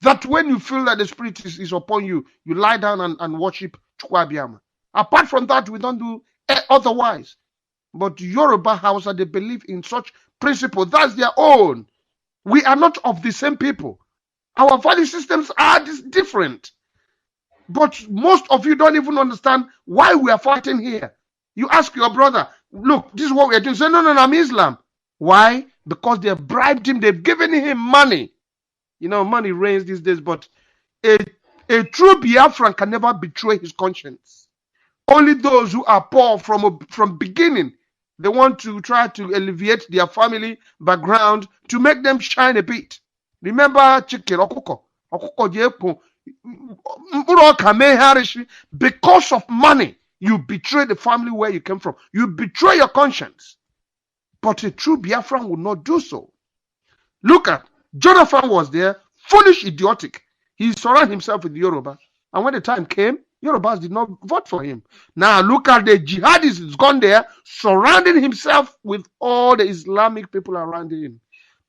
that when you feel that the spirit is upon you, you lie down and worship Chukwu Abiyama. Apart from that, we don't do otherwise. But Yoruba Hausa, they believe in such principle. That's their own. We are not of the same people. Our value systems are different. But most of you don't even understand why we are fighting here. You ask your brother, look, this is what we are doing. Say, no, I'm Islam. Why? Because they have bribed him. They've given him money. You know, money reigns these days, but a true Biafran can never betray his conscience. Only those who are poor from beginning, they want to try to alleviate their family background to make them shine a bit. Remember chicken, because of money, you betray the family where you came from. You betray your conscience. But a true Biafran would not do so. Look at Jonathan was there, foolish, idiotic. He surrounded himself with Yoruba. And when the time came, Yorubas did not vote for him. Now look at the jihadist who's gone there, surrounding himself with all the Islamic people around him.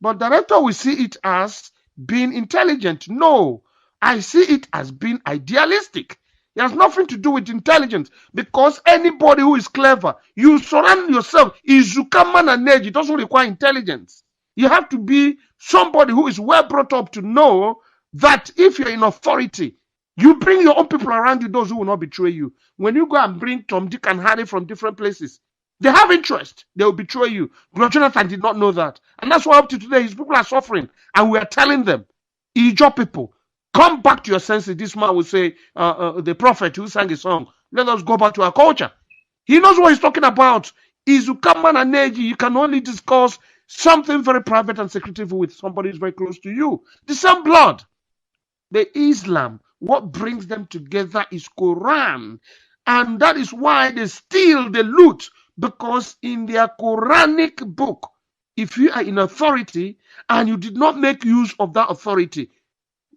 But director will see it as being intelligent. No, I see it as being idealistic. It has nothing to do with intelligence, because anybody who is clever, you surround yourself. Izukaman and Neji, it doesn't require intelligence. You have to be somebody who is well brought up to know that if you're in authority, you bring your own people around you, those who will not betray you. When you go and bring Tom, Dick, and Harry from different places, they have interest. They will betray you. But Jonathan did not know that. And that's why up to today, his people are suffering. And we are telling them, Ijo people, come back to your senses. This man will say, the prophet who sang a song, let us go back to our culture. He knows what he's talking about. Izukaman and Neji, you can only discuss something very private and secretive with somebody who's very close to you. The same blood. The Islam, what brings them together is Quran. And that is why they steal, they loot. Because in their Quranic book, if you are in authority and you did not make use of that authority,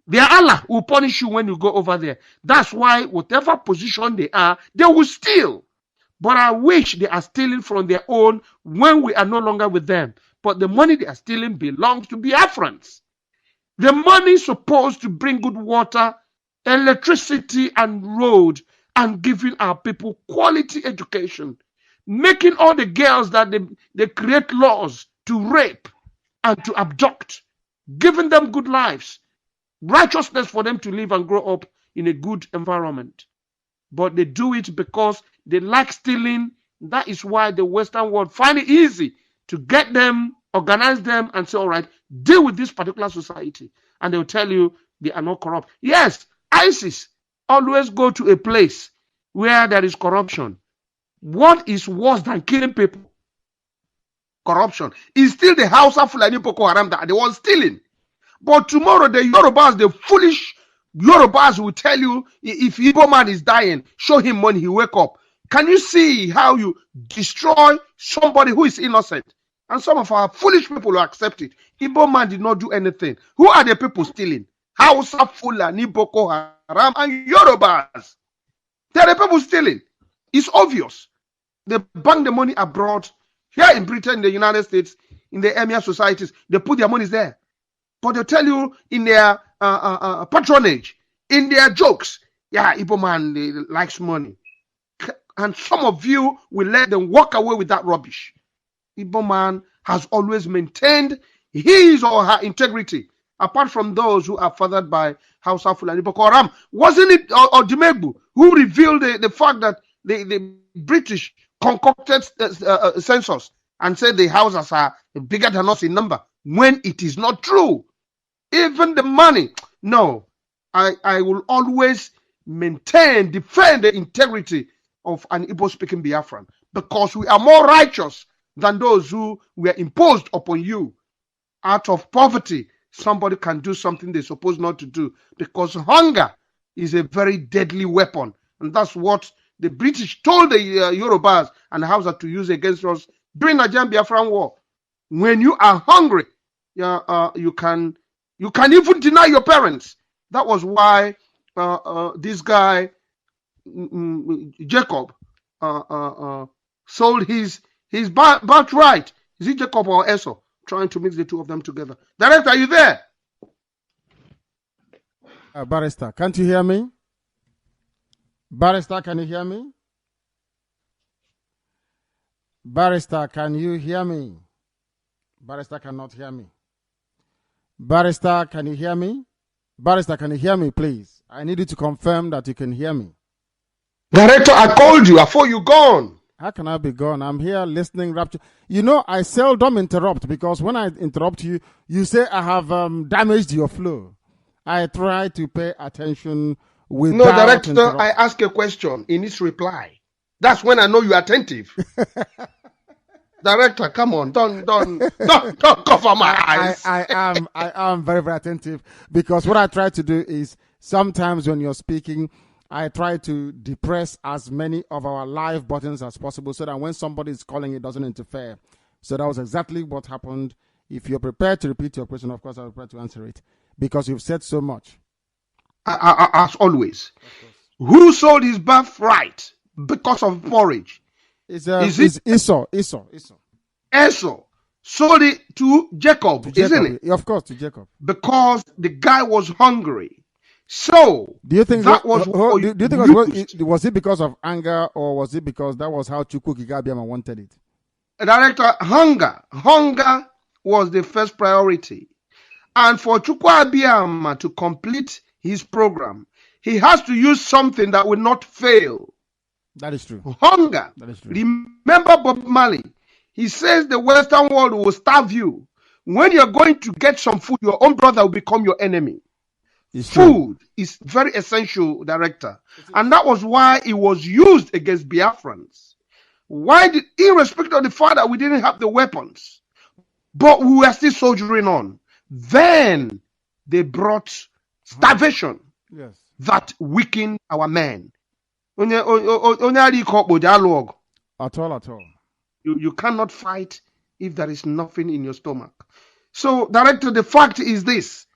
their Allah will punish you when you go over there. That's why whatever position they are, they will steal. But I wish they are stealing from their own when we are no longer with them. But the money they are stealing belongs to Biafrans. The money is supposed to bring good water, electricity, and road, and giving our people quality education. making all the girls that they create laws to rape and to abduct, giving them good lives, righteousness for them to live and grow up in a good environment. But they do it because they like stealing. That is why the Western world find it easy to get them, organize them, and say, all right, deal with this particular society. And they'll tell you they are not corrupt. Yes, ISIS always go to a place where there is corruption. What is worse than killing people? Corruption. Is still the Hausa Fulani Boko Haram that are the ones stealing. But tomorrow the Yorubas, the foolish Yorubas will tell you, if Igbo man is dying, show him money, he wake up. Can you see how you destroy somebody who is innocent? And some of our foolish people will accept it. Igbo man did not do anything. Who are the people stealing? Hausa Fulani Boko Haram and Yorubas. They are the people stealing. It's obvious. They bank the money abroad. Here in Britain, the United States, in the emir societies, they put their money there. But they tell you in their patronage, in their jokes, yeah, Igbo man likes money. And some of you will let them walk away with that rubbish. Igbo man has always maintained his or her integrity, apart from those who are fathered by Hausa Fulani Boko Haram. Wasn't it Odimegbu who revealed the fact that the British concocted census and said the houses are bigger than us in number, when it is not true? Even the money. No, I will always maintain, defend the integrity of an Igbo-speaking Biafran, because we are more righteous than those who were imposed upon you. Out of poverty, somebody can do something they're supposed not to do, because hunger is a very deadly weapon. And that's what the British told the Yorubas and Hausa to use against us during the Nigerian Biafran War. When you are hungry, you can even deny your parents. That was why this guy, Jacob, sold his birthright. Is it Jacob or Esau? Trying to mix the two of them together. Director, are you there? Barrister, can't you hear me? Barrister, can you hear me? Barrister, can you hear me? Barrister cannot hear me. Barrister, can you hear me? Barrister, can you hear me, please? I need you to confirm that you can hear me. Director, I called you. I thought you gone. How can I be gone? I'm here listening rapture. You know, I seldom interrupt, because when I interrupt you, you say I have damaged your flow. I try to pay attention without... No, Director, I ask a question. In its reply. That's when I know you're attentive. Director, come on, don't cover my eyes. I am very, very attentive, because what I try to do is, sometimes when you're speaking, I try to depress as many of our live buttons as possible, so that when somebody is calling, it doesn't interfere. So that was exactly what happened. If you're prepared to repeat your question, of course, I'm prepared to answer it, because you've said so much. As always. Who sold his birthright because of porridge? It's Esau. Esau sold it to Jacob, isn't it? Of course, to Jacob. Because the guy was hungry. So, do you think that was it because of anger, or was it because that was how Chukwu Kigabiama wanted it? Director, hunger was the first priority. And for Chukwu Abiyama to complete his program, he has to use something that will not fail. That is true. Hunger. That is true. Remember Bob Marley. He says the Western world will starve you. When you're going to get some food, your own brother will become your enemy. Food is very essential, Director. And that was why it was used against Biafrans. Irrespective of the fact that we didn't have the weapons, but we were still soldiering on. Then they brought starvation that weakened our men. At all. You cannot fight if there is nothing in your stomach. So, Director, the fact is this.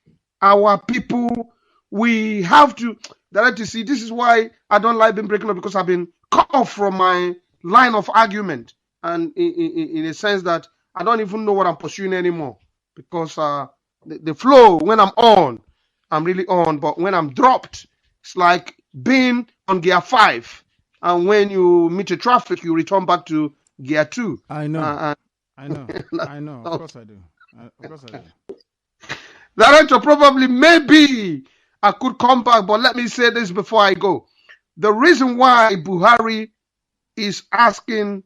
Our people, we have to, Director, see, this is why I don't like being breaking up, because I've been cut off from my line of argument. And in a sense that I don't even know what I'm pursuing anymore. Because the flow, when I'm on, I'm really on. But when I'm dropped, it's like being on gear 5. And when you meet the traffic, you return back to Gear 2. I know. I know. I know. Of course I do. Of course I do. Director, probably, maybe I could come back, but let me say this before I go. The reason why Buhari is asking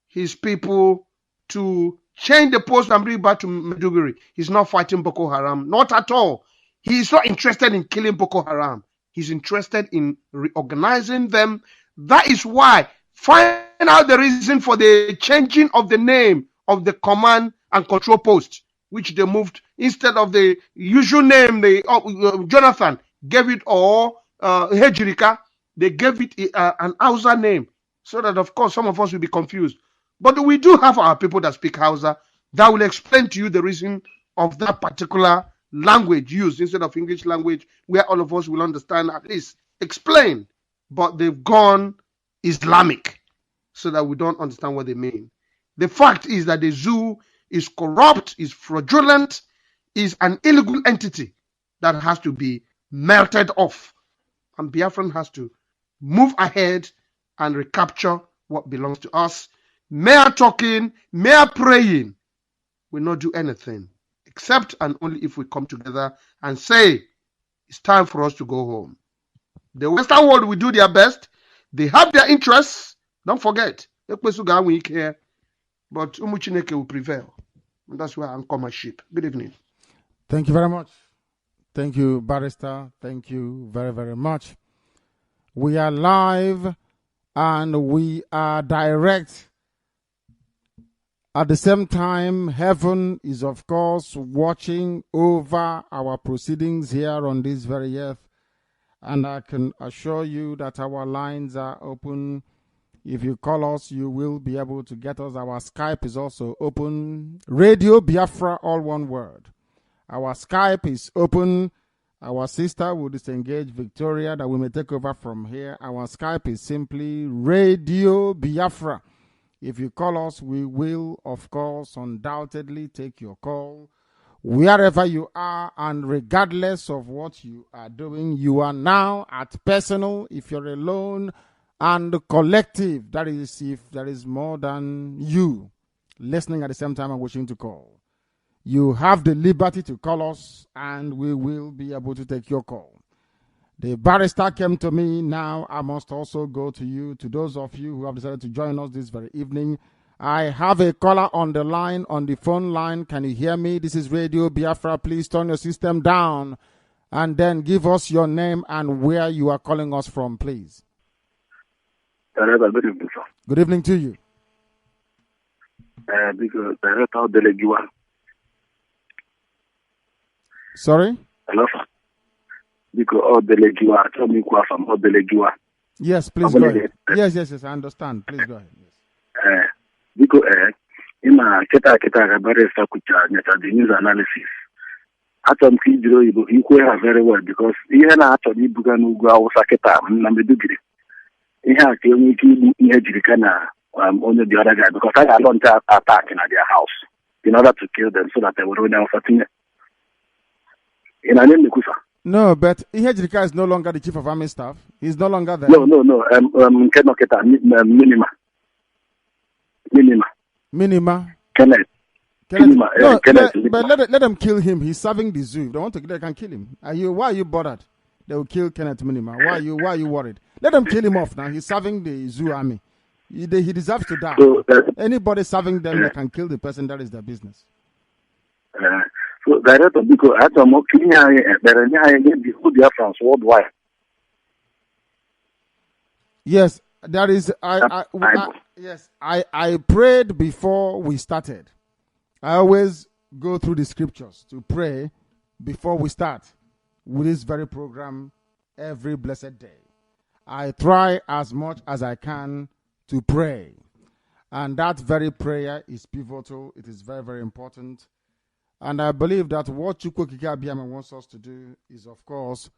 his people to change the post and bring back to Maiduguri, he's not fighting Boko Haram. Not at all. He's not interested in killing Boko Haram. He's interested in reorganizing them. That is why. Find out the reason for the changing of the name of the command and control post, which they moved instead of the usual name. Jonathan gave it, or Hejirika, they gave it an Hausa name, so that of course some of us will be confused. But we do have our people that speak Hausa that will explain to you the reason of that particular language used instead of English language, where all of us will understand, at least explain. But they've gone Islamic so that we don't understand what they mean. The fact is that the zoo is corrupt, is fraudulent, is an illegal entity that has to be melted off. And Biafran has to move ahead and recapture what belongs to us. Mere talking, mere praying will not do anything, except and only if we come together and say, it's time for us to go home. The Western world will do their best. They have their interests. Don't forget, but Umuchineke will prevail. And that's why I anchor my ship. Good evening. Thank you very much. Thank you, Barrister. Thank you very, very much. We are live and we are direct. At the same time, heaven is, of course, watching over our proceedings here on this very earth. And I can assure you that our lines are open. If you call us, you will be able to get us. Our Skype is also open. Radio Biafra, all one word. Our Skype is open. Our sister will disengage Victoria that we may take over from here. Our Skype is simply Radio Biafra. If you call us, we will, of course, undoubtedly take your call. Wherever you are, and regardless of what you are doing, you are now at personal. If you're alone, and collective, that is if there is more than you listening at the same time and wishing to call. You have the liberty to call us and we will be able to take your call. The barrister came to me. Now I must also go to you, to those of you who have decided to join us this very evening. I have a caller on the line, on the phone line. Can you hear me? This is Radio Biafra. Please turn your system down and then give us your name and where you are calling us from, please. Good evening, sir. Good evening to you. Because Director Delegiwa. Sorry? Hello, sir. Because Delegiwa, tell me what from Delegiwa. Yes, please go ahead. Yes, I understand. Please go ahead. Yes. Because in a Keta Barrister the news analysis. Atom Kidro, you could have very well because even after the Buganu was a Keta, Namedugri. He has the only key only the other guy because I don't attack in their house in order to kill them so that they will run out of things. In a name, no, but Ihejrika is no longer the chief of army staff. He's no longer there. No. Minima. Kenneth. No, but let them kill him. He's serving the zoo. If they want to kill, they can kill him. Why are you bothered? They will kill Kenneth Minima. Why are you worried? Let them kill him off now. He's serving the zoo army. He deserves to die. So, anybody serving them, they can kill the person. That is their business. So Director, because I don't know, there are Biafrans worldwide. Yes, that is. I prayed before we started. I always go through the scriptures to pray before we start with this very program every blessed day. I try as much as I can to pray. And that very prayer is pivotal. It is very, very important. And I believe that what Chukwokika Abiyama wants us to do is, of course,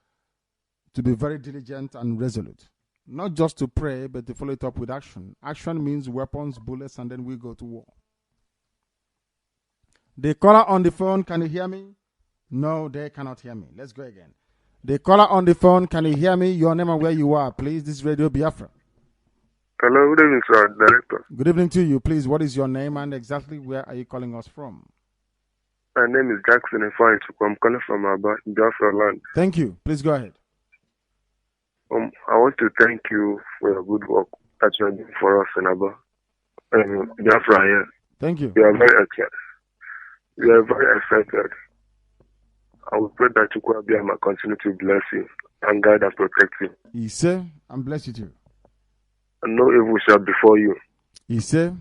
to be very diligent and resolute. Not just to pray, but to follow it up with action. Action means weapons, bullets, and then we go to war. The caller on the phone, can you hear me? No, they cannot hear me. Let's go again. The caller on the phone, can you hear me? Your name and where you are, please. This is Radio Biafra. Hello, good evening, sir, Director. Good evening to you. Please, what is your name and exactly where are you calling us from? My name is Jackson Ifeanyi. I'm calling from Biafra land. Thank you. Please go ahead. I want to thank you for your good work that you are doing for us in Biafra here. Thank you. We are very excited. We are very excited. I will pray that Chukwu Abiyama continue to bless you and guide and protect you. He say, and bless you too. And no evil shall befall you. He say.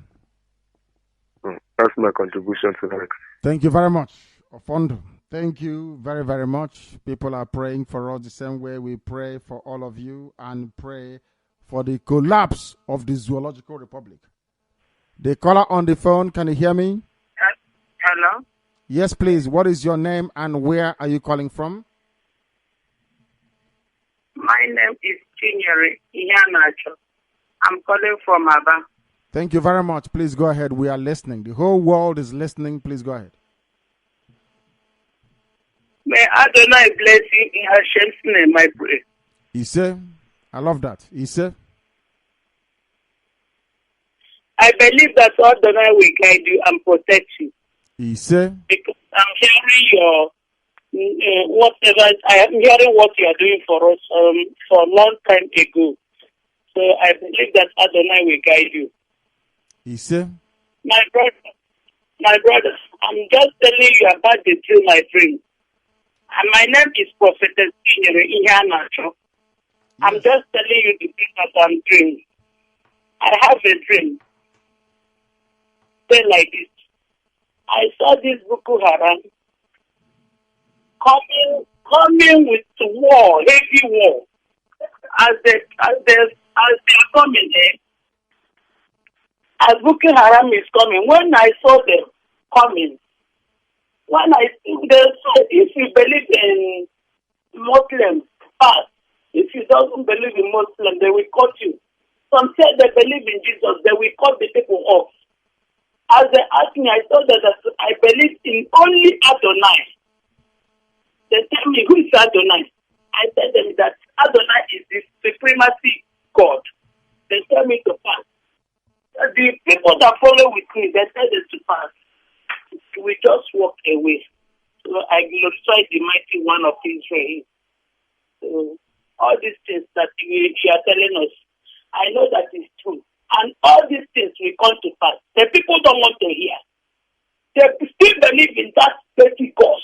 That's my contribution tonight. Thank you very much, Ofondo. Thank you very, very much. People are praying for us the same way we pray for all of you and pray for the collapse of the Zoological Republic. The caller on the phone, can you hear me? Hello? Yes, please. What is your name and where are you calling from? My name is Chinyere Ihanacho. I'm calling from Aba. Thank you very much. Please go ahead. We are listening. The whole world is listening. Please go ahead. May Adonai bless you in Hashem's name, I pray. He said, I love that. He said, I believe that Adonai will guide you and protect you. He said, because I'm hearing your whatever, I am hearing what you are doing for us for a long time ago. So I believe that Adonai will guide you. He said, my brother, I'm just telling you about the dream I dream. And my name is Prophetess Chinyere Ihanacho. I'm just telling you the thing that I'm dreaming. I have a dream. Say like this. I saw this Boko Haram coming with war, heavy war. As they are coming there, as Boko Haram is coming, when I saw them coming, when I see them, so if you believe in Muslims, fast. If you don't believe in Muslims, they will cut you. Some say they believe in Jesus, they will cut the people off. As they asked me, I told them that I believe in only Adonai. They tell me, who is Adonai? I tell them that Adonai is the supremacy God. They tell me to fast. The people that follow with me, they tell them to fast. We just walk away. So I glorify the mighty one of Israel. So all these things that you are telling us, I know that is true. And all these things will come to pass. The people don't want to hear. They still believe in that Pentecost.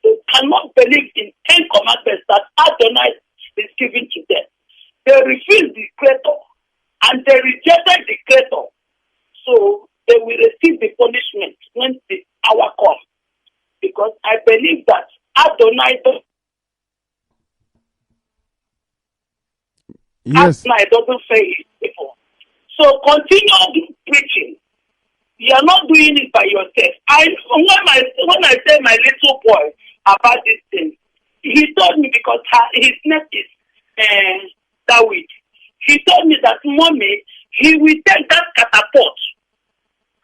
They cannot believe in 10 commandments that Adonai is giving to them. They refuse the Creator and they rejected the Creator. So they will receive the punishment when the hour comes. Because I believe that Adonai doesn't fail his people. So continue preaching. You are not doing it by yourself. When I tell my little boy about this thing, he told me, because his name is David. He told me that, Mommy, he will take that catapult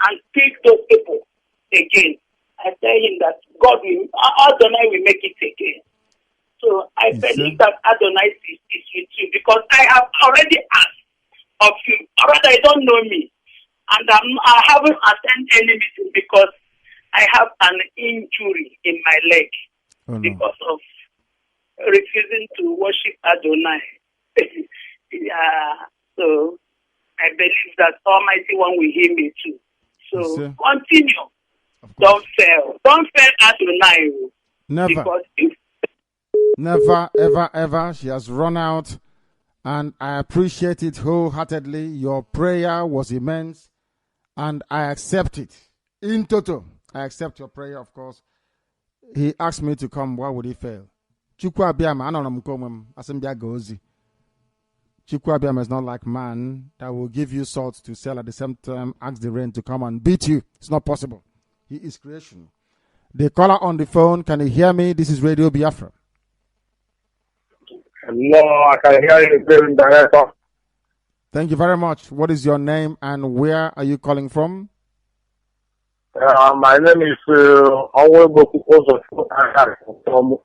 and pick those people again. I tell him that Adonai will make it again. So I believe that Adonai is with you, because I have already asked of you. Rather, I don't know me. And I haven't attended any meeting because I have an injury in my leg because of refusing to worship Adonai. So I believe that Almighty One will hear me too. So continue. Don't fail. Don't fail Adonai. Never. Never, ever, ever. She has run out. And I appreciate it wholeheartedly. Your prayer was immense. And I accept it. In total, I accept your prayer, of course. He asked me to come. Why would he fail? Chukwu Abiyama, anonam komem, asembia gozi. Chukwu Abiyama is not like man that will give you salt to sell at the same time, ask the rain to come and beat you. It's not possible. He is creation. The caller on the phone, can you hear me? This is Radio Biafra. No, I can hear you, Director. Thank you very much. What is your name and where are you calling from? My name is Onweboku from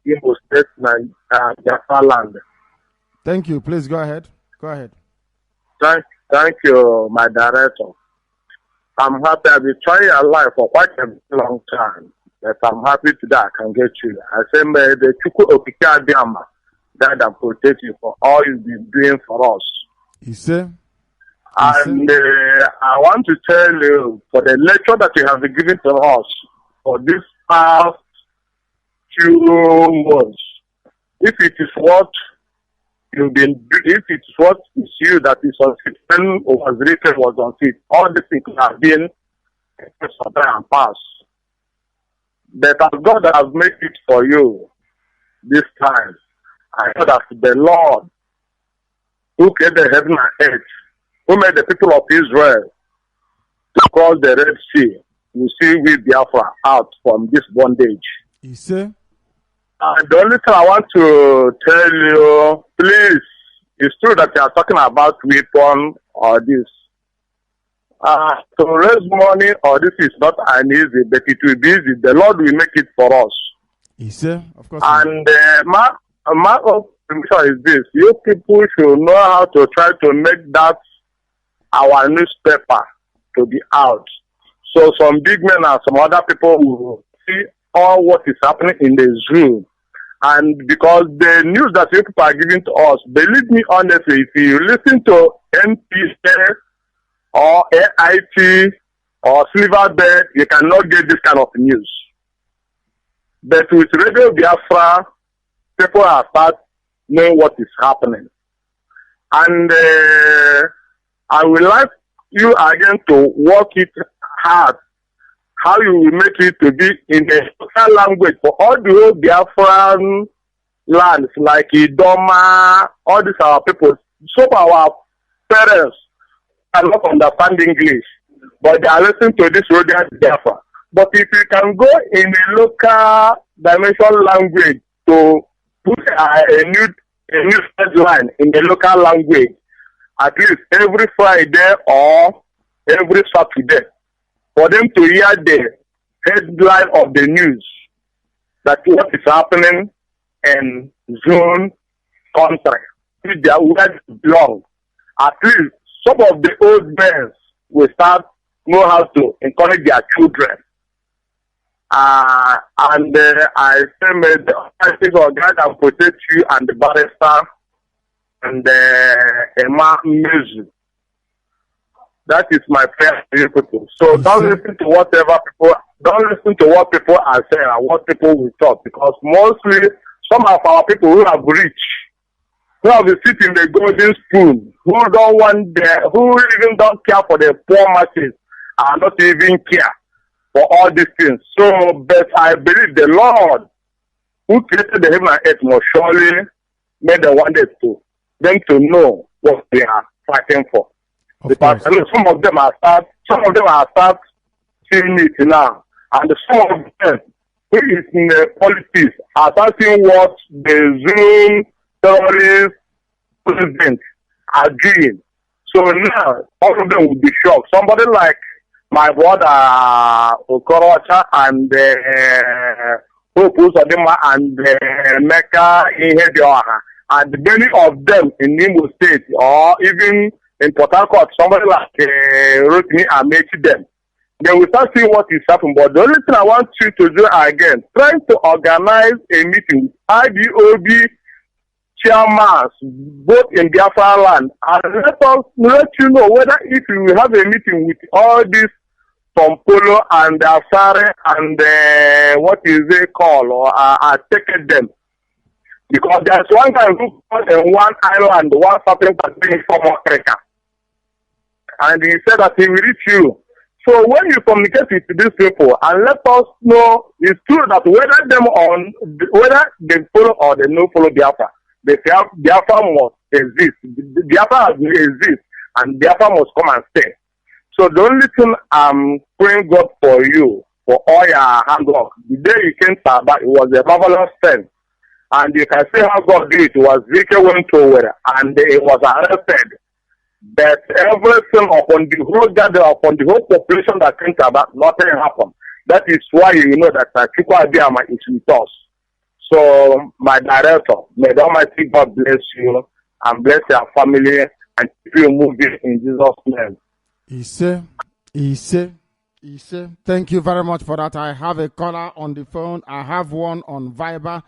Imo State, Biafra land. Thank you. Please go ahead. Go ahead. Thank you, my director. I'm happy. I've been trying your life for quite a long time. But I'm happy today I can get you. I say, may the Chuku Okika Diama that protect you for all you've been doing for us. You see? And I want to tell you, for the lecture that you have been giving to us for this past few months, if it is what you've been, if it is what is you that is on it, when was written was on it, all the things have been and past. But as God has made it for you this time, I know that the Lord who created heaven and earth, who made the people of Israel to cross the Red Sea, will see we Biafra out from this bondage. You see? The only thing I want to tell you, please, it's true that you are talking about weapon or this. To raise money or this is not an easy, but it will be easy. The Lord will make it for us. You see? Of course. And my permission is this: you people should know how to try to make that our newspaper to be out. So some big men and some other people will see all what is happening in the zoo. And because the news that you people are giving to us, believe me honestly, if you listen to NPA or AIT or Silverbird, you cannot get this kind of news. But with Radio Biafra, people are start knowing what is happening. And I would like you again to work it hard, how you will make it to be in a local language for all the whole Biafran lands like Idoma, all these our people. Some of our parents cannot understand English, but they are listening to this Radio Biafra. But if you can go in a local dimension language to put a new headline in the local language, at least every Friday or every Saturday, for them to hear the headline of the news that what is happening in zone country, if they are where they belong. At least some of the old men will start know how to encourage their children. And I say, may the Almighty God guide and protect you and the barrister and MAZI. That is my prayer to you people. So don't listen to what people are saying and what people will talk, because mostly some of our people who have rich, who have been sitting in the golden spoon, who even don't care for the poor masses, and not even care for all these things. So, but I believe the Lord who created the heaven and earth must surely make them one day them to know what they are fighting for. Because I know some of them are start seeing it now, and some of them who is in the politics are starting what the Zoom terrorist president are doing. So now all of them will be shocked. Somebody like my brother Okorocha and Hope Uzodinma and Mecca Ihedioha, and many of them in Imo State or even in Port Harcourt, somebody like Rotimi Amechi them. They will start seeing what is happening. But the only thing I want you to do again, trying to organize a meeting with IDOB chairmen, both in Biafra land, and let you know whether if you will have a meeting with all these Tompolo and Asare and what is it called, or take them. Because there's one guy who called in one island, one certain country from Africa. And he said that he will reach you. So when you communicate with these people and let us know, it's true that whether they follow or they no follow Biafra, Biafra must exist. Biafra has to exist, and Biafra must come and stay. So the only thing I'm praying God for you, for all your handwork. The day you came to Aba, it was a marvelous thing. And you can see how God did it. It was Zeke went to where, and it was arrested. But everything upon the whole gathering, upon the whole population that came to Aba, nothing happened. That is why you know that Chukwu Abiyama is with us. So, my director, may the Almighty God bless you and bless your family and keep you moving in Jesus' name. Ise. Thank you very much for that. I have a caller on the phone. I have one on Viber.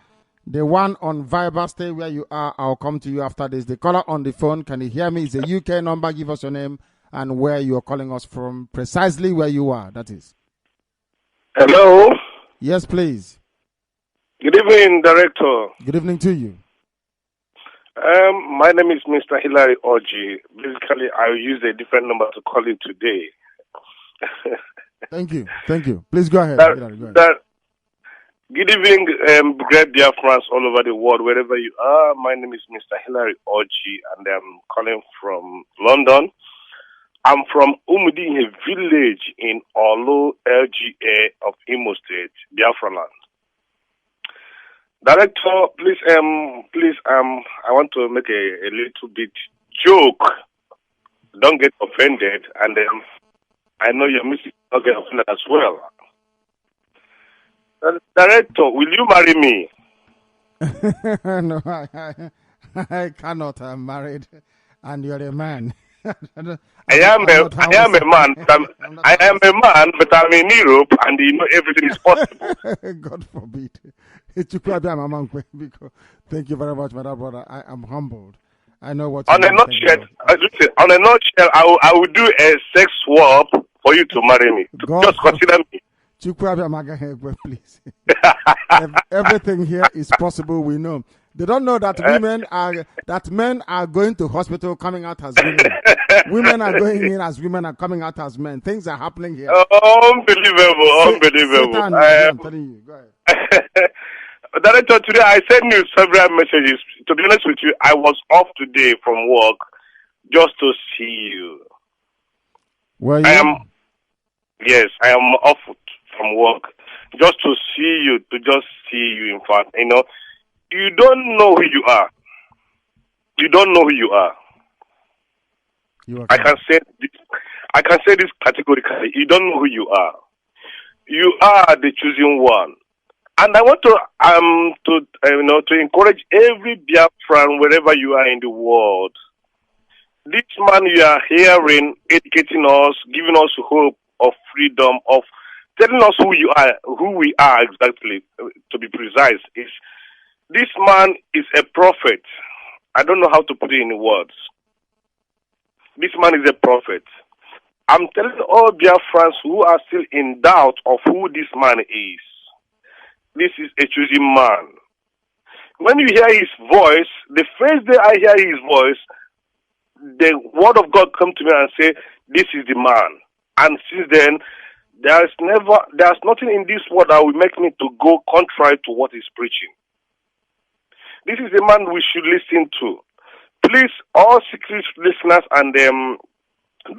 The one on Viber, stay where you are. I'll come to you after this. The caller on the phone, can you hear me? It's a UK number. Give us your name and where you are calling us from. Precisely where you are, that is. Hello. Yes, please. Good evening, Director. Good evening to you. My name is Mr. Hilary Oji. Basically, I will use a different number to call you today. Thank you. Please go ahead. Good evening, great Biafrans all over the world, wherever you are. My name is Mr. Hilary Oji, and I'm calling from London. I'm from Umudinhe village in Olo, LGA of Imo State, Biafra land. Director, please, I want to make a little bit joke. Don't get offended, and I know your missus will not get offended as well. Director, will you marry me? No, I cannot. I'm married, and you're a man. I am a man, but I'm in Europe, and you know everything is possible. God forbid. Thank you very much, my brother. I am humbled. I know what. On a nutshell, I will do a sex swap for you to marry me. Just consider me. Please. Everything here is possible. We know. They don't know that men are going to hospital coming out as women. Women are going in as women are coming out as men. Things are happening here. Unbelievable. I'm telling you. Go ahead. Director, today I sent you several messages. To be honest with you, I was off today from work just to see you. Were you? Yes, I am off from work just to see you, in fact. You know, you don't know who you are. You don't know who you are. I can say this categorically. You don't know who you are. You are the chosen one. And I want to encourage every Biafran wherever you are in the world. This man you are hearing, educating us, giving us hope of freedom, of telling us who we are exactly, to be precise, is this man is a prophet. I don't know how to put it in words. This man is a prophet. I'm telling all Biafrans who are still in doubt of who this man is. This is a chosen man. When you hear his voice, the first day I hear his voice, the word of God come to me and say, this is the man. And since then, there's nothing in this world that will make me to go contrary to what he's preaching. This is the man we should listen to. Please, all secret listeners and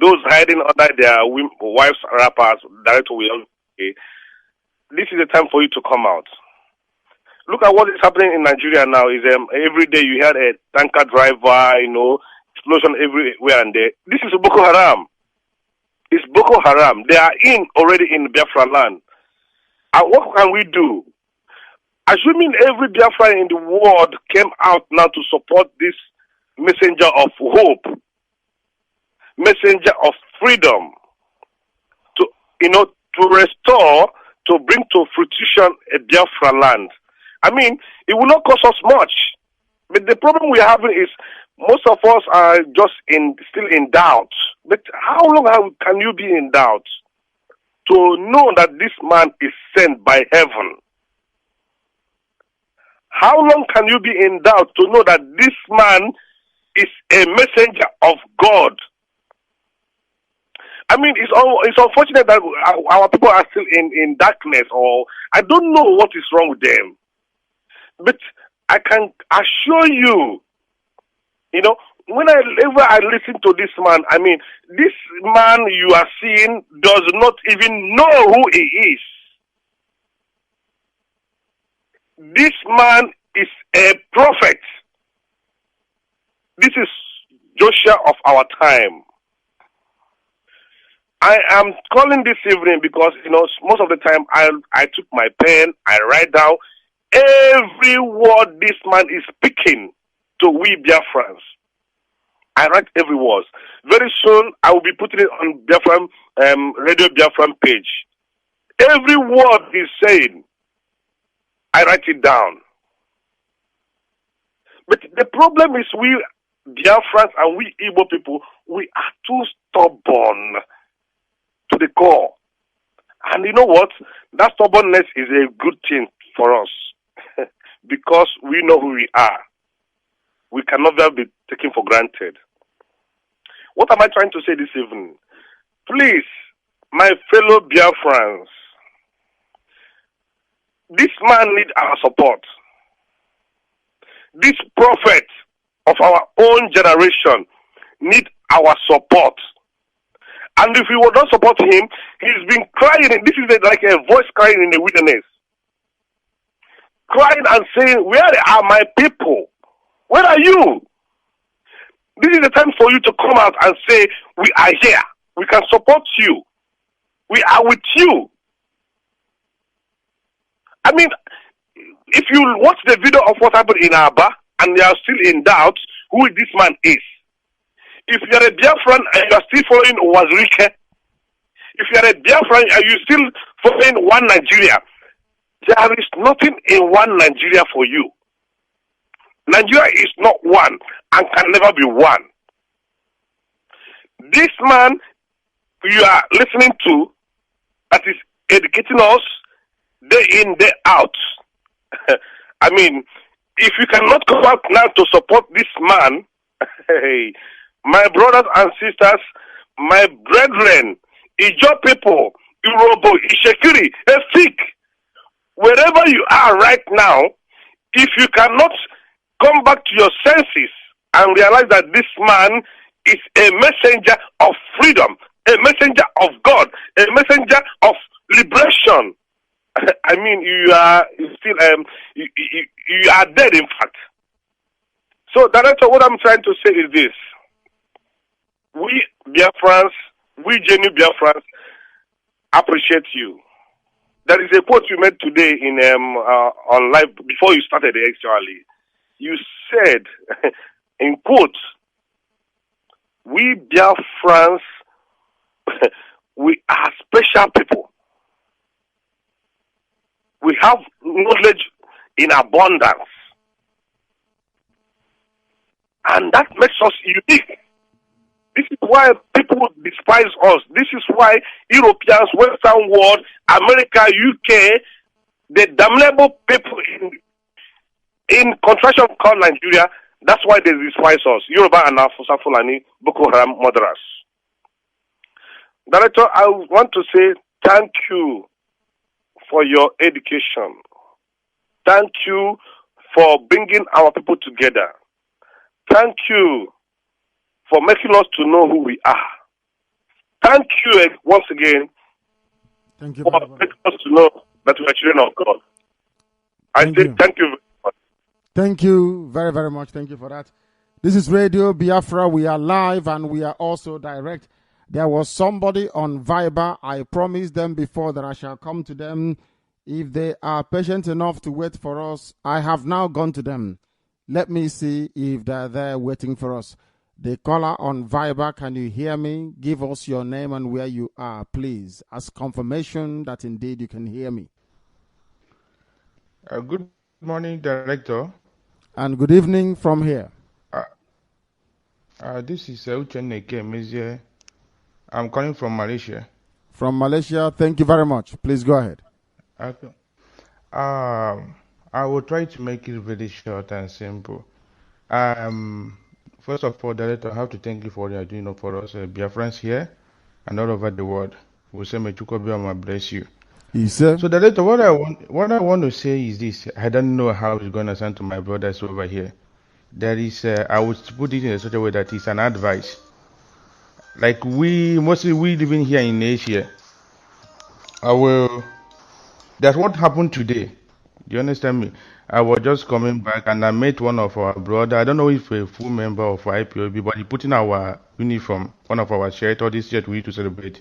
those hiding under their wives' wrappers, Director will say, this is the time for you to come out. Look at what is happening in Nigeria now. Is every day you hear a tanker driver, explosion everywhere and there. This is Boko Haram. It's Boko Haram. They are already in Biafra land. And what can we do? Assuming every Biafra in the world came out now to support this messenger of hope, messenger of freedom, to restore, to bring to fruition a Biafra land. I mean, it will not cost us much. But the problem we're having is most of us are just still in doubt. But how long can you be in doubt to know that this man is sent by heaven? How long can you be in doubt to know that this man is a messenger of God? I mean, it's unfortunate that our people are still in darkness, or I don't know what is wrong with them. But I can assure you, whenever I listen to this man, I mean, this man you are seeing does not even know who he is. This man is a prophet. This is Joshua of our time. I am calling this evening because, most of the time I took my pen, I write down every word this man is speaking to we Biafrans. I write every word. Very soon, I will be putting it on Biafran, Radio Biafran page. Every word he's saying, I write it down. But the problem is we Biafrans and we Igbo people, we are too stubborn to the core. And you know what? That stubbornness is a good thing for us because we know who we are. We can never be taken for granted. What am I trying to say this evening? Please, my fellow Biafrans, this man needs our support. This prophet of our own generation needs our support. And if we will not support him, he's been crying. This is like a voice crying in the wilderness. Crying and saying, where are my people? Where are you? This is the time for you to come out and say, we are here. We can support you. We are with you. I mean, if you watch the video of what happened in Aba and you are still in doubt who this man is, if you are a Biafran and you are still following Wazirike, if you are a Biafran and you are still following one Nigeria, there is nothing in one Nigeria for you. Nigeria is not one and can never be one. This man you are listening to that is educating us day in, day out. I mean, if you cannot come out now to support this man, hey, my brothers and sisters, my brethren, Ijo people, Irobo, Ishekiri, Efik, wherever you are right now, if you cannot come back to your senses and realize that this man is a messenger of freedom, a messenger of God, a messenger of liberation, I mean, you are still, you are dead, in fact. So, Director, what I'm trying to say is this. We Biafrans, we genuine Biafrans, appreciate you. There is a quote you made today in on live before you started actually. You said, in quotes, we Biafrans, we are special people. We have knowledge in abundance. And that makes us unique. This is why people despise us. This is why Europeans, Western world, America, UK, the damnable people in contraction called Nigeria, that's why they despise us. Yoruba and Afusa Fulani, Boko Haram murderers. Director, I want to say thank you for your education. Thank you for bringing our people together. Thank you for making us to know who we are. Thank you once again for making us to know that we are children of God. Thank you very much. Thank you very, very much. Thank you for that. This is Radio Biafra. We are live and we are also direct. There was somebody on Viber. I promised them before that I shall come to them. If they are patient enough to wait for us, I have now gone to them. Let me see if they're there waiting for us. The caller on Viber, can you hear me? Give us your name and where you are, please, as confirmation that indeed you can hear me. Good morning, Director. And good evening from here. This is Uchenne Mezie. I'm calling from Malaysia. From Malaysia, thank you very much. Please go ahead. Okay. I will try to make it very short and simple. First of all, Director, I have to thank you for what you are doing for us, Biafrans here and all over the world. We say, may Chukwubiama bless you. Yes, sir. So, Director, what I want to say is this. I don't know how it's going to sound to my brothers over here. There is, I would put it in such a way that it's an advice. Like mostly we living here in Asia. That's what happened today. Do you understand me? I was just coming back and I met one of our brother. I don't know if a full member of IPOB, but he put in our uniform, one of our shirt, or this shirt we used to celebrate.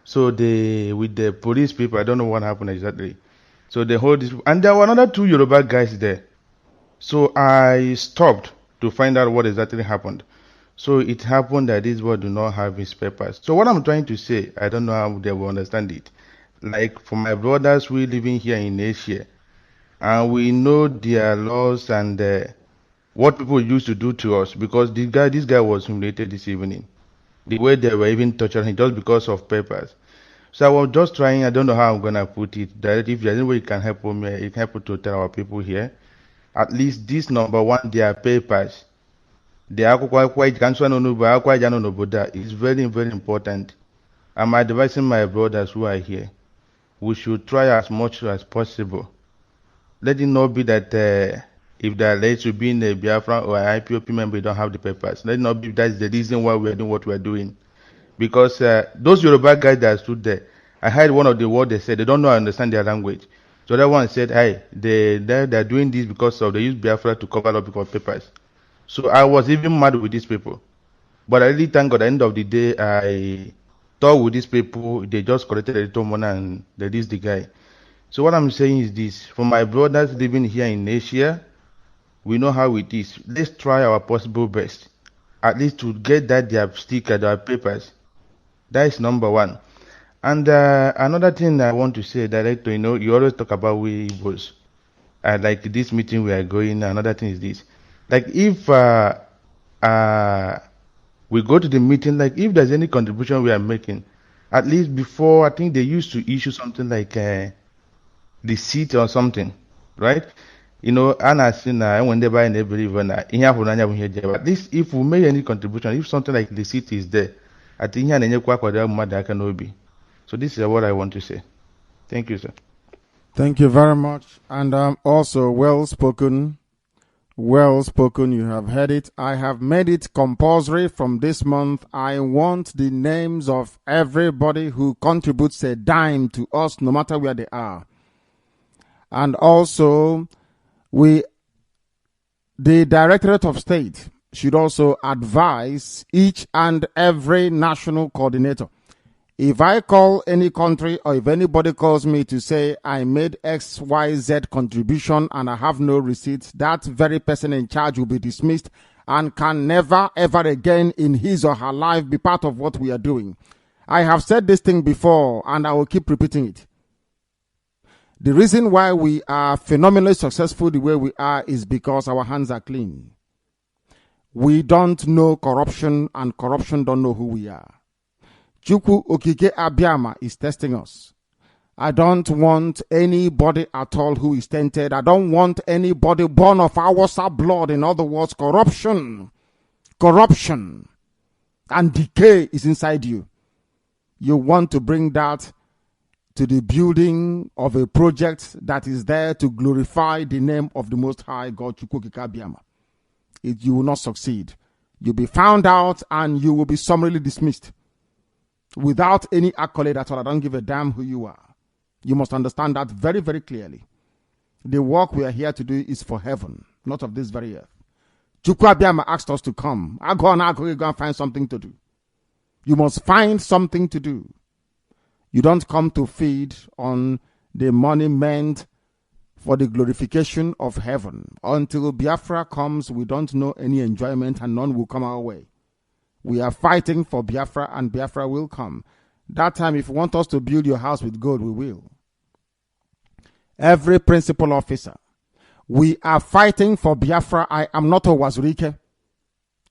So with the police people, I don't know what happened exactly. So they hold this, and there were another two Yoruba guys there. So I stopped to find out what exactly happened. So it happened that this boy do not have his papers. So what I'm trying to say, I don't know how they will understand it. Like for my brothers we living here in Asia, and we know their laws and what people used to do to us, because this guy was humiliated this evening. The way they were even torturing him just because of papers. So I was just trying, I don't know how I'm gonna put it, that if there's any way you can help me, you can help to tell our people here. At least this number one, their papers. The is very, very important. I'm advising my brothers who are here. We should try as much as possible. Let it not be that if they are late to be in a Biafra or an IPOP member, you don't have the papers. Let it not be that's the reason why we're doing what we're doing. Because those Yoruba guys that stood there, I heard one of the words they said, they don't know how to understand their language. So that one said, hey, they're doing this because they use Biafra to cover up because papers. So I was even mad with these people. But I really thank God at the end of the day, I talked with these people, they just collected a little money and they released the guy. So what I'm saying is this, for my brothers living here in Asia, we know how it is. Let's try our possible best, at least to get that their sticker, their papers. That is number one. And another thing I want to say, Director, you always talk about we Igbos. Like this meeting we are going, another thing is this. Like if we go to the meeting, like if there's any contribution we are making, at least before, I think they used to issue something like the seat or something, right? Anna seen when they buy and they believe at least if we make any contribution, if something like the seat is there, I think so this is what I want to say. Thank you, sir. Thank you very much. And also well spoken. Well spoken. You have heard it. I have made it compulsory from this month. I want the names of everybody who contributes a dime to us, no matter where they are. And also, the Directorate of State should also advise each and every national coordinator. If I call any country or if anybody calls me to say I made XYZ contribution and I have no receipt, that very person in charge will be dismissed and can never ever again in his or her life be part of what we are doing. I have said this thing before and I will keep repeating it. The reason why we are phenomenally successful the way we are is because our hands are clean. We don't know corruption and corruption don't know who we are. Chukwu Okike Abiyama is testing us. I don't want anybody at all who is tainted. I don't want anybody born of our blood. In other words, corruption and decay is inside you. You want to bring that to the building of a project that is there to glorify the name of the Most High God, Chukwu Okike Abiyama. You will not succeed. You'll be found out and you will be summarily dismissed. Without any accolade at all. I don't give a damn who you are. You must understand that very, very clearly. The work we are here to do is for heaven, not of this very earth. Chukwu Abiyama asked us to come. I go and find something to do. You must find something to do. You don't come to feed on the money meant for the glorification of heaven. Until Biafra comes, we don't know any enjoyment and none will come our way. We are fighting for Biafra and Biafra will come. That time, if you want us to build your house with gold, we will. Every principal officer, we are fighting for Biafra. I am not a Wazurike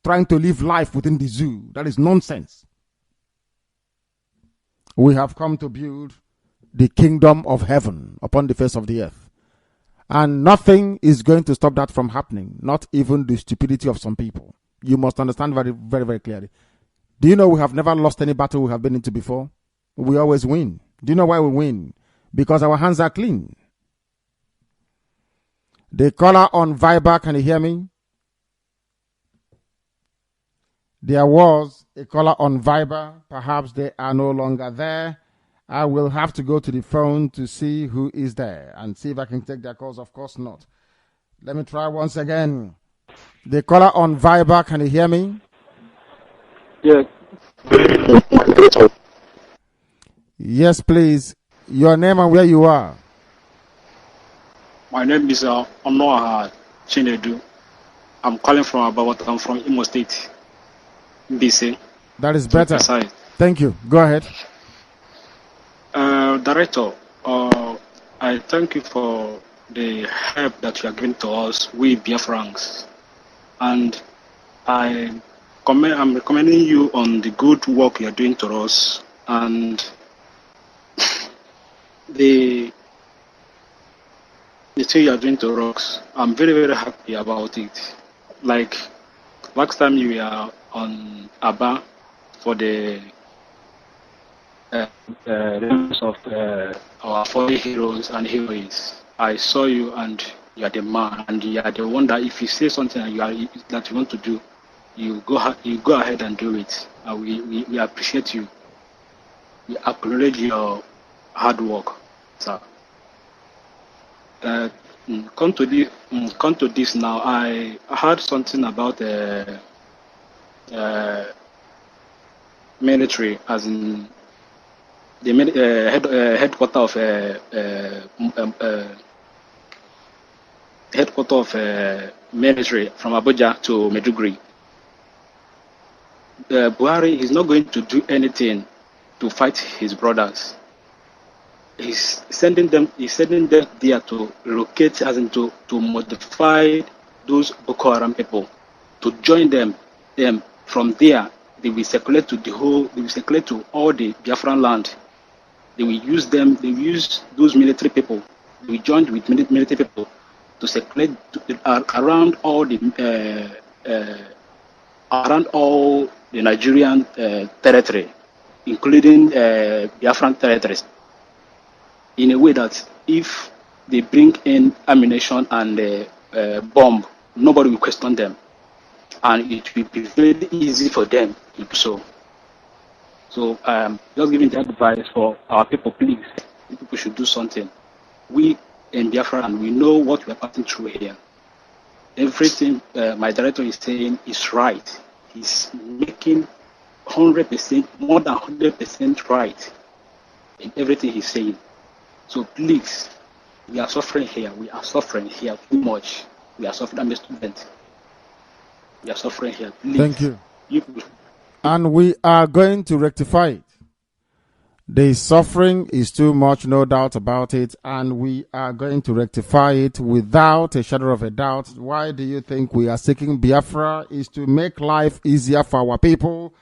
trying to live life within the zoo. That is nonsense. We have come to build the kingdom of heaven upon the face of the earth. And nothing is going to stop that from happening, not even the stupidity of some people. You must understand very, very, very clearly. Do you know we have never lost any battle we have been into before? We always win. Do you know why we win? Because our hands are clean. The caller on Viber, can you hear me? There was a caller on Viber. Perhaps they are no longer there. I will have to go to the phone to see who is there and see if I can take their calls. Of course not. Let me try once again. The caller on Viber, can you hear me? Yes. Yes, please. Your name and where you are. My name is Onoaha Chinedu. I'm calling from Abawat. I'm from Imo State. BC. That is better. Precise. Thank you. Go ahead. Director, I thank you for the help that you are giving to us, we Biafrans. And I'm recommending you on the good work you are doing to us. And the thing you are doing to us, I'm very, very happy about it. Like last time you were on Aba for the names of our fallen heroes and heroines. I saw you, and you are the man, and you are the one that if you say something that you want to do, you go ahead and do it. We appreciate you. We acknowledge your hard work, sir. Come to this now. I heard something about military, as in the headquarter of military from Abuja to Maiduguri. Buhari is not going to do anything to fight his brothers. He's sending them there to locate, as in to modify those Boko Haram people, to join them. From there, they will circulate to all the Biafran land. They will use them. They will use those military people. They will join with military people to circulate around all the Nigerian territory, including Biafran territories, in a way that if they bring in ammunition and bomb, nobody will question them, and it will be very easy for them to do so. So just giving the advice for our people, please, people should do something. We in Biafra, and we know what we are passing through here. Everything my director is saying is right. He's making 100%, more than 100% right in everything he's saying. So please, we are suffering here. We are suffering here too much. We are suffering. I'm a student. We are suffering here. Please. Thank you. And we are going to rectify it. The suffering is too much, no doubt about it, and we are going to rectify it without a shadow of a doubt. Why do you think we are seeking Biafra? Is to make life easier for our people.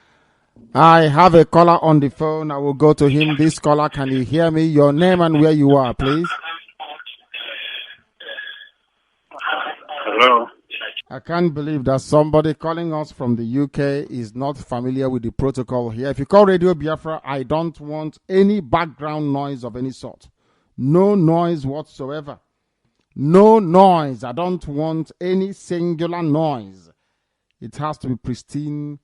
I have a caller on the phone. I will go to him. This caller, can you hear me? Your name and where you are, please. Hello. I can't believe that somebody calling us from the UK is not familiar with the protocol here. If you call Radio Biafra, I don't want any background noise of any sort. No noise whatsoever. No noise. I don't want any singular noise. It has to be pristine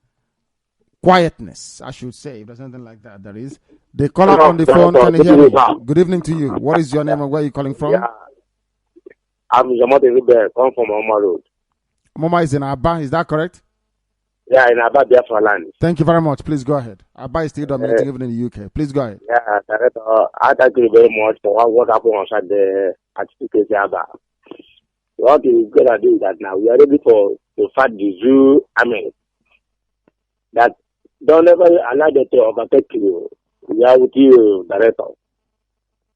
quietness, I should say. If there's anything like that, there is. The caller on the phone, can you hear me? Good evening to you. What is your name and where are you calling from? Yeah. I'm Jamot Ribe, come from Omar Road. Mama is in Abba, is that correct? Yeah, in Abba, Biafra land. Thank you very much. Please go ahead. Abba is still dominating even in the UK. Please go ahead. Yeah, I thank you very much for what happened on the certificate Abba. What is going to do is that now we are ready to fight the zoo. I mean, that don't ever allow them to overtake you. We are with you, director.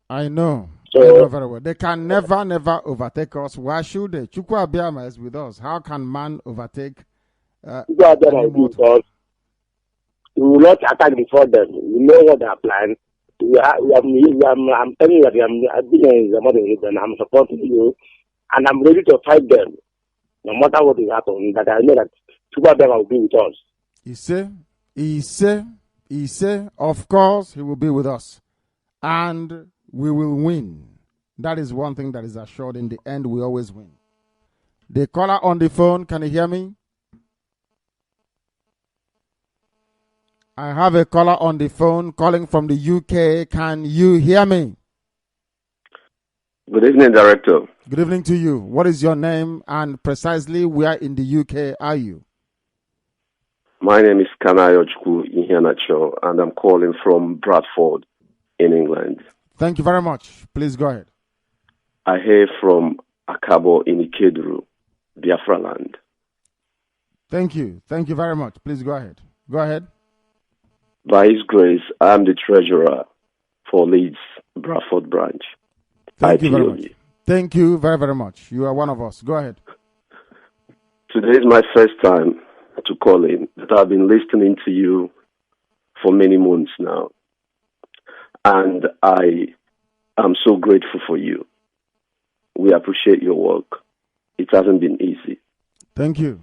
I know. So, I know very well. They can never overtake us. Why should they? Chukwu Abiyama is with us. How can man overtake? Chukwu Abiyama is with us. We will not attack before them. We know what they are planning. I'm telling you that I've been in the modern region. I'm supporting you, and I'm ready to fight them, no matter what will happen. That I know that Chukwu Abiyama will be with us. He say, of course, he will be with us. And we will win. That is one thing that is assured. In the end, we always win. The caller on the phone, can you hear me? I have a caller on the phone calling from the UK. Can you hear me? Good evening, Director. Good evening to you. What is your name and precisely where in the UK are you? My name is Kanayo Chukwu Iheanacho, and I'm calling from Bradford in England. Thank you very much. Please go ahead. I hail from Akabo in Ikeduru, Biafra land. Thank you. Thank you very much. Please go ahead. Go ahead. By His grace, I am the treasurer for Leeds Bradford branch. Thank you very much. Thank you very, very much. You are one of us. Go ahead. Today is my first time to call in, but I've been listening to you for many months now. And I am so grateful for you. We appreciate your work. It hasn't been easy. Thank you.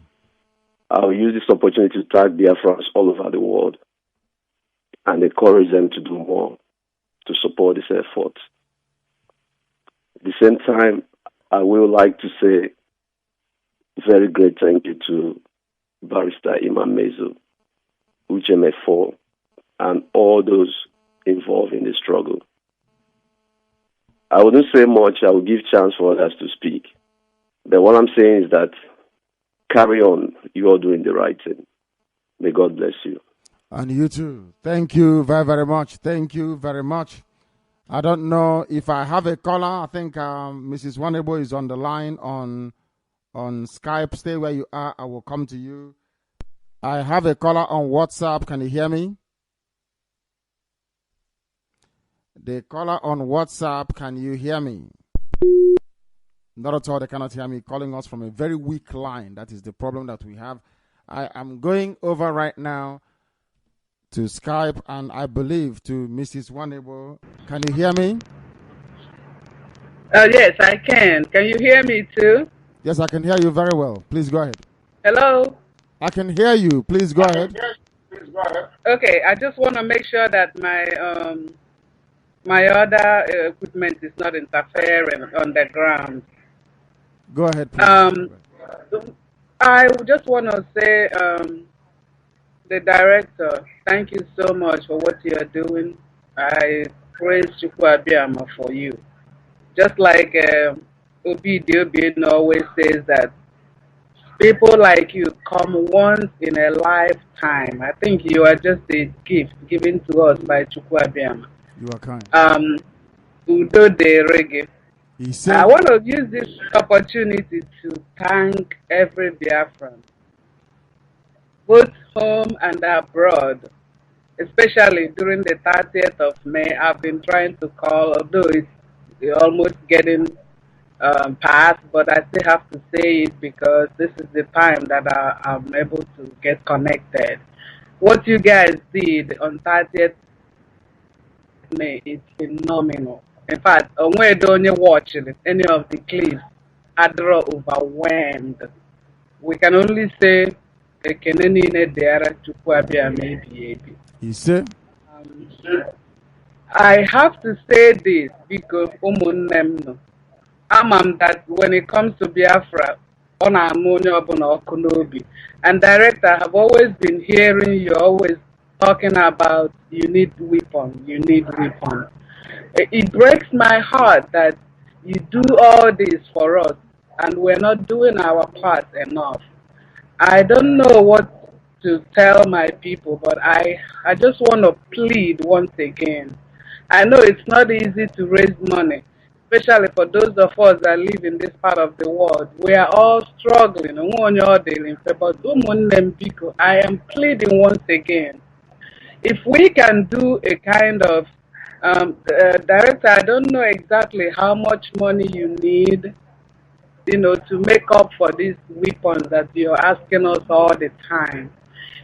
I'll use this opportunity to thank Biafrans all over the world and encourage them to do more to support this effort. At the same time, I will like to say very great thank you to Barrister Imam Mezu, UJM4, and all those involved in the struggle. I wouldn't say much. I will give chance for others to speak. But what I'm saying is that carry on. You are doing the right thing. May God bless you. And you too. Thank you very, very much. Thank you very much. I don't know if I have a caller. I think Mrs. Wanebo is on the line on Skype. Stay where you are. I will come to you. I have a caller on WhatsApp. Can you hear me? The caller on WhatsApp, can you hear me? Not at all, they cannot hear me. Calling us from a very weak line. That is the problem that we have. I am going over right now to Skype, and I believe to Mrs. Wanebo. Can you hear me? Yes, I can. Can you hear me too? Yes, I can hear you very well. Please go ahead. Hello? I can hear you. Please go ahead. Okay, I just want to make sure that my other equipment is not interfering on the ground. Go ahead, please. I just want to say, the director, thank you so much for what you are doing. I praise Chukwu Abiyama for you. Just like Obi Diobien always says that people like you come once in a lifetime. I think you are just a gift given to us by Chukwu Abiyama. You are kind. Udo de Reggae. I want to use this opportunity to thank every Biafran, both home and abroad, especially during the 30th of May. I've been trying to call, although it's almost getting past, but I still have to say it because this is the time that I'm able to get connected. What you guys did on 30th May is phenomenal. In fact, when you don't watch any of the clips, I draw overwhelmed. We can only say, you see? I have to say this because that when it comes to Biafra, and director, I have always been hearing you always talking about you need weapons, you need weapons. It breaks my heart that you do all this for us and we're not doing our part enough. I don't know what to tell my people, but I just want to plead once again. I know it's not easy to raise money, especially for those of us that live in this part of the world. We are all struggling. But I am pleading once again. If we can do a kind of director, I don't know exactly how much money you need, to make up for these weapons that you're asking us all the time.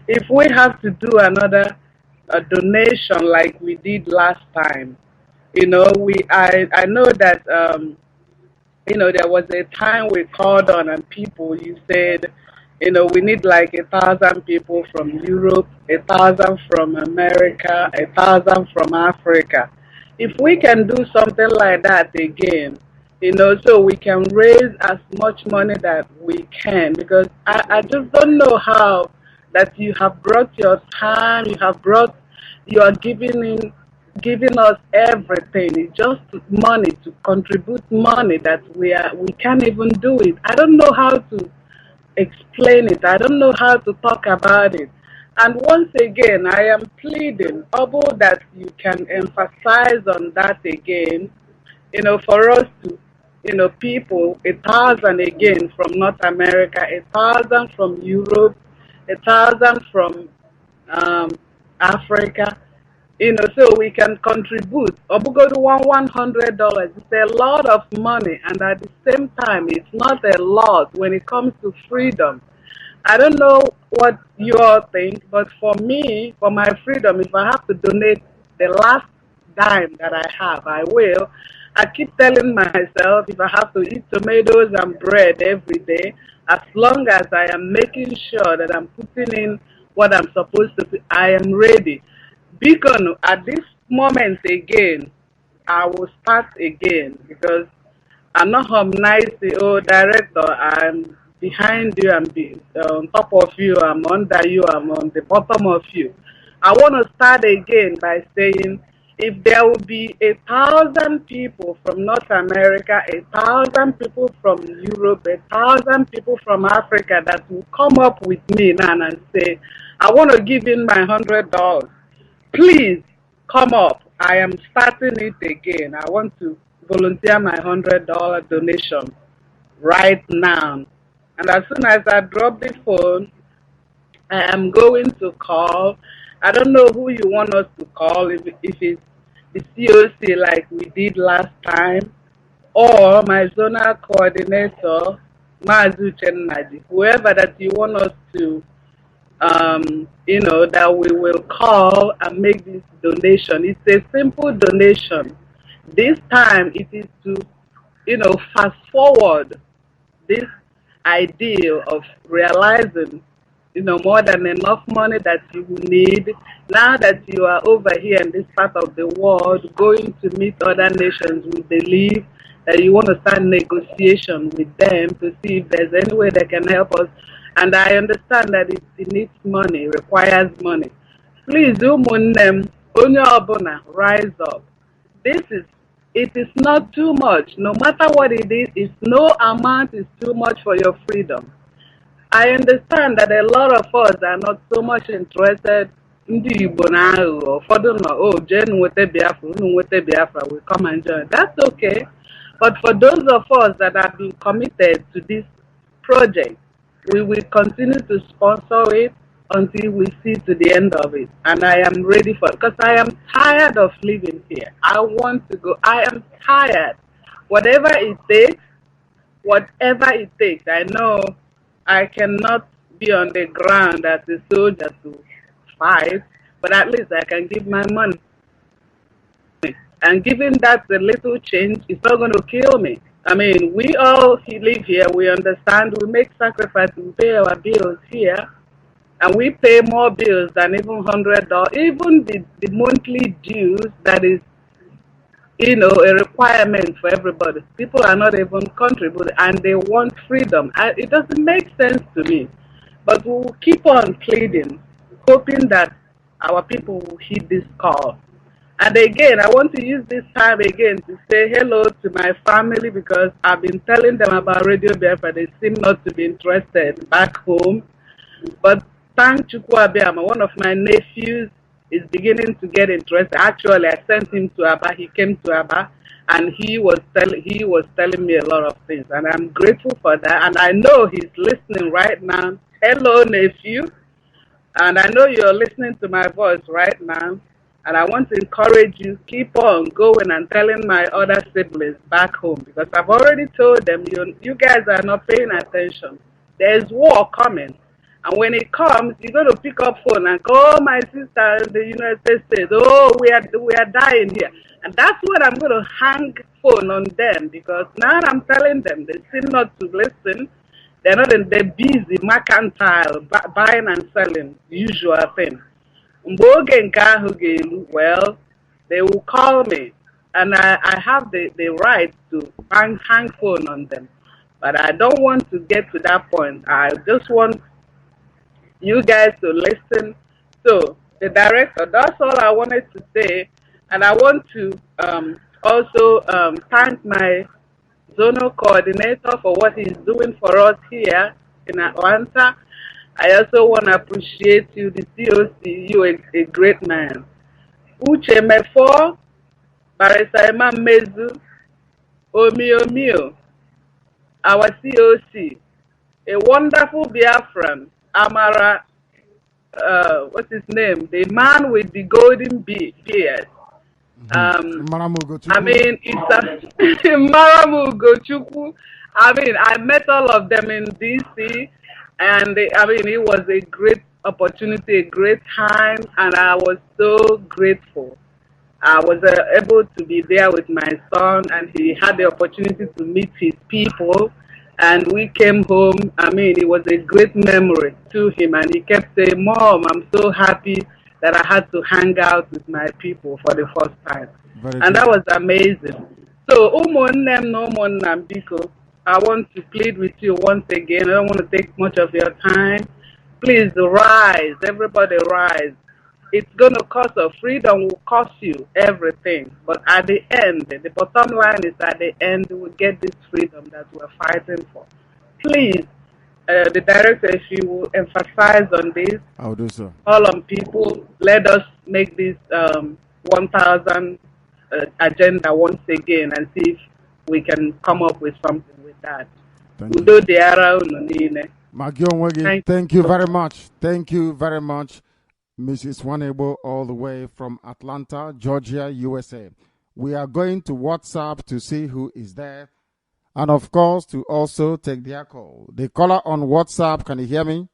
If we have to do another donation like we did last time, I know that there was a time we called on and people, you said, we need like 1,000 people from Europe, 1,000 from America, 1,000 from Africa. If we can do something like that again, so we can raise as much money that we can, because I just don't know how that you have brought your time, you are giving us everything. It's just money to contribute money that we can't even do it. I don't know how to explain it. I don't know how to talk about it. And once again, I am pleading, Obo, that you can emphasize on that again, for us to, people, 1,000 again from North America, 1,000 from Europe, 1,000 from Africa, so we can contribute. Obugodu $100. It's a lot of money, and at the same time, it's not a lot when it comes to freedom. I don't know what you all think, but for me, for my freedom, if I have to donate the last dime that I have, I will. I keep telling myself if I have to eat tomatoes and bread every day, as long as I am making sure that I'm putting in what I'm supposed to, I am ready. Beacon, at this moment again, I will start again because I'm not nice, director. I'm behind you, I'm on top of you, I'm under you, I'm on the bottom of you. I want to start again by saying if there will be 1,000 people from North America, 1,000 people from Europe, 1,000 people from Africa that will come up with me now and say, I want to give in my $100. Please come up. I am starting it again. I want to volunteer my $100 donation right now. And as soon as I drop the phone, I am going to call. I don't know who you want us to call, if it's the COC like we did last time, or my zonal coordinator, MAZI NNAMDI, whoever that you want us to that we will call and make this donation. It's a simple donation. This time it is to, fast forward this ideal of realizing, more than enough money that you will need. Now that you are over here in this part of the world, going to meet other nations, we believe that you want to start negotiation with them to see if there's any way they can help us. And I understand that it needs money, requires money. Please, ụmụnne onye ọbụla, rise up. It is not too much. No matter what it is, no amount is too much for your freedom. I understand that a lot of us are not so much interested in the Igbo or ụfọdụ nọ, jee nweta Biafra, unu nweta Biafra, we come and join. That's okay. But for those of us that have been committed to this project, we will continue to sponsor it until we see to the end of it. And I am ready for it because I am tired of living here. I want to go. I am tired. Whatever it takes, I know I cannot be on the ground as a soldier to fight, but at least I can give my money. And given that the little change, it's not going to kill me. I mean, we all live here, we understand, we make sacrifices, we pay our bills here, and we pay more bills than even $100. Even the monthly dues that is, a requirement for everybody. People are not even contributing, and they want freedom. It doesn't make sense to me. But we'll keep on pleading, hoping that our people will heed this call. And again, I want to use this time again to say hello to my family because I've been telling them about Radio Biafra. They seem not to be interested back home. But thank Chukwu Abiyama, one of my nephews is beginning to get interested. Actually, I sent him to Aba. He came to Aba, and he was telling me a lot of things. And I'm grateful for that. And I know he's listening right now. Hello, nephew. And I know you're listening to my voice right now. And I want to encourage you, keep on going and telling my other siblings back home, because I've already told them, you guys are not paying attention. There's war coming. And when it comes, you're going to pick up phone and call my sister in the United States. Oh, we are dying here. And that's what I'm going to hang phone on them, because now I'm telling them, they seem not to listen. They're busy, mercantile, buying and selling, usual thing. Well, they will call me, and I have the right to hang phone on them. But I don't want to get to that point. I just want you guys to listen. So, the director, that's all I wanted to say. And I want to also thank my zonal coordinator for what he's doing for us here in Atlanta. I also want to appreciate you, the COC. You're a great man. Uche Mefo, Barisa Imam Mezu, Omio, our COC, a wonderful Biafran, Amara what's his name? The man with the golden beard. I mean, it's a Maramu Gochukwu. I mean, I met all of them in DC, and I mean, it was a great opportunity, a great time, and I was so grateful. I was able to be there with my son, and he had the opportunity to meet his people, and we came home. I mean, it was a great memory to him, and he kept saying, "Mom, I'm so happy that I had to hang out with my people for the first time." And that was amazing. So, Umunnem no Umunnem Biko, I want to plead with you once again. I don't want to take much of your time. Please rise, everybody rise. It's going to cost us. Freedom will cost you everything. But at the end, the bottom line is at the end, we will get this freedom that we're fighting for. Please, the director, if you will emphasize on this. I'll do so. All on people, let us make this 1,000 agenda once again and see if we can come up with something with that. Thank you very much. Thank you very much, Mrs. Wanebo, all the way from Atlanta, Georgia, USA. We are going to WhatsApp to see who is there, and of course to also take their call. The caller on WhatsApp, can you hear me?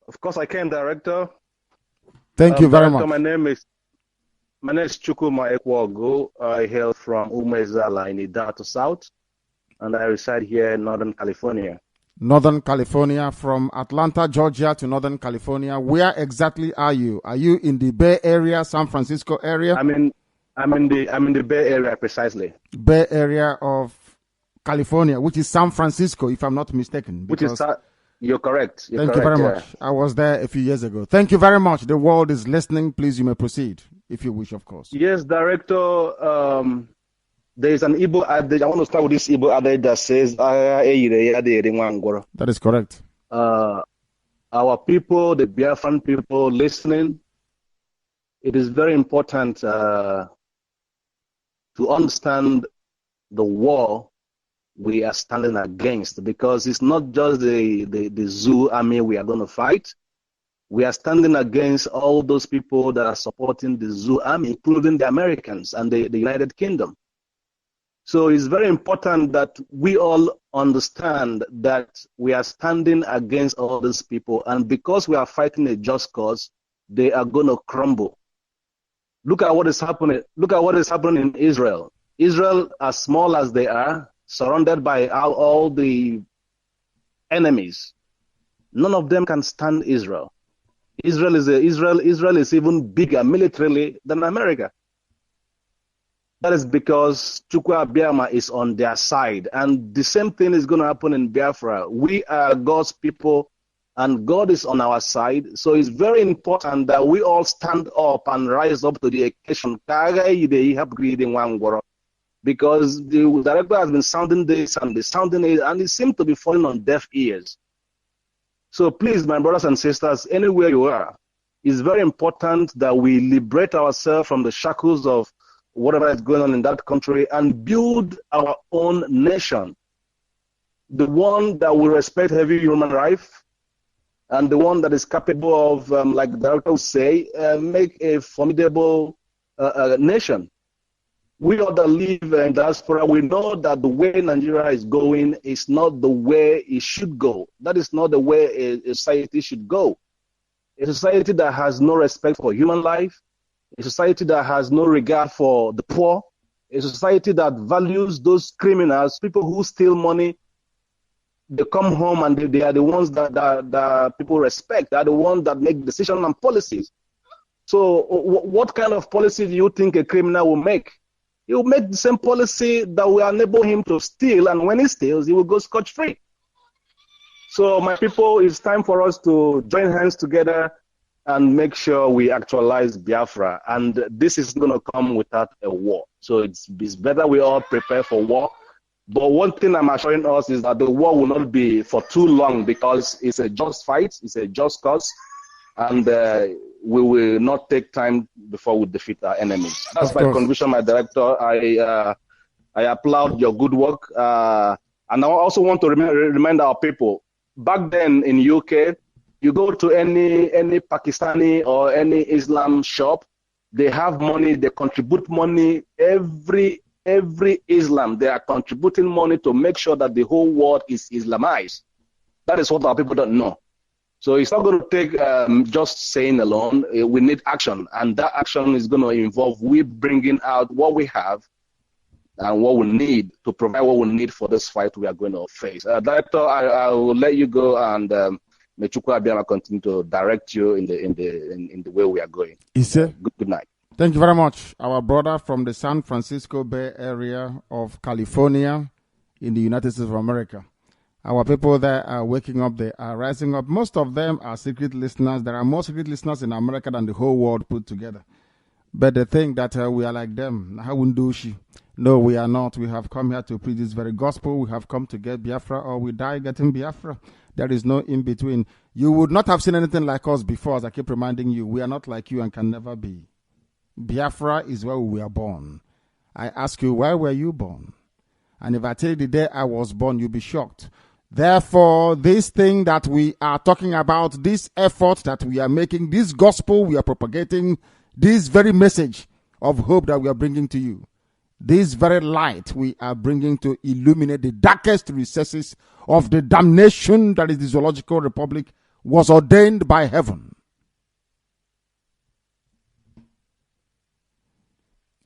Of course I can, Director. Thank you very much. My name is Chukuma Ekwago. I hail from Umezala in Idato South, and I reside here in Northern California. Northern California, from Atlanta, Georgia to Northern California. Where exactly are you? Are you in the Bay Area, San Francisco area? I'm in the Bay Area precisely. Bay Area of California, which is San Francisco, if I'm not mistaken. Which is you're correct. Thank you very much. I was there a few years ago. Thank you very much. The world is listening. Please, you may proceed, if you wish, of course. Yes, Director. There is an Igbo adage. I want to start with this Igbo adage that says, that is correct. Our people, the Biafran people listening, it is very important to understand the war we are standing against, because it's not just the Zoo army we are going to fight. We are standing against all those people that are supporting the Zoo army, including the Americans and the United Kingdom. So it's very important that we all understand that we are standing against all these people, and because we are fighting a just cause, they are going to crumble. Look at what is happening. Look at what is happening in Israel. Israel, as small as they are, surrounded by all the enemies, none of them can stand Israel. Israel is even bigger militarily than America. That is because Chukwu Abiyama is on their side. And the same thing is going to happen in Biafra. We are God's people, and God is on our side. So it's very important that we all stand up and rise up to the occasion. Because the director has been sounding this and sounding it, and it seems to be falling on deaf ears. So please, my brothers and sisters, anywhere you are, it's very important that we liberate ourselves from the shackles of whatever is going on in that country and build our own nation. The one that will respect heavy human rights, and the one that is capable of, like the director would say, make a formidable nation. We all that live in diaspora, we know that the way Nigeria is going is not the way it should go. That is not the way a society should go. A society that has no respect for human life, a society that has no regard for the poor, a society that values those criminals, people who steal money. They come home and they are the ones that people respect. They are the ones that make decisions and policies. So what kind of policy do you think a criminal will make? He will make the same policy that will enable him to steal, and when he steals, he will go scot-free. So my people, it's time for us to join hands together and make sure we actualize Biafra. And this is going to come without a war. So it's better we all prepare for war. But one thing I'm assuring us is that the war will not be for too long, because it's a just fight, it's a just cause, and we will not take time before we defeat our enemies. That's my contribution, my director. I applaud your good work. And I also want to remind our people, back then in UK, You go to any Pakistani or any Islam shop, they have money, they contribute money. Every Islam, they are contributing money to make sure that the whole world is Islamized. That is what our people don't know. So it's not going to take just saying alone. We need action, and that action is going to involve we bringing out what we have and what we need to provide what we need for this fight we are going to face. Director, I will let you go, and Mechukwu Abiyama continue to direct you in the way we are going. Good night. Thank you very much. Our brother from the San Francisco Bay Area of California in the United States of America. Our people there are waking up, they are rising up. Most of them are secret listeners. There are more secret listeners in America than the whole world put together. But they think that we are like them. No, we are not. We have come here to preach this very gospel. We have come to get Biafra, or we die getting Biafra. There is no in between. You would not have seen anything like us before, as I keep reminding you. We are not like you and can never be. Biafra is where we were born. I ask you, where were you born? And if I tell you the day I was born, you'll be shocked. Therefore, this thing that we are talking about, this effort that we are making, this gospel we are propagating, this very message of hope that we are bringing to you, this very light we are bringing to illuminate the darkest recesses of the damnation that is the zoological republic, was ordained by heaven.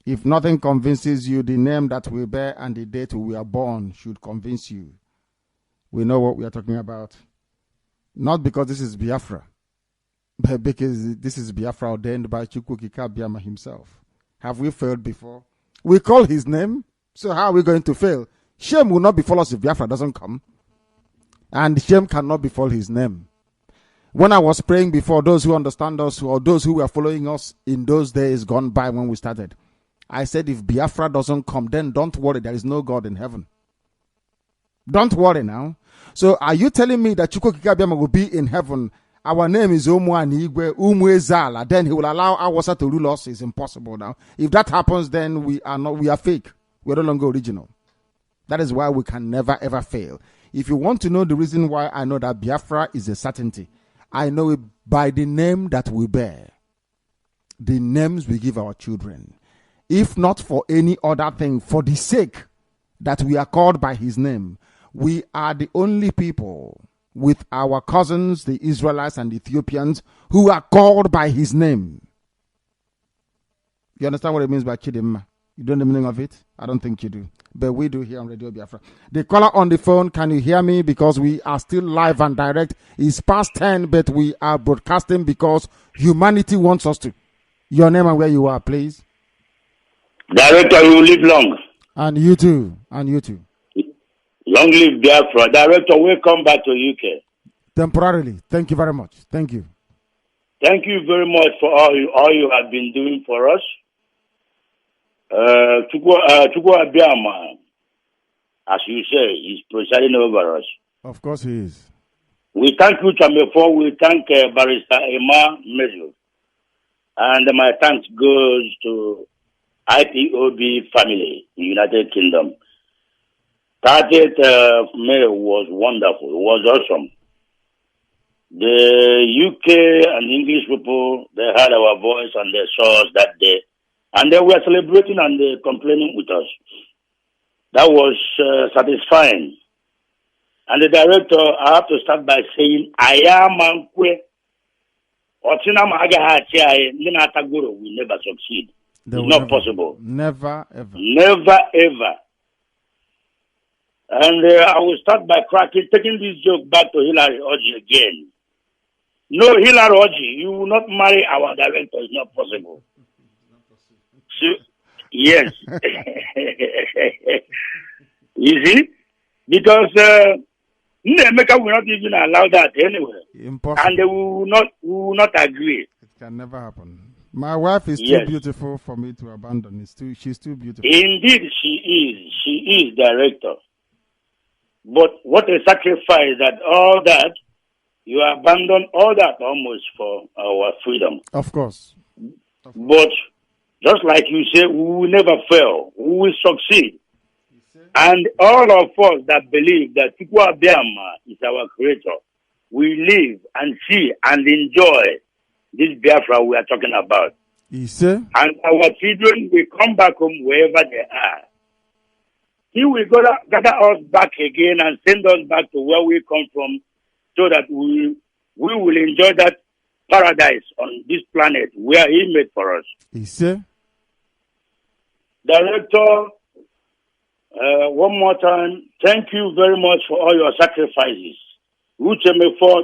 If nothing convinces you, the name that we bear and the date we are born should convince you. We know what we are talking about. Not because this is Biafra, but because this is Biafra ordained by Chukwu Abiyama himself. Have we failed before? We call his name, so how are we going to fail? Shame will not befall us if Biafra doesn't come. And shame cannot befall his name. When I was praying before, those who understand us, or those who were following us in those days gone by when we started, I said, if Biafra doesn't come, then don't worry, there is no God in heaven. Don't worry now. So are you telling me that Chukwu Abiyama will be in heaven? Our name is Omuanigwe, Umwezala. Then he will allow Awasa to rule us. It's impossible now. If that happens, then we are fake. We're no longer original. That is why we can never ever fail. If you want to know the reason why I know that Biafra is a certainty, I know it by the name that we bear. The names we give our children. If not for any other thing, for the sake that we are called by his name, we are the only people with our cousins, the Israelites and the Ethiopians, who are called by his name. You understand what it means by Chidimma? You don't know the meaning of it? I don't think you do. But we do here on Radio Biafra. The caller on the phone, can you hear me? Because we are still live and direct. It's past 10, but we are broadcasting because humanity wants us to. Your name and where you are, please. Director, you live long. And you too. And you too. Long live Biafra. Director, welcome back to UK. Temporarily. Thank you very much. Thank you. Thank you very much for all you have been doing for us. Chukwu Abiyama, as you say, is presiding over us. Of course he is. We thank you, Chamefo. We thank Barrister Emma Mezu. And my thanks goes to IPOB family in the United Kingdom. 30th of May was wonderful. It was awesome. The UK and English people, they heard our voice and they saw us that day. And they were celebrating and they complaining with us. That was satisfying. And the director, I have to start by saying, I am Mankwe. Otina Magahachi, Ninataguro will never succeed. It's not possible. Never, ever. Never, ever. And I will start by taking this joke back to Hillary Oji again. No, Hillary Oji, you will not marry our director. It's not possible. So, yes. You see? Because Nemeka will not even allow that anyway. Impossible. And they will not agree. It can never happen. My wife is too beautiful for me to abandon. She's too beautiful. Indeed, she is. She is director. But what a sacrifice that all that, you abandon all that almost for our freedom. Of course. But just like you say, we will never fail. We will succeed. And all of us that believe that Chukwu Abiyama is our creator, we live and see and enjoy this Biafra we are talking about. Yes, and our children will come back home wherever they are. He will gather us back again and send us back to where we come from so that we will enjoy that paradise on this planet where he made for us. Yes, Director, one more time, thank you very much for all your sacrifices. For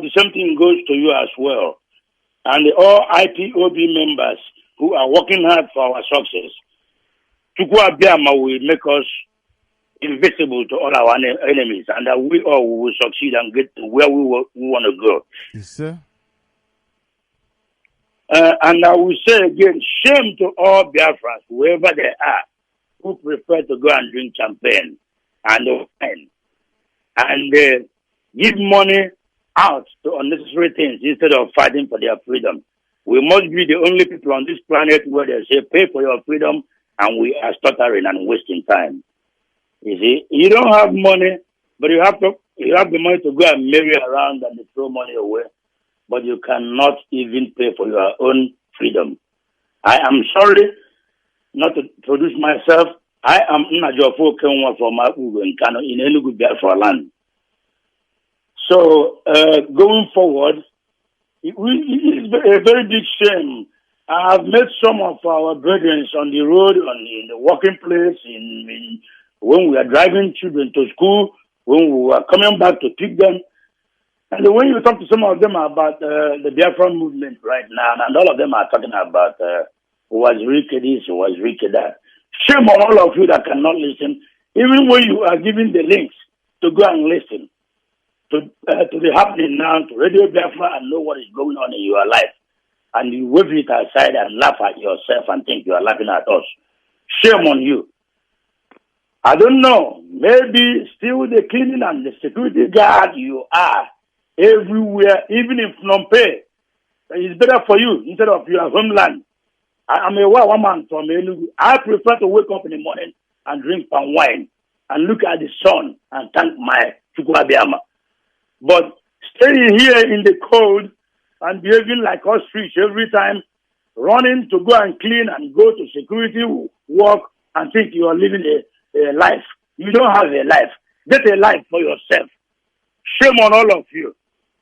the same thing goes to you as well. And all IPOB members who are working hard for our success. Chukwu Abiyama will make us invisible to all our enemies, and that we all will succeed and get to where we want to go. Yes, sir. And I will say again, shame to all Biafrans, whoever they are, who prefer to go and drink champagne and wine and give money out to unnecessary things instead of fighting for their freedom. We must be the only people on this planet where they say, pay for your freedom, and we are stuttering and wasting time. You see, you don't have money, but you have the money to go and marry around and throw money away, but you cannot even pay for your own freedom. I am sorry not to produce myself. I am Nnajofo Kenwa from Abugo in Kano in Enugu, Biafra land. So, going forward, it is a very big shame. I have met some of our brethren on the road, in the working place, when we are driving children to school, when we are coming back to pick them. And when you talk to some of them about the Biafra movement right now, and all of them are talking about was Rike this, was Rike that. Shame on all of you that cannot listen, even when you are given the links to go and listen to the happening now, to Radio Biafra, and know what is going on in your life. And you wave it aside and laugh at yourself and think you are laughing at us. Shame on you. I don't know. Maybe still the cleaning and the security guard you are everywhere, even in Phnom Penh. It's better for you instead of your homeland. I'm a white woman from Enugu. I prefer to wake up in the morning and drink palm wine and look at the sun and thank my Chukwu Abiyama. But staying here in the cold and behaving like ostrich every time, running to go and clean and go to security work and think you are living a life. You don't have a life. Get a life for yourself. Shame on all of you.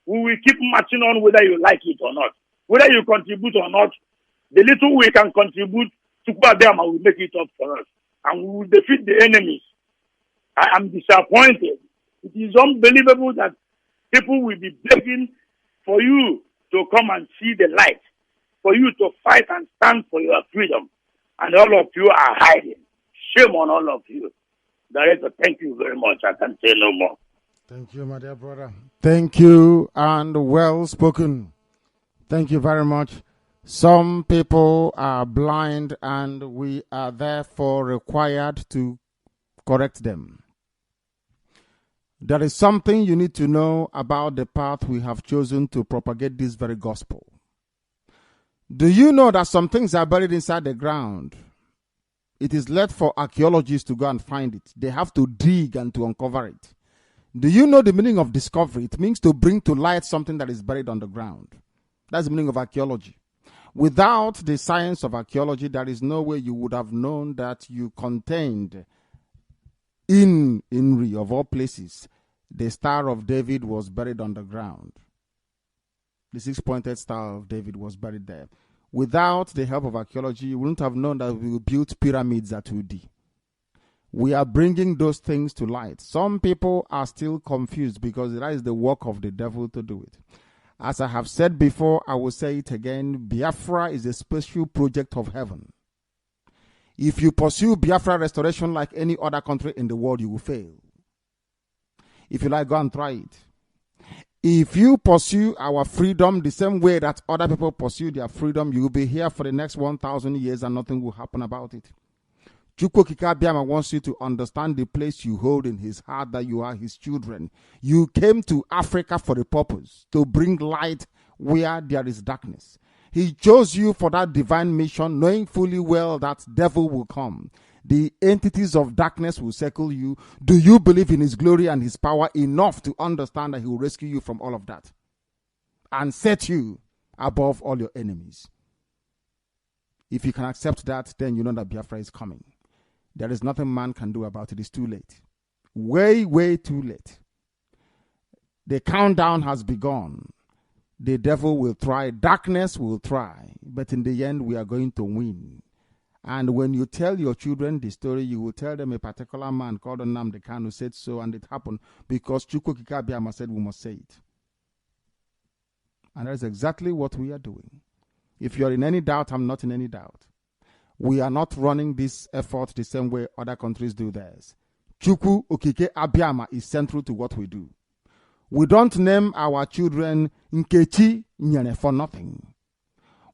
We will keep marching on whether you like it or not. Whether you contribute or not, the little we can contribute to Abiyama will make it up for us. And we will defeat the enemies. I am disappointed. It is unbelievable that people will be begging for you to come and see the light, for you to fight and stand for your freedom. And all of you are hiding. Shame on all of you. Director, thank you very much. I can say no more. Thank you, my dear brother. Thank you, and well spoken. Thank you very much. Some people are blind, and we are therefore required to correct them. There is something you need to know about the path we have chosen to propagate this very gospel. Do you know that some things are buried inside the ground? It is left for archaeologists to go and find it. They have to dig and to uncover it. Do you know the meaning of discovery? It means to bring to light something that is buried on the ground. That's the meaning of archaeology. Without the science of archaeology, there is no way you would have known that you contained in Inri, of all places, the Star of David was buried underground. The six-pointed Star of David was buried there. Without the help of archaeology, you wouldn't have known that we built pyramids at Udi. We are bringing those things to light. Some people are still confused because that is the work of the devil to do it. As I have said before, I will say it again, Biafra is a special project of heaven. If you pursue Biafra restoration like any other country in the world, you will fail. If you like, go and try it. If you pursue our freedom the same way that other people pursue their freedom, you will be here for the next 1,000 years and nothing will happen about it. Chukwu Abiyama wants you to understand the place you hold in his heart, that you are his children. You came to Africa for a purpose, to bring light where there is darkness. He chose you for that divine mission, knowing fully well that devil will come. The entities of darkness will circle you. Do you believe in his glory and his power enough to understand that he will rescue you from all of that? and set you above all your enemies. If you can accept that, then you know that Biafra is coming. There is nothing man can do about it. It's too late. Way, way too late. The countdown has begun. The devil will try. Darkness will try. But in the end, we are going to win. And when you tell your children the story, you will tell them a particular man called Nnamdi Kanu said so, and it happened because Chukwu Okike Abiama said we must say it. And that's exactly what we are doing. If you're in any doubt, I'm not in any doubt. We are not running this effort the same way other countries do theirs. Chukwu Okike Abiama is central to what we do. We don't name our children Nkechi Nyere for nothing.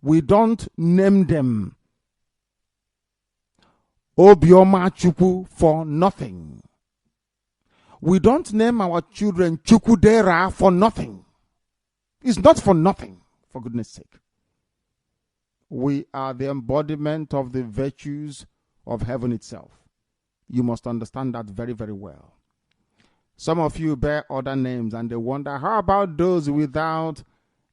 We don't name them Obioma Chukwu for nothing. We don't name our children Chukudera for nothing. It's not for nothing, for goodness sake. We are the embodiment of the virtues of heaven itself. You must understand that very, very well. Some of you bear other names and they wonder, how about those without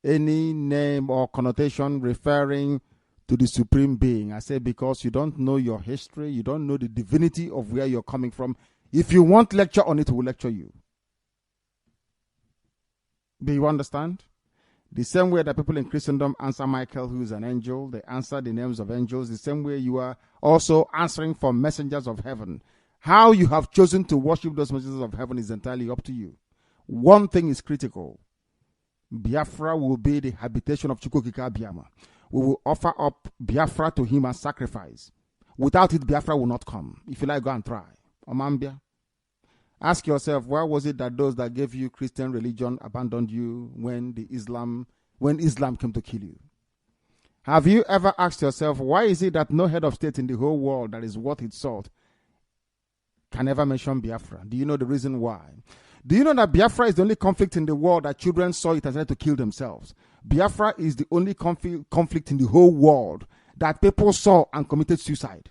any name or connotation referring to the supreme being? I say because you don't know your history, you don't know the divinity of where you're coming from. If you want lecture on it, we'll lecture you. Do you understand? The same way that people in Christendom answer Michael, who is an angel, they answer the names of angels, the same way you are also answering for messengers of heaven. How you have chosen to worship those messengers of heaven is entirely up to you. One thing is critical. Biafra will be the habitation of Chukwu Okike Abiama. We will offer up Biafra to him as sacrifice. Without it, Biafra will not come. If you like, go and try. Omambia. Ask yourself, why was it that those that gave you Christian religion abandoned you when Islam came to kill you? Have you ever asked yourself, why is it that no head of state in the whole world that is worth its salt can ever mention Biafra? Do you know the reason why? Do you know that Biafra is the only conflict in the world that children saw it and tried to kill themselves? Biafra is the only conflict in the whole world that people saw and committed suicide.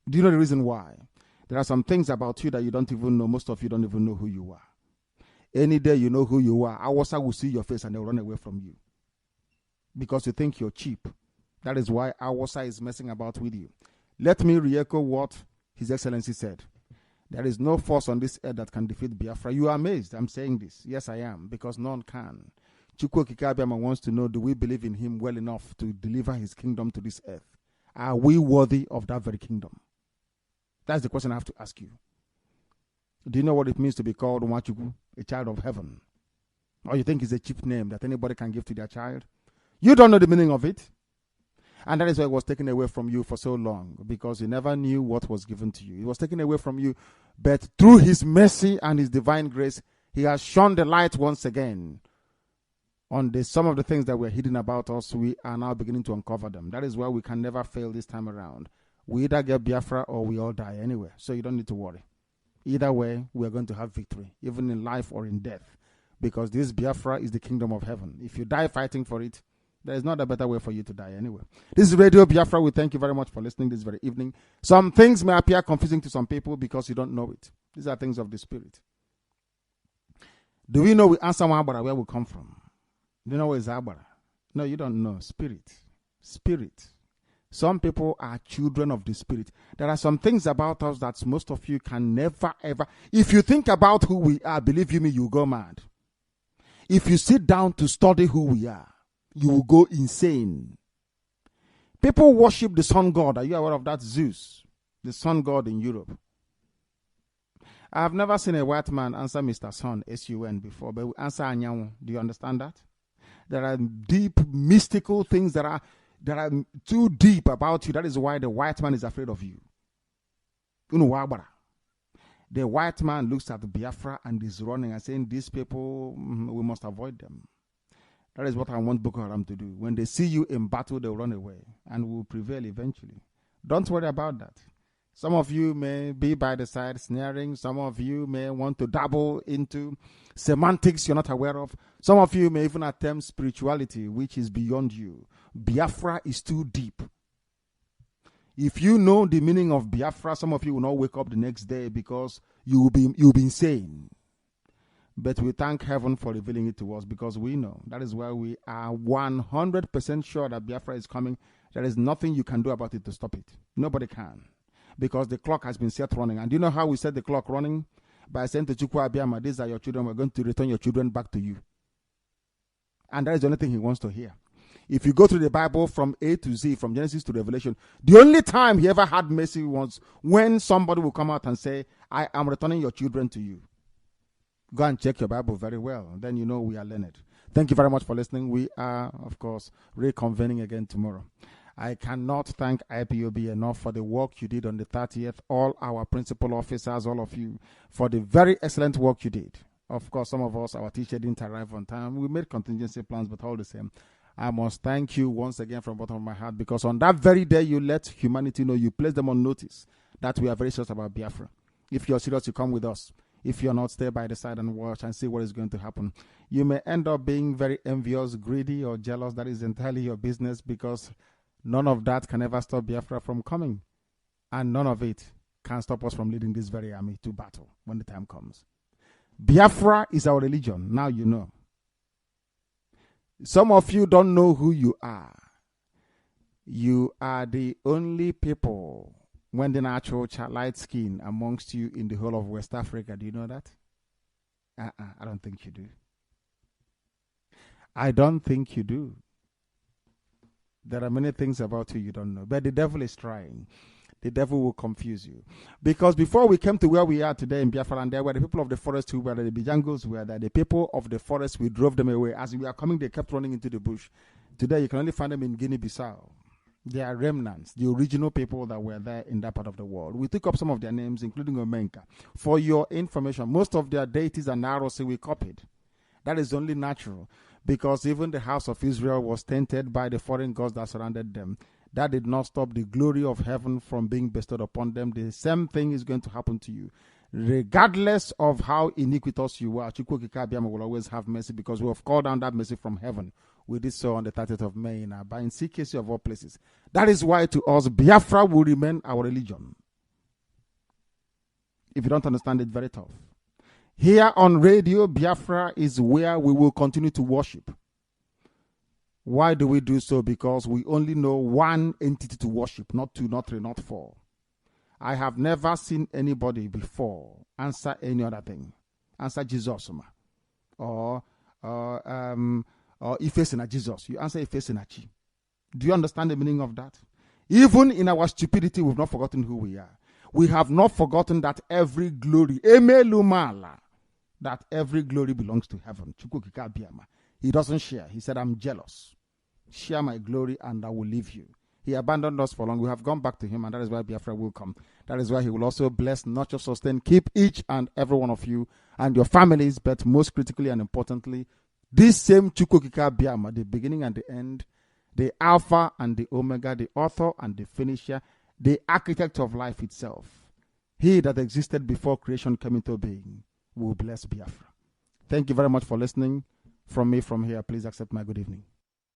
Do you know the reason why? There are some things about you that you don't even know. Most of you don't even know who you are. Any day you know who you are, Awasa will see your face and they'll run away from you. Because you think you're cheap. That is why Awasa is messing about with you. Let me re-echo what His Excellency said. There is no force on this earth that can defeat Biafra. You are amazed. I'm saying this. Yes, I am. Because none can. Chukwu Okike Abiama wants to know, do we believe in him well enough to deliver his kingdom to this earth? Are we worthy of that very kingdom? That's the question I have to ask you. Do you know what it means to be called Nwachukwu, a child of heaven? Or you think it's a cheap name that anybody can give to their child? You don't know the meaning of it. And that is why it was taken away from you for so long, because you never knew what was given to you. It was taken away from you, but through his mercy and his divine grace, he has shone the light once again on some of the things that were hidden about us. We are now beginning to uncover them. That is why we can never fail this time around. We either get Biafra or we all die anyway. So you don't need to worry. Either way, we are going to have victory, even in life or in death. Because this Biafra is the kingdom of heaven. If you die fighting for it, there is not a better way for you to die anyway. This is Radio Biafra. We thank you very much for listening this very evening. Some things may appear confusing to some people because you don't know it. These are things of the spirit. Do we know we answer Wabara where we come from? Do you know where is Abara? No, you don't know. Spirit. Spirit. Some people are children of the Spirit. There are some things about us that most of you can never, ever. If you think about who we are, believe you me, you go mad. If you sit down to study who we are, you will go insane. People worship the sun god. Are you aware of that? Zeus, the sun god in Europe. I have never seen a white man answer Mr. Sun, S-U-N, before, but we answer Anyanwu. Do you understand that? There are deep, mystical things that are too deep about you. That is why the white man is afraid of you. The white man looks at the Biafra and is running and saying, these people, we must avoid them. That is what I want Boko Haram to do. When they see you in battle, they'll run away and will prevail eventually. Don't worry about that. Some of you may be by the side snaring. Some of you may want to dabble into semantics you're not aware of. Some of you may even attempt spirituality, which is beyond you. Biafra is too deep. If you know the meaning of Biafra, some of you will not wake up the next day because you'll be insane. But we thank heaven for revealing it to us because we know. That is why we are 100% sure that Biafra is coming. There is nothing you can do about it to stop it. Nobody can. Because the clock has been set running. And do you know how we set the clock running? By saying to Chukwu Abiyama, these are your children. We're going to return your children back to you. And that is the only thing he wants to hear. If you go through the Bible from A to Z, from Genesis to Revelation, the only time he ever had mercy was when somebody will come out and say, I am returning your children to you. Go and check your Bible very well. Then you know we are learned. Thank you very much for listening. We are, of course, reconvening again tomorrow. I cannot thank IPOB enough for the work you did on the 30th. All our principal officers, all of you, for the very excellent work you did. Of course, some of us, our teacher didn't arrive on time. We made contingency plans, but all the same, I must thank you once again from the bottom of my heart because on that very day, you let humanity know, you placed them on notice that we are very serious about Biafra. If you're serious, you come with us. If you're not, stay by the side and watch and see what is going to happen. You may end up being very envious, greedy, or jealous. That is entirely your business because none of that can ever stop Biafra from coming. And none of it can stop us from leading this very army to battle when the time comes. Biafra is our religion. Now you know. Some of you don't know who you are. You are the only people when the natural light skin amongst you in the whole of West Africa. Do you know that? I don't think you do. I don't think you do. There are many things about you don't know. But the devil is trying. The devil will confuse you. Because before we came to where we are today in Biafra, and there were the people of the forest who were there, the Bijangos were there, the people of the forest, we drove them away. As we are coming, they kept running into the bush. Today, you can only find them in Guinea-Bissau. They are remnants, the original people that were there in that part of the world. We took up some of their names, including Omenka. For your information, most of their deities and arrows we copied. That is only natural, because even the house of Israel was tainted by the foreign gods that surrounded them. That did not stop the glory of heaven from being bestowed upon them. The same thing is going to happen to you. Regardless of how iniquitous you are, Chukwu Abiyama will always have mercy because we have called down that mercy from heaven. We did so on the 30th of May in Aba, in CKC of all places. That is why to us, Biafra will remain our religion. If you don't understand it, very tough. Here on Radio Biafra is where we will continue to worship. Why do we do so? Because we only know one entity to worship, not two, not three, not four. I have never seen anybody before answer any other thing. Answer Jesus, or Ifesina Jesus. You answer Ifesina Chi. Do you understand the meaning of that? Even in our stupidity, we've not forgotten who we are. We have not forgotten that every glory, that every glory belongs to heaven. He doesn't share. He said, I'm jealous. Share my glory and I will leave you. He abandoned us for long. We have gone back to him, and that is why Biafra will come. That is why he will also bless, nurture, sustain, keep each and every one of you and your families, but most critically and importantly, this same Chukwu Abiyama, the beginning and the end, the Alpha and the Omega, the author and the finisher, the architect of life itself, he that existed before creation came into being, will bless Biafra. Thank you very much for listening. From me, from here, please accept my good evening.